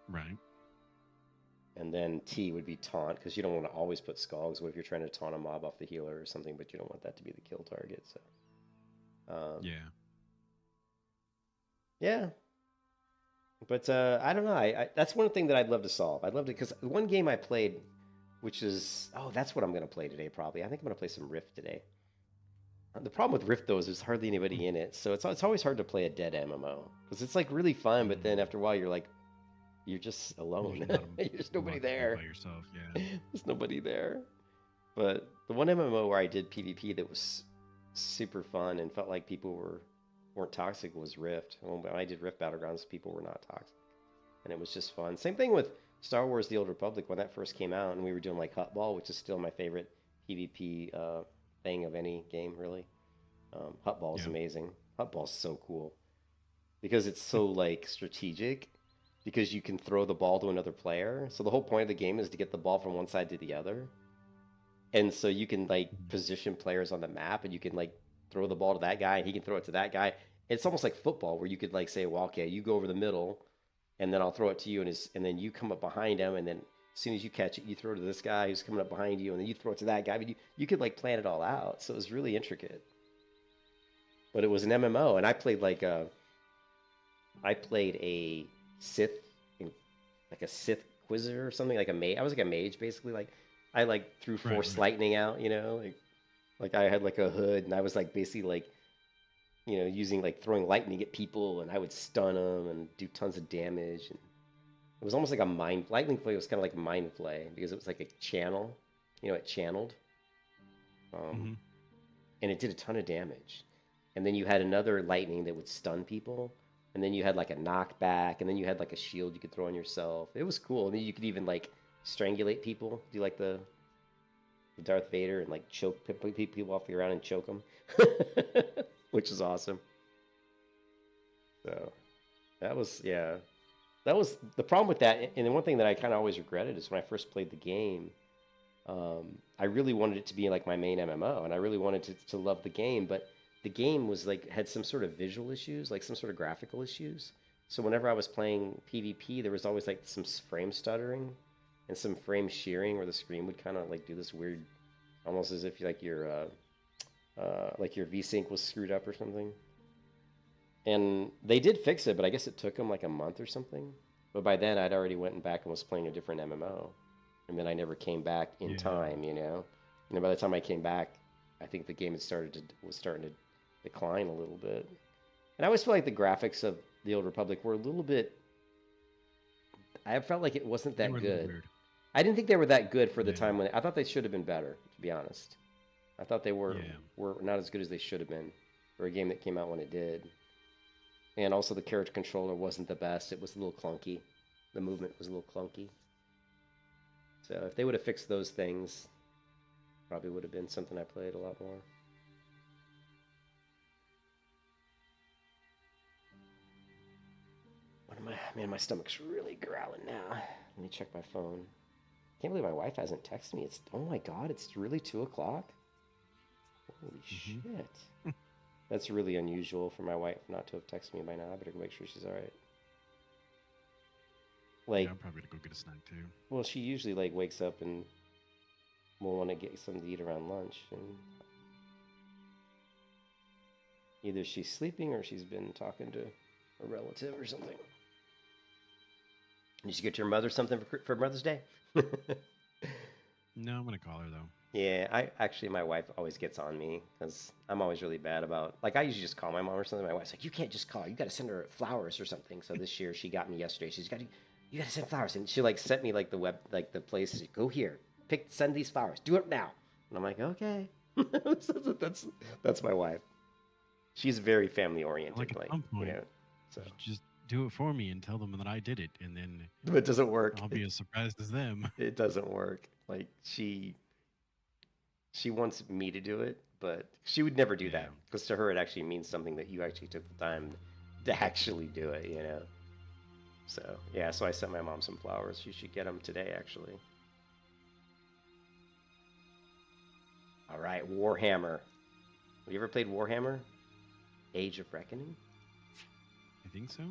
Right. And then T would be taunt, because you don't want to always put skull, because what if you're trying to taunt a mob off the healer or something, but you don't want that to be the kill target, so... Yeah. But I don't know. I that's one thing that I'd love to solve. I'd love to, because one game I played, which is... Oh, that's what I'm going to play today, probably. I think I'm going to play some Rift today. The problem with Rift, though, is there's hardly anybody in it, so it's always hard to play a dead MMO. Because it's, like, really fun, but then after a while, you're like... You're just alone. There's nobody there. By yourself, yeah. There's nobody there. But the one MMO where I did PvP that was super fun and felt like people weren't toxic was Rift. When I did Rift Battlegrounds, people were not toxic. And it was just fun. Same thing with Star Wars The Old Republic when that first came out, and we were doing like Hutball, which is still my favorite PvP thing of any game, really. Hutball is amazing. Hutball's so cool. Because it's so like strategic. Because you can throw the ball to another player. So the whole point of the game is to get the ball from one side to the other. And so you can like position players on the map, and you can like throw the ball to that guy, and he can throw it to that guy. It's almost like football, where you could like say, well, okay, you go over the middle, and then I'll throw it to you, and then you come up behind him, and then as soon as you catch it, you throw it to this guy who's coming up behind you, and then you throw it to that guy. But you could like plan it all out. So it was really intricate. But it was an MMO, and I played like a Sith, like a Sith Quizzer or something, like a mage. I was like a mage, basically. Like I like threw force lightning out, you know, like I had like a hood, and I was like basically like, you know, using like throwing lightning at people, and I would stun them and do tons of damage. And it was almost like lightning play was kind of like mind play because it was like a channel, you know, it channeled, and it did a ton of damage. And then you had another lightning that would stun people. And then you had like a knockback, and then you had like a shield you could throw on yourself. It was cool. And then you could even like strangulate people, do like the Darth Vader, and like choke people off the ground and choke them, which is awesome. So that was the problem with that. And the one thing that I kind of always regretted is when I first played the game, I really wanted it to be like my main MMO, and I really wanted to love the game, but the game was like had some sort of visual issues, like some sort of graphical issues. So whenever I was playing PvP, there was always like some frame stuttering and some frame shearing, where the screen would kind of like do this weird, almost as if like your VSync was screwed up or something. And they did fix it, but I guess it took them like a month or something. But by then, I'd already went back and was playing a different MMO. And then I never came back in time, you know? And then by the time I came back, I think the game was starting to decline a little bit. And I always feel like the graphics of the Old Republic were a little bit... I felt like it wasn't that good. I didn't think they were that good for the time when... I thought they should have been better, to be honest. I thought they were not as good as they should have been for a game that came out when it did. And also the character controller wasn't the best. It was a little clunky. The movement was a little clunky. So if they would have fixed those things, probably would have been something I played a lot more. What am I? Man, my stomach's really growling now. Let me check my phone. Can't believe my wife hasn't texted me. It's, oh my god, it's really 2 o'clock? Holy shit. That's really unusual for my wife not to have texted me by now. I better make sure she's alright. Like, I'm probably gonna go get a snack too. Well, she usually like wakes up and will want to get something to eat around lunch, and either she's sleeping or she's been talking to a relative or something. Did you get your mother something for Mother's Day? No, I'm gonna call her though. Yeah, my wife always gets on me because I'm always really bad about, like, I usually just call my mom or something. My wife's like, you can't just call, you got to send her flowers or something. So this year she got me yesterday. She's got you got to send flowers, and she like sent me like the place. Go here, send these flowers, do it now. And I'm like, okay. that's my wife. She's very family oriented, Like, at some point, you know, so just do it for me and tell them that I did it, and then it doesn't work. I'll be as surprised as them. It doesn't work. Like she wants me to do it, but she would never do that because to her it actually means something that you actually took the time to actually do it, you know. So yeah, so I sent my mom some flowers. She should get them today, actually. All right, Warhammer. Have you ever played Warhammer? Age of Reckoning? I think so.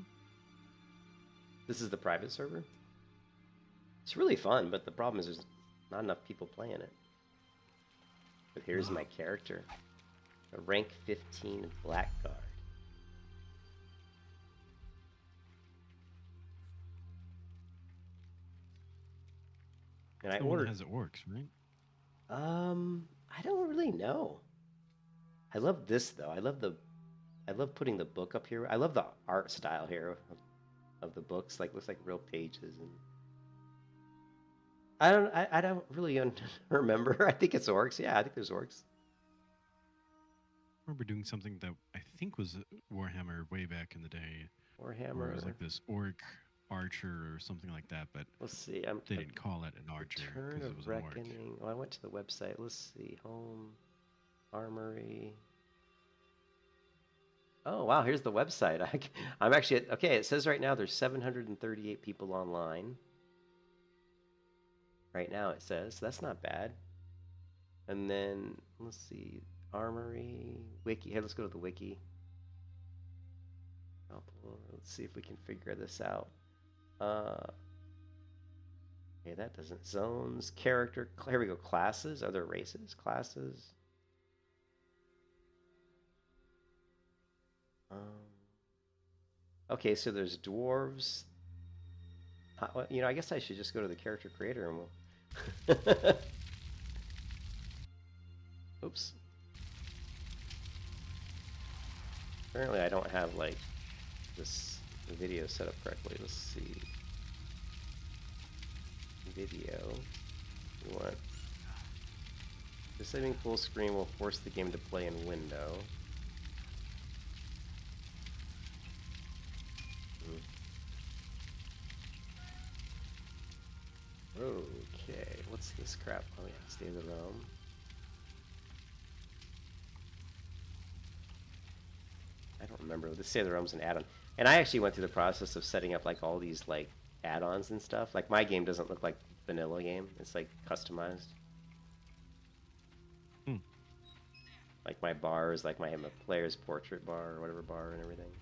This is the private server. It's really fun, but the problem is there's not enough people playing it. But here's my character. A rank 15 Blackguard. And I ordered... as it works, right? I don't really know. I love this though. I love putting the book up here. I love the art style here of the books. Like, looks like real pages, and I don't really remember. I think it's orcs. Yeah, I think there's orcs. I remember doing something that I think was Warhammer way back in the day. Warhammer. Where it was like this orc archer or something like that, but let's see. They didn't call it an archer because it was Reckoning. an orc. Oh, I went to the website. Let's see. Home, Armory. Oh wow, here's the website. I'm actually okay. It says right now there's 738 people online. Right now it says, so that's not bad. And then let's see, Armory, Wiki. Hey, let's go to the Wiki. Let's see if we can figure this out. Okay, that doesn't. Zones, character. Here we go. Classes. Are there races? Classes. Okay, so there's dwarves. Well, you know, I guess I should just go to the character creator and we'll... Oops. Apparently I don't have, like, this video set up correctly. Let's see. Video. We want... Disabling full screen will force the game to play in window. Okay, what's this crap? Oh yeah, State of the Realm. I don't remember. The State of the Realm's an add-on. And I actually went through the process of setting up like all these like add-ons and stuff. Like my game doesn't look like vanilla game. It's like customized. Like my bar is like my player's portrait bar or whatever bar and everything.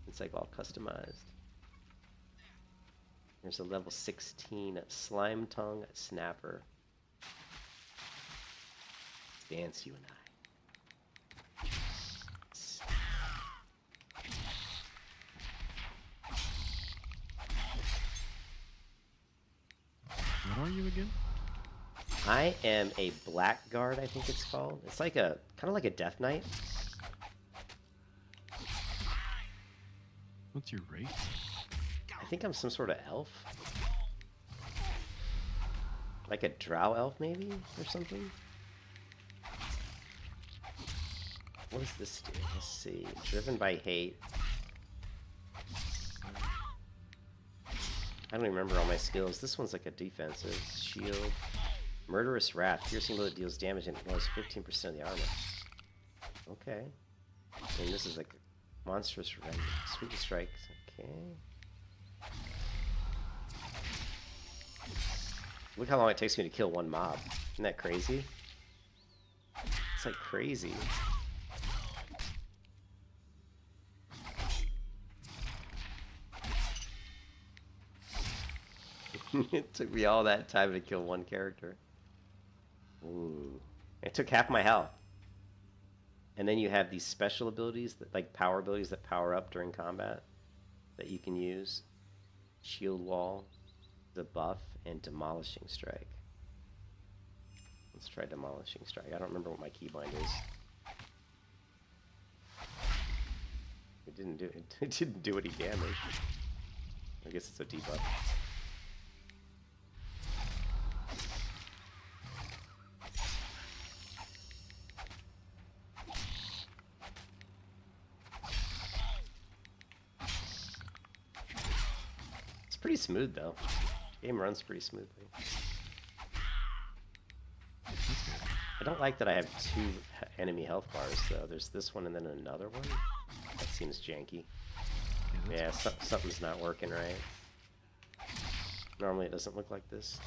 It's like all customized. There's a level 16 Slime Tongue Snapper. Let's dance, you and I. What are you again? I am a blackguard, I think it's called. It's like a kind of like a death knight. What's your race? I think I'm some sort of elf. Like a drow elf, maybe? Or something? What does this do? Let's see. Driven by hate. I don't even remember all my skills. This one's like a defensive. Shield. Murderous Wrath. Piercing blow that deals damage and ignores 15% of the armor. Okay. And this is like monstrous rend. Sweet strikes. Okay. Look how long it takes me to kill one mob. Isn't that crazy? It's like crazy. It took me all that time to kill one character. Ooh. It took half my health. And then you have these special abilities, that, like power abilities that power up during combat that you can use. Shield Wall, the buff, and Demolishing Strike. Let's try Demolishing Strike. I don't remember what my keybind is. It didn't do any damage. I guess it's a debuff. It's pretty smooth though. Game runs pretty smoothly. I don't like that I have 2 enemy health bars though. There's this one and then another one. That seems janky. Yeah, something's not working right. Normally it doesn't look like this.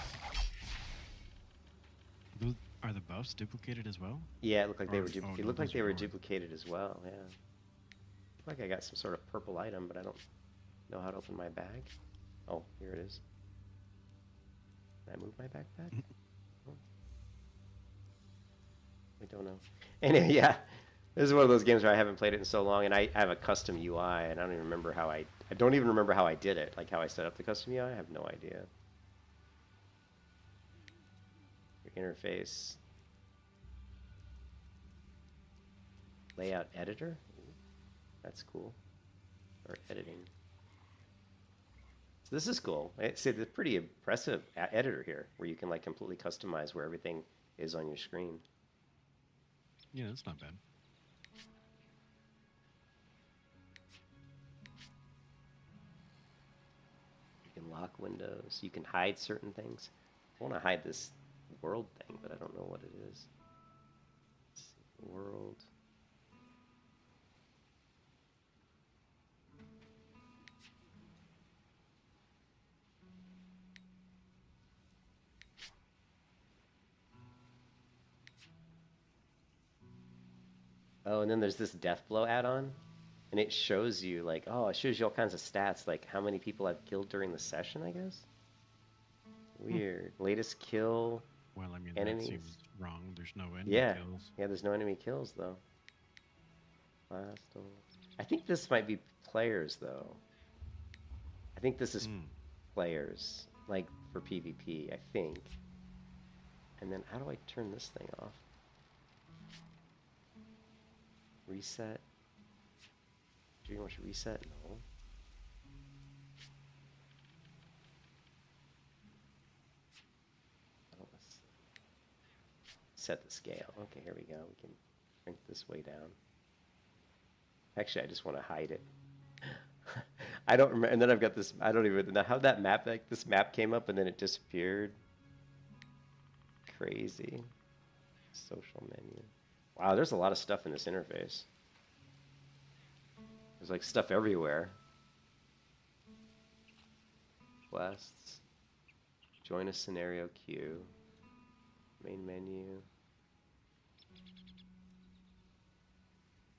Those, are the buffs duplicated as well? Yeah, it looked like they were. Oh, It no, looked like those they are were yours. duplicated as well. Yeah. Looked like I got some sort of purple item, but I don't know how to open my bag. Oh, here it is. Can I move my backpack? Oh. I don't know. Anyway, yeah. This is one of those games where I haven't played it in so long, and I have a custom UI, and I don't even remember how I don't even remember how I did it, like how I set up the custom UI. I have no idea. Your interface. Layout editor? Ooh, that's cool. Or editing. So this is cool. It's a pretty impressive editor here, where you can like completely customize where everything is on your screen. Yeah, that's not bad. You can lock windows. You can hide certain things. I want to hide this world thing, but I don't know what it is. Let's see, world. Oh, and then there's this death blow add-on, and it shows you like, oh, it shows you all kinds of stats, like how many people I've killed during the session, I guess. Weird. Latest kill. Well, I mean, Enemies. that seems wrong. There's no enemy Yeah. kills. Yeah, there's no enemy kills though. Last. I think this might be players though. I think this is players, like for PvP, I think. And then how do I turn this thing off? Reset. Do you want to reset? No. Oh, let's set the scale. Okay, here we go. We can shrink this way down. Actually, I just want to hide it. I don't remember. And then I've got this. I don't even know how that map. Like this map came up and then it disappeared. Crazy. Social menu. Wow, there's a lot of stuff in this interface. There's like stuff everywhere. Quests. Join a scenario queue. Main menu.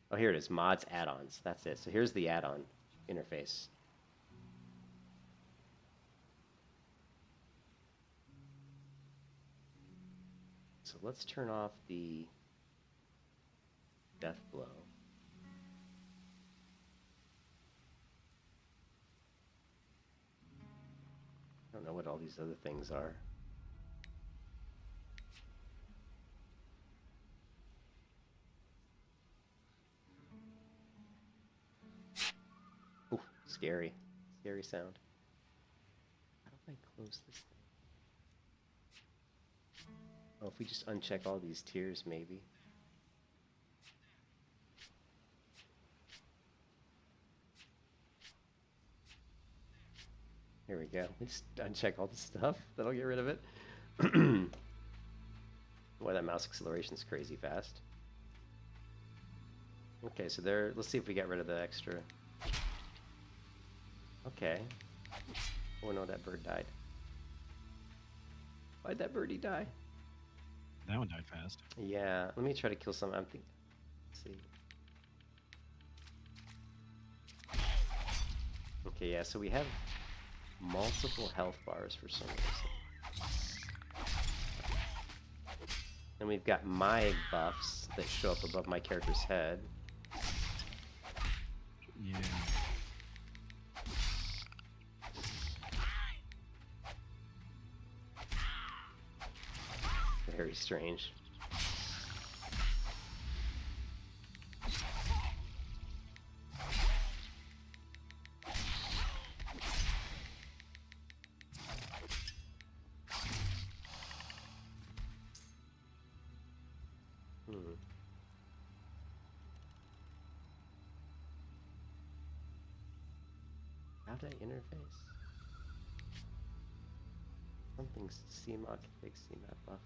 Oh, here it is. Mods, add-ons. That's it. So here's the add-on interface. So let's turn off the death blow. I don't know what all these other things are. scary. Scary sound. How do I close this thing? Oh, if we just uncheck all these tiers, maybe. Here we go. We just uncheck all the stuff. That'll get rid of it. Boy, that mouse acceleration is crazy fast. Okay, so there. Let's see if we get rid of the extra. Okay. Oh no, that bird died. Why'd that birdie die? That one died fast. Yeah, let me try to kill some. I'm thinking. Let's see. Okay, yeah, so we have multiple health bars for some reason. And we've got my buffs that show up above my character's head. Yeah. Very strange. How did I interface? Something's CMOC, big CMAP buff.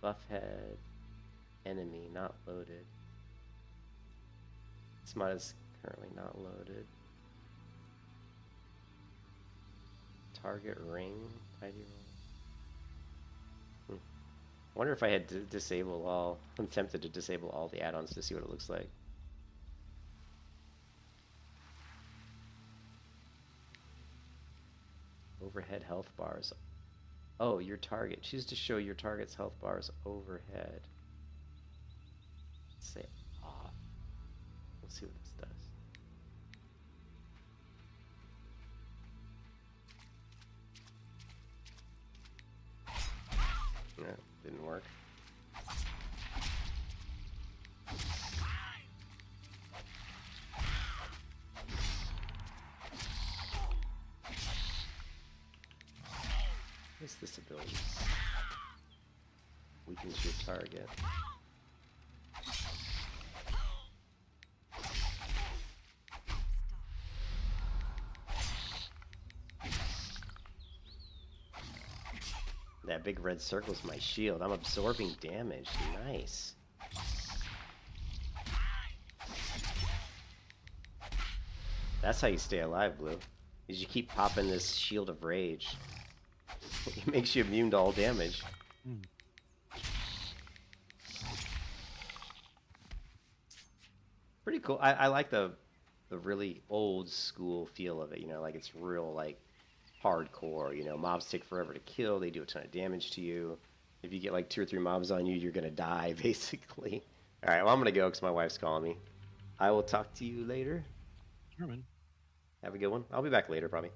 Buff head, enemy, not loaded. This mod is currently not loaded. Target ring, tidy roll. I wonder if I had to disable all. I'm tempted to disable all the add-ons to see what it looks like. Overhead health bars. Oh, your target. Choose to show your target's health bars overhead. Let's say off. Let's see what this does. No, didn't work. What's this ability? Weakens your target. That big red circle's my shield. I'm absorbing damage. Nice. That's how you stay alive, Blue. Is you keep popping this shield of rage. It makes you immune to all damage. Pretty cool. I like the really old school feel of it, you know, like it's real like hardcore, you know, mobs take forever to kill, they do a ton of damage to you. If you get like 2 or 3 mobs on you, you're gonna die, basically. Alright, well I'm gonna go because my wife's calling me. I will talk to you later. Sure, man. Have a good one. I'll be back later, probably.